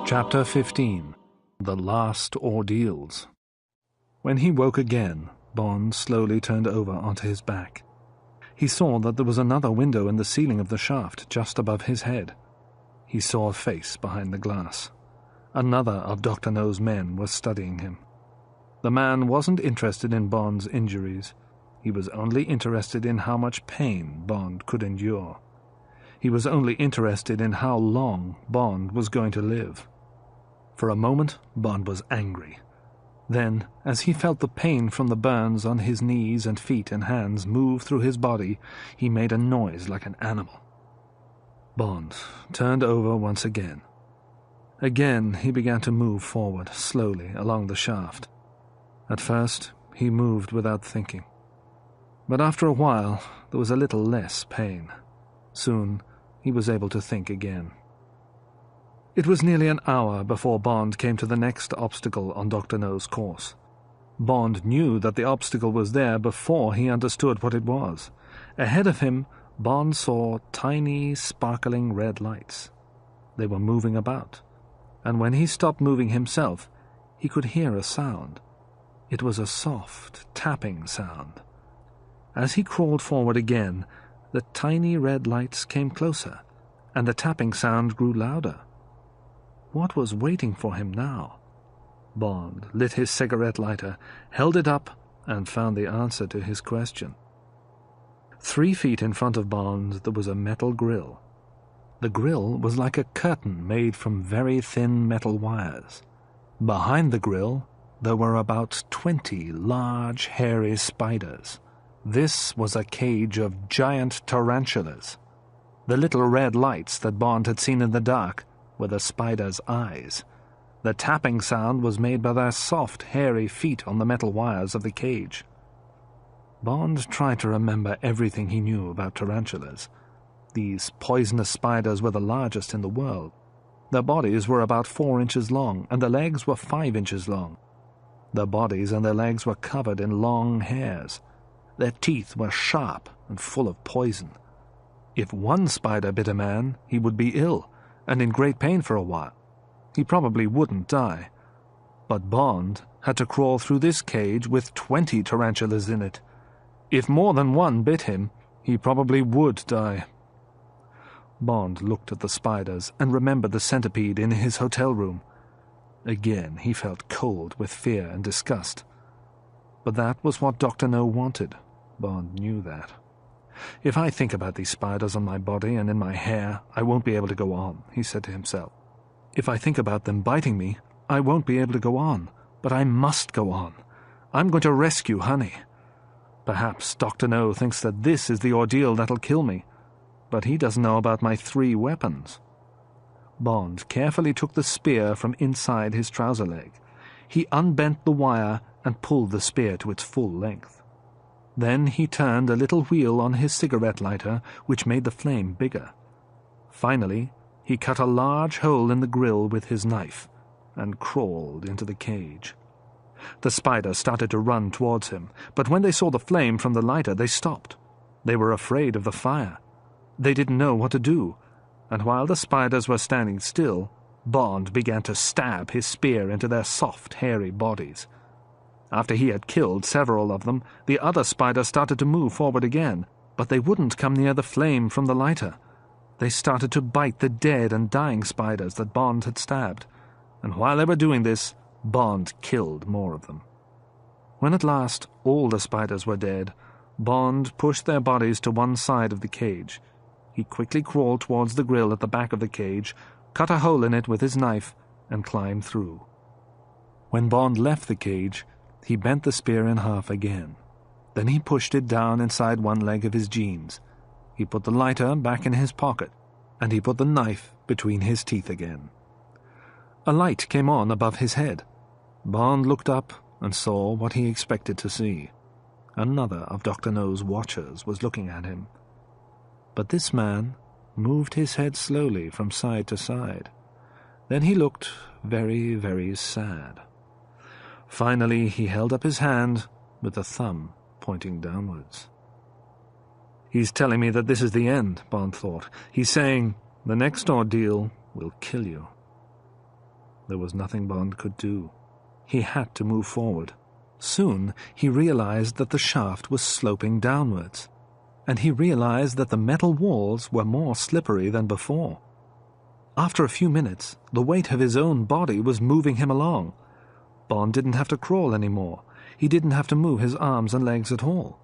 Chapter 15. The Last Ordeals. When he woke again, Bond slowly turned over onto his back. He saw that there was another window in the ceiling of the shaft just above his head. He saw a face behind the glass. Another of Dr. No's men was studying him. The man wasn't interested in Bond's injuries. He was only interested in how much pain Bond could endure. He was only interested in how long Bond was going to live. For a moment, Bond was angry. Then, as he felt the pain from the burns on his knees and feet and hands move through his body, he made a noise like an animal. Bond turned over once again. Again, he began to move forward, slowly, along the shaft. At first, he moved without thinking. But after a while, there was a little less pain. Soon, he was able to think again. It was nearly an hour before Bond came to the next obstacle on Dr. No's course. Bond knew that the obstacle was there before he understood what it was. Ahead of him, Bond saw tiny, sparkling red lights. They were moving about, and when he stopped moving himself, he could hear a sound. It was a soft, tapping sound. As he crawled forward again, the tiny red lights came closer, and the tapping sound grew louder. What was waiting for him now? Bond lit his cigarette lighter, held it up, and found the answer to his question. 3 feet in front of Bond there was a metal grill. The grill was like a curtain made from very thin metal wires. Behind the grill there were about 20 large, hairy spiders. This was a cage of giant tarantulas. The little red lights that Bond had seen in the dark were the spiders' eyes. The tapping sound was made by their soft, hairy feet on the metal wires of the cage. Bond tried to remember everything he knew about tarantulas. These poisonous spiders were the largest in the world. Their bodies were about 4 inches long, and their legs were 5 inches long. Their bodies and their legs were covered in long hairs. Their teeth were sharp and full of poison. If one spider bit a man, he would be ill, and in great pain for a while. He probably wouldn't die. But Bond had to crawl through this cage with 20 tarantulas in it. If more than one bit him, he probably would die. Bond looked at the spiders and remembered the centipede in his hotel room. Again he felt cold with fear and disgust. But that was what Dr. No wanted. Bond knew that. If I think about these spiders on my body and in my hair, I won't be able to go on, he said to himself. If I think about them biting me, I won't be able to go on. But I must go on. I'm going to rescue Honey. Perhaps Dr. No thinks that this is the ordeal that'll kill me. But he doesn't know about my 3 weapons. Bond carefully took the spear from inside his trouser leg. He unbent the wire and pulled the spear to its full length. Then he turned a little wheel on his cigarette lighter, which made the flame bigger. Finally, he cut a large hole in the grill with his knife and crawled into the cage. The spiders started to run towards him, but when they saw the flame from the lighter, they stopped. They were afraid of the fire. They didn't know what to do, and while the spiders were standing still, Bond began to stab his spear into their soft, hairy bodies. After he had killed several of them, the other spiders started to move forward again, but they wouldn't come near the flame from the lighter. They started to bite the dead and dying spiders that Bond had stabbed, and while they were doing this, Bond killed more of them. When at last all the spiders were dead, Bond pushed their bodies to one side of the cage. He quickly crawled towards the grill at the back of the cage, cut a hole in it with his knife, and climbed through. When Bond left the cage, he bent the spear in half again. Then he pushed it down inside one leg of his jeans. He put the lighter back in his pocket, and he put the knife between his teeth again. A light came on above his head. Bond looked up and saw what he expected to see. Another of Dr. No's watchers was looking at him. But this man moved his head slowly from side to side. Then he looked very, very sad. Finally, he held up his hand with the thumb pointing downwards. He's telling me that this is the end, Bond thought. He's saying, the next ordeal will kill you. There was nothing Bond could do. He had to move forward. Soon he realized that the shaft was sloping downwards, and he realized that the metal walls were more slippery than before. After a few minutes, the weight of his own body was moving him along. Bond didn't have to crawl anymore. He didn't have to move his arms and legs at all.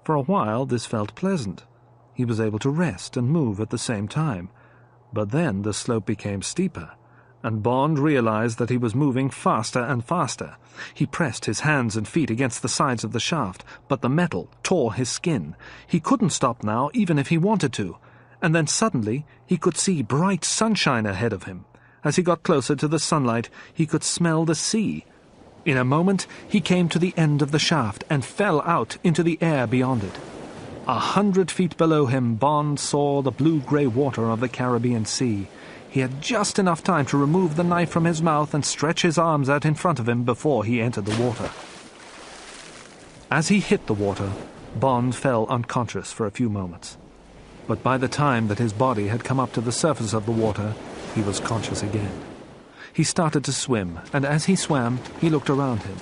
For a while this felt pleasant. He was able to rest and move at the same time. But then the slope became steeper, and Bond realized that he was moving faster and faster. He pressed his hands and feet against the sides of the shaft, but the metal tore his skin. He couldn't stop now, even if he wanted to. And then suddenly he could see bright sunshine ahead of him. As he got closer to the sunlight, he could smell the sea. In a moment, he came to the end of the shaft and fell out into the air beyond it. 100 feet below him, Bond saw the blue-grey water of the Caribbean Sea. He had just enough time to remove the knife from his mouth and stretch his arms out in front of him before he entered the water. As he hit the water, Bond fell unconscious for a few moments. But by the time that his body had come up to the surface of the water, he was conscious again. He started to swim, and as he swam, he looked around him.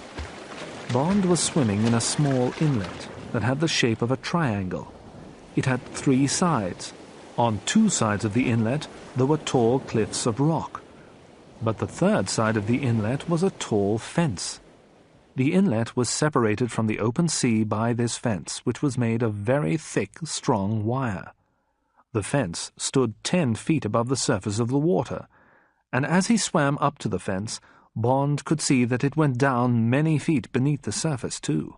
Bond was swimming in a small inlet that had the shape of a triangle. It had 3 sides. On 2 sides of the inlet, there were tall cliffs of rock. But the 3rd side of the inlet was a tall fence. The inlet was separated from the open sea by this fence, which was made of very thick, strong wire. The fence stood 10 feet above the surface of the water, and as he swam up to the fence, Bond could see that it went down many feet beneath the surface, too.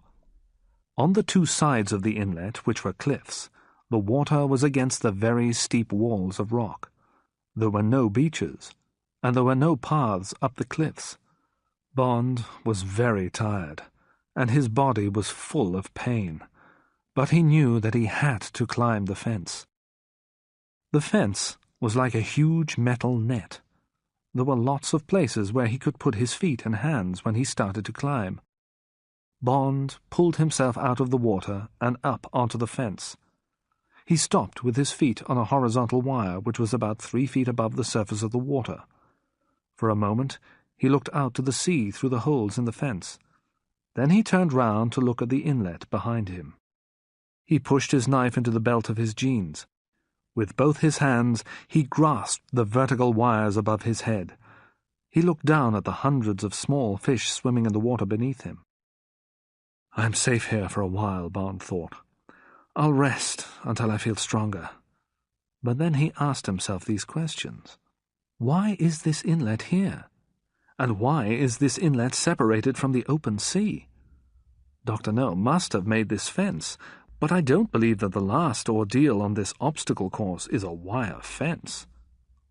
On the 2 sides of the inlet, which were cliffs, the water was against the very steep walls of rock. There were no beaches, and there were no paths up the cliffs. Bond was very tired, and his body was full of pain, but he knew that he had to climb the fence. The fence was like a huge metal net. There were lots of places where he could put his feet and hands when he started to climb. Bond pulled himself out of the water and up onto the fence. He stopped with his feet on a horizontal wire which was about 3 feet above the surface of the water. For a moment, he looked out to the sea through the holes in the fence. Then he turned round to look at the inlet behind him. He pushed his knife into the belt of his jeans. With both his hands, he grasped the vertical wires above his head. He looked down at the hundreds of small fish swimming in the water beneath him. "I'm safe here for a while," Bond thought. "I'll rest until I feel stronger." But then he asked himself these questions. Why is this inlet here? And why is this inlet separated from the open sea? Dr. No must have made this fence, but I don't believe that the last ordeal on this obstacle course is a wire fence.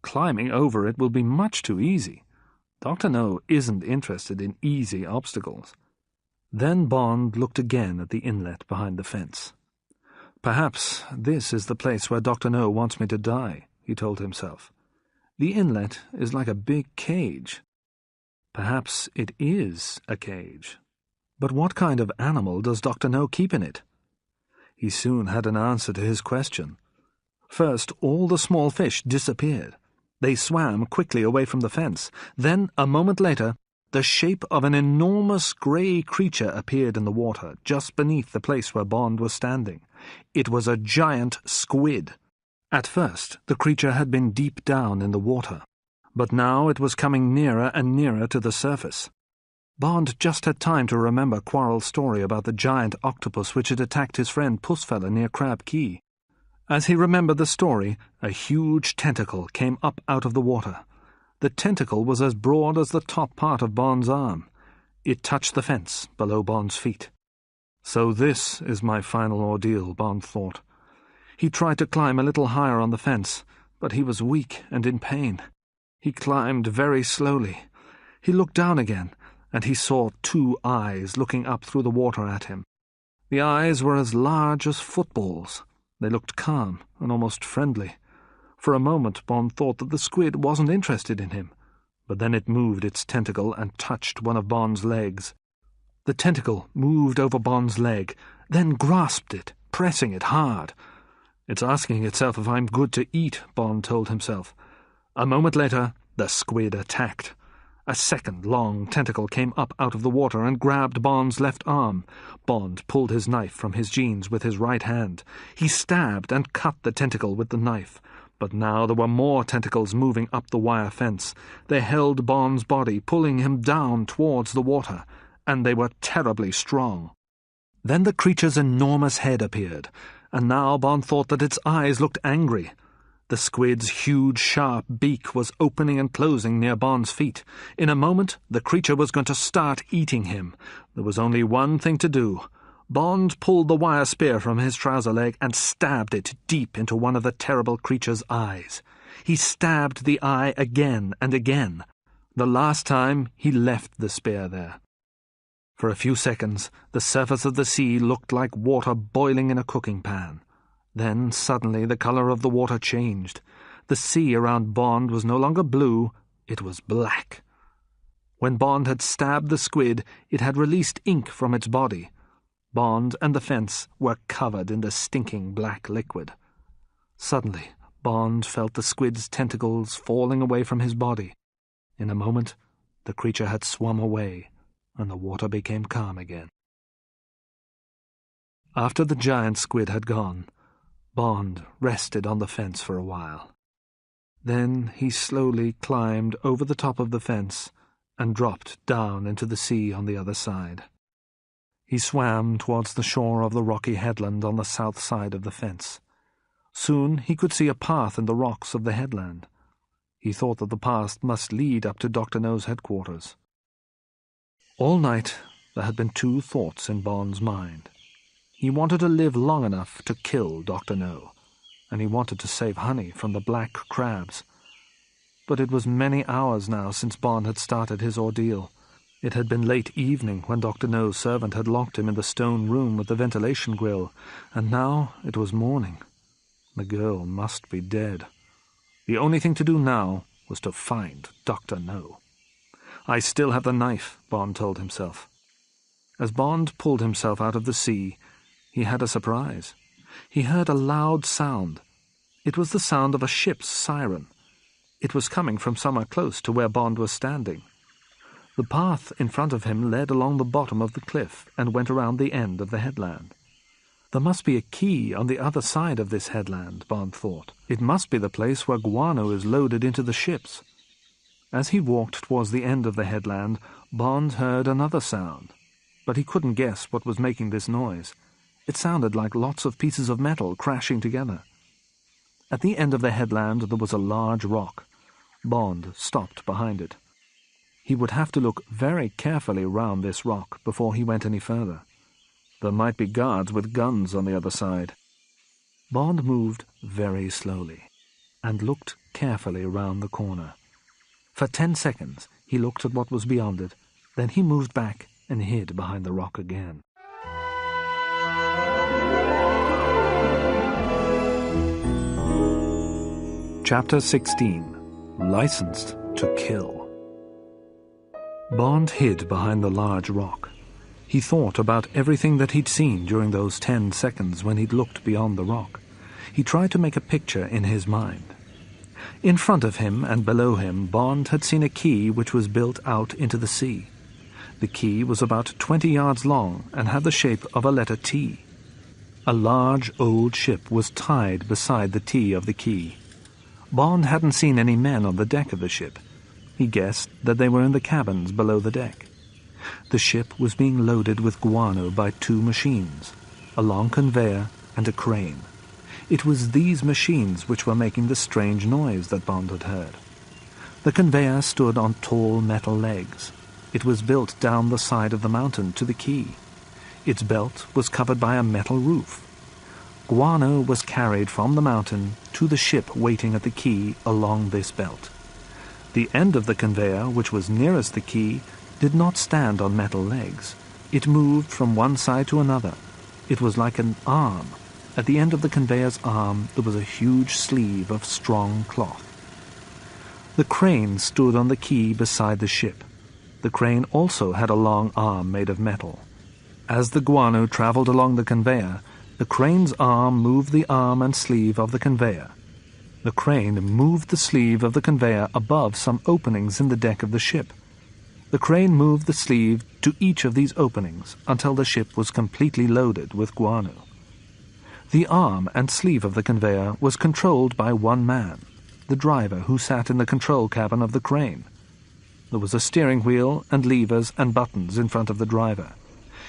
Climbing over it will be much too easy. Dr. No isn't interested in easy obstacles. Then Bond looked again at the inlet behind the fence. "Perhaps this is the place where Dr. No wants me to die," he told himself. "The inlet is like a big cage. Perhaps it is a cage. But what kind of animal does Dr. No keep in it?" He soon had an answer to his question. First, all the small fish disappeared. They swam quickly away from the fence. Then, a moment later, the shape of an enormous grey creature appeared in the water, just beneath the place where Bond was standing. It was a giant squid. At first, the creature had been deep down in the water, but now it was coming nearer and nearer to the surface. Bond just had time to remember Quarrel's story about the giant octopus which had attacked his friend Pussfella near Crab Key. As he remembered the story, a huge tentacle came up out of the water. The tentacle was as broad as the top part of Bond's arm. It touched the fence below Bond's feet. So this is my final ordeal, Bond thought. He tried to climb a little higher on the fence, but he was weak and in pain. He climbed very slowly. He looked down again, and he saw 2 eyes looking up through the water at him. The eyes were as large as footballs. They looked calm and almost friendly. For a moment Bond thought that the squid wasn't interested in him, but then it moved its tentacle and touched one of Bond's legs. The tentacle moved over Bond's leg, then grasped it, pressing it hard. "It's asking itself if I'm good to eat," Bond told himself. A moment later, the squid attacked. A second long tentacle came up out of the water and grabbed Bond's left arm. Bond pulled his knife from his jeans with his right hand. He stabbed and cut the tentacle with the knife. But now there were more tentacles moving up the wire fence. They held Bond's body, pulling him down towards the water, and they were terribly strong. Then the creature's enormous head appeared, and now Bond thought that its eyes looked angry. The squid's huge, sharp beak was opening and closing near Bond's feet. In a moment, the creature was going to start eating him. There was only one thing to do. Bond pulled the wire spear from his trouser leg and stabbed it deep into one of the terrible creature's eyes. He stabbed the eye again and again. The last time, he left the spear there. For a few seconds, the surface of the sea looked like water boiling in a cooking pan. Then, suddenly, the color of the water changed. The sea around Bond was no longer blue, it was black. When Bond had stabbed the squid, it had released ink from its body. Bond and the fence were covered in the stinking black liquid. Suddenly, Bond felt the squid's tentacles falling away from his body. In a moment, the creature had swum away, and the water became calm again. After the giant squid had gone, Bond rested on the fence for a while. Then he slowly climbed over the top of the fence and dropped down into the sea on the other side. He swam towards the shore of the rocky headland on the south side of the fence. Soon he could see a path in the rocks of the headland. He thought that the path must lead up to Dr. No's headquarters. All night there had been two thoughts in Bond's mind. He wanted to live long enough to kill Dr. No, and he wanted to save honey from the black crabs. But it was many hours now since Bond had started his ordeal. It had been late evening when Dr. No's servant had locked him in the stone room with the ventilation grill, and now it was morning. The girl must be dead. The only thing to do now was to find Dr. No. "I still have the knife," Bond told himself. As Bond pulled himself out of the sea, he had a surprise. He heard a loud sound. It was the sound of a ship's siren. It was coming from somewhere close to where Bond was standing. The path in front of him led along the bottom of the cliff and went around the end of the headland. There must be a key on the other side of this headland, Bond thought. It must be the place where guano is loaded into the ships. As he walked towards the end of the headland, Bond heard another sound, but he couldn't guess what was making this noise. It sounded like lots of pieces of metal crashing together. At the end of the headland there was a large rock. Bond stopped behind it. He would have to look very carefully round this rock before he went any further. There might be guards with guns on the other side. Bond moved very slowly and looked carefully round the corner. For 10 seconds he looked at what was beyond it, then he moved back and hid behind the rock again. Chapter 16. Licensed to Kill. Bond hid behind the large rock. He thought about everything that he'd seen during those 10 seconds when he'd looked beyond the rock. He tried to make a picture in his mind. In front of him and below him, Bond had seen a quay which was built out into the sea. The quay was about 20 yards long and had the shape of a letter T. A large old ship was tied beside the T of the quay. Bond hadn't seen any men on the deck of the ship. He guessed that they were in the cabins below the deck. The ship was being loaded with guano by 2 machines, a long conveyor and a crane. It was these machines which were making the strange noise that Bond had heard. The conveyor stood on tall metal legs. It was built down the side of the mountain to the quay. Its belt was covered by a metal roof. Guano was carried from the mountain to the ship waiting at the quay along this belt. The end of the conveyor, which was nearest the quay, did not stand on metal legs. It moved from one side to another. It was like an arm. At the end of the conveyor's arm there was a huge sleeve of strong cloth. The crane stood on the quay beside the ship. The crane also had a long arm made of metal. As the guano traveled along the conveyor, the crane's arm moved the arm and sleeve of the conveyor. The crane moved the sleeve of the conveyor above some openings in the deck of the ship. The crane moved the sleeve to each of these openings until the ship was completely loaded with guano. The arm and sleeve of the conveyor was controlled by one man, the driver who sat in the control cabin of the crane. There was a steering wheel and levers and buttons in front of the driver.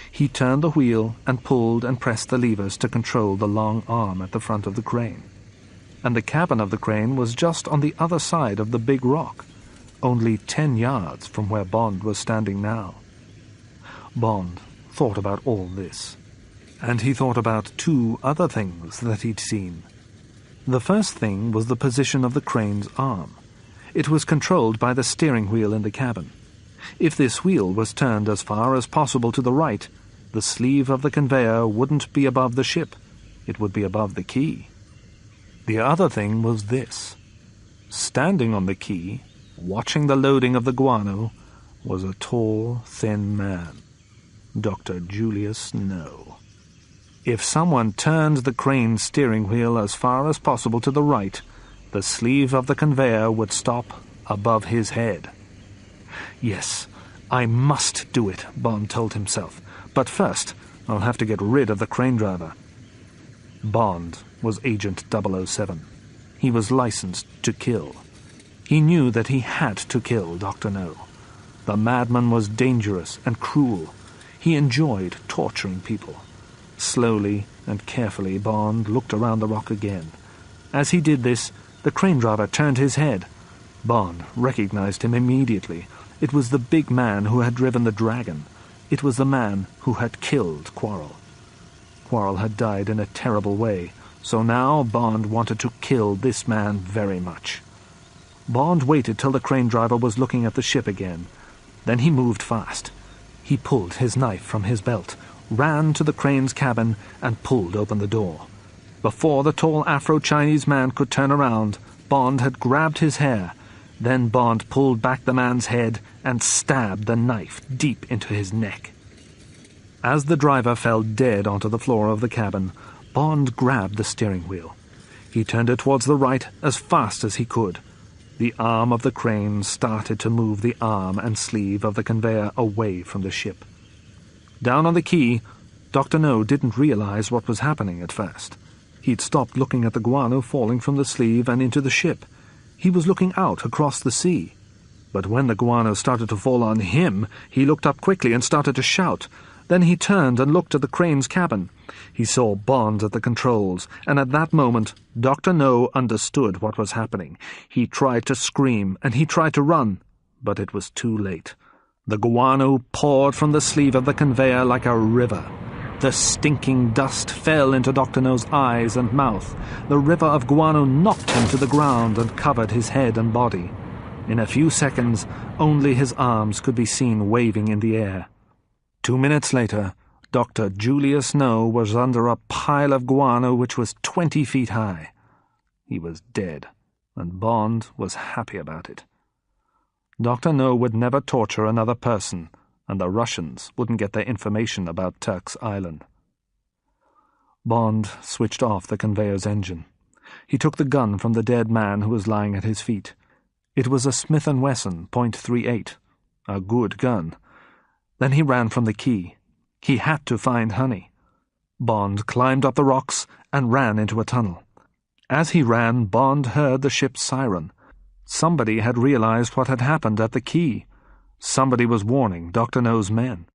He turned the wheel and pulled and pressed the levers to control the long arm at the front of the crane. And the cabin of the crane was just on the other side of the big rock, only 10 yards from where Bond was standing now. Bond thought about all this. And he thought about 2 other things that he'd seen. The first thing was the position of the crane's arm. It was controlled by the steering wheel in the cabin. If this wheel was turned as far as possible to the right, the sleeve of the conveyor wouldn't be above the ship. It would be above the quay. The other thing was this. Standing on the quay, watching the loading of the guano, was a tall, thin man. Dr. Julius No. If someone turned the crane steering wheel as far as possible to the right, the sleeve of the conveyor would stop above his head. Yes, I must do it, Bond told himself. But first, I'll have to get rid of the crane driver. Bond was Agent 007. He was licensed to kill. He knew that he had to kill Dr. No. The madman was dangerous and cruel. He enjoyed torturing people. Slowly and carefully, Bond looked around the rock again. As he did this, the crane driver turned his head. Bond recognized him immediately. It was the big man who had driven the dragon. It was the man who had killed Quarrel. Quarrel had died in a terrible way, so now Bond wanted to kill this man very much. Bond waited till the crane driver was looking at the ship again. Then he moved fast. He pulled his knife from his belt, ran to the crane's cabin, and pulled open the door. Before the tall Afro-Chinese man could turn around, Bond had grabbed his hair. Then Bond pulled back the man's head and stabbed the knife deep into his neck. As the driver fell dead onto the floor of the cabin, Bond grabbed the steering wheel. He turned it towards the right as fast as he could. The arm of the crane started to move the arm and sleeve of the conveyor away from the ship. Down on the quay, Dr. No didn't realize what was happening at first. He'd stopped looking at the guano falling from the sleeve and into the ship. He was looking out across the sea. But when the guano started to fall on him, he looked up quickly and started to shout. Then he turned and looked at the crane's cabin. He saw Bond at the controls, and at that moment, Dr. No understood what was happening. He tried to scream, and he tried to run, but it was too late. The guano poured from the sleeve of the conveyor like a river. The stinking dust fell into Dr. No's eyes and mouth. The river of guano knocked him to the ground and covered his head and body. In a few seconds, only his arms could be seen waving in the air. 2 minutes later, Dr. Julius No was under a pile of guano which was 20 feet high. He was dead, and Bond was happy about it. Dr. No would never torture another person, and the Russians wouldn't get their information about Turk's Island. Bond switched off the conveyor's engine. He took the gun from the dead man who was lying at his feet. It was a Smith & Wesson .38, a good gun. Then he ran from the quay. He had to find Honey. Bond climbed up the rocks and ran into a tunnel. As he ran, Bond heard the ship's siren. Somebody had realized what had happened at the quay. Somebody was warning Dr. No's men.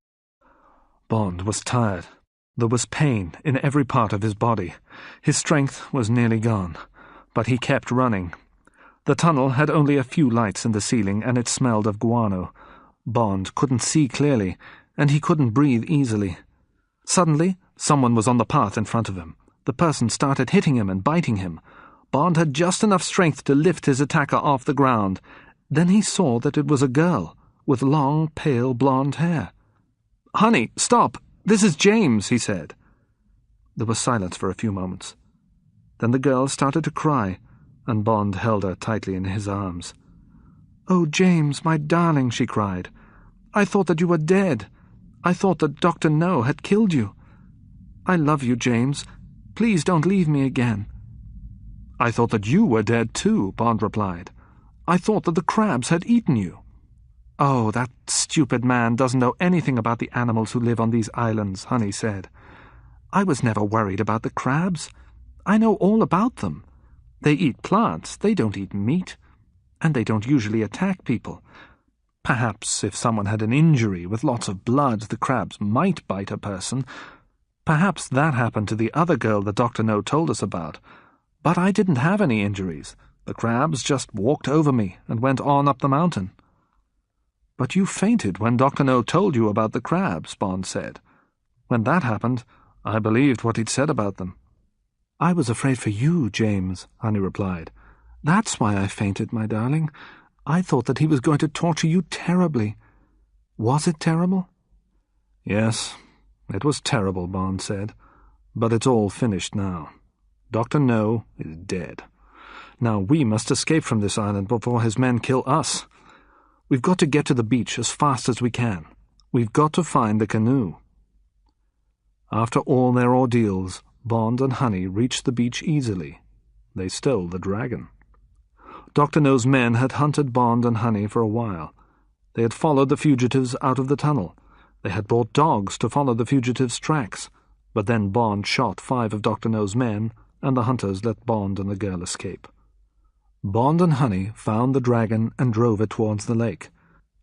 Bond was tired. There was pain in every part of his body. His strength was nearly gone, but he kept running. The tunnel had only a few lights in the ceiling, and it smelled of guano. Bond couldn't see clearly, and he couldn't breathe easily. Suddenly, someone was on the path in front of him. The person started hitting him and biting him. Bond had just enough strength to lift his attacker off the ground. Then he saw that it was a girl, with long, pale, blonde hair. "Honey, stop! This is James," he said. There was silence for a few moments. Then the girl started to cry, and Bond held her tightly in his arms. "Oh, James, my darling," she cried. "I thought that you were dead. I thought that Dr. No had killed you. I love you, James. Please don't leave me again." "I thought that you were dead too," Bond replied. "I thought that the crabs had eaten you." "Oh, that stupid man doesn't know anything about the animals who live on these islands," Honey said. "I was never worried about the crabs. I know all about them. They eat plants, they don't eat meat, and they don't usually attack people. Perhaps if someone had an injury with lots of blood, the crabs might bite a person. Perhaps that happened to the other girl that Dr. No told us about. But I didn't have any injuries. The crabs just walked over me and went on up the mountain." "But you fainted when Dr. No told you about the crabs," Bond said. "When that happened, I believed what he'd said about them." "I was afraid for you, James," Honey replied. "That's why I fainted, my darling. I thought that he was going to torture you terribly. Was it terrible? Yes, it was terrible, Bond said. But it's all finished now. Dr. No is dead. Now we must escape from this island before his men kill us. We've got to get to the beach as fast as we can. We've got to find the canoe. After all their ordeals, Bond and Honey reached the beach easily. They stole the dragon. Dr. No's men had hunted Bond and Honey for a while. They had followed the fugitives out of the tunnel. They had brought dogs to follow the fugitives' tracks. But then Bond shot 5 of Dr. No's men, and the hunters let Bond and the girl escape. Bond and Honey found the dragon and drove it towards the lake,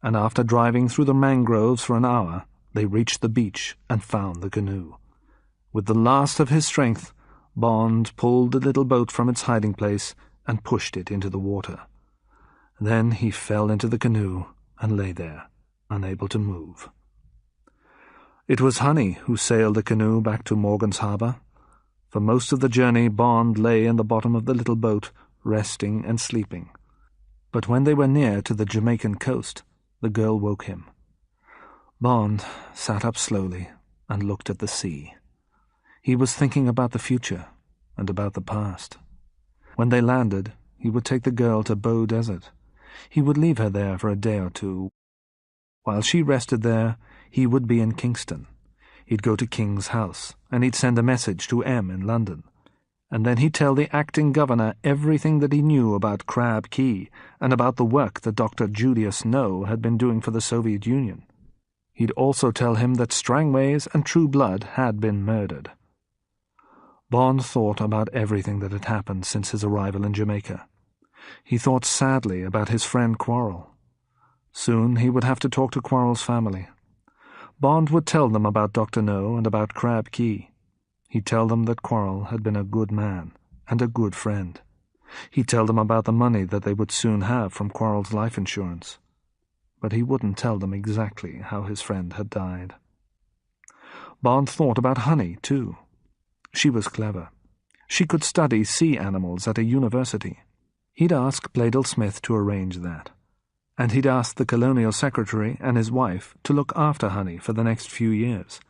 and after driving through the mangroves for an hour, they reached the beach and found the canoe. With the last of his strength, Bond pulled the little boat from its hiding place and pushed it into the water. Then he fell into the canoe and lay there, unable to move. It was Honey who sailed the canoe back to Morgan's Harbour. For most of the journey, Bond lay in the bottom of the little boat, resting and sleeping. But when they were near to the Jamaican coast, the girl woke him. Bond sat up slowly and looked at the sea. He was thinking about the future and about the past. When they landed, he would take the girl to Bow Desert. He would leave her there for a day or two. While she rested there, he would be in Kingston. He'd go to King's house, and he'd send a message to M in London. And then he'd tell the acting governor everything that he knew about Crab Key and about the work that Dr. Julius No had been doing for the Soviet Union. He'd also tell him that Strangways and True Blood had been murdered. Bond thought about everything that had happened since his arrival in Jamaica. He thought sadly about his friend Quarrel. Soon he would have to talk to Quarrel's family. Bond would tell them about Dr. No and about Crab Key. He'd tell them that Quarrel had been a good man and a good friend. He'd tell them about the money that they would soon have from Quarrel's life insurance. But he wouldn't tell them exactly how his friend had died. Bond thought about Honey, too. She was clever. She could study sea animals at a university. He'd ask Bladel Smith to arrange that. And he'd asked the colonial secretary and his wife to look after Honey for the next few years.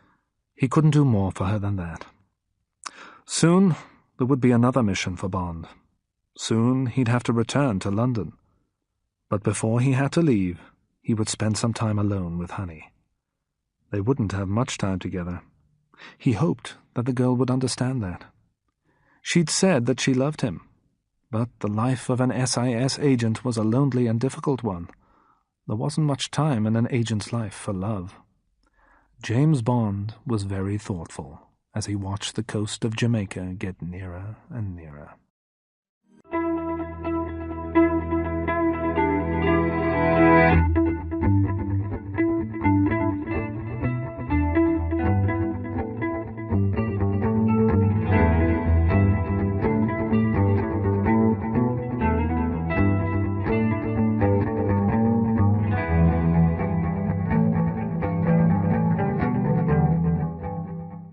He couldn't do more for her than that. Soon there would be another mission for Bond. Soon he'd have to return to London. But before he had to leave, he would spend some time alone with Honey. They wouldn't have much time together. He hoped that the girl would understand that. She'd said that she loved him, but the life of an SIS agent was a lonely and difficult one. There wasn't much time in an agent's life for love. James Bond was very thoughtful as he watched the coast of Jamaica get nearer and nearer.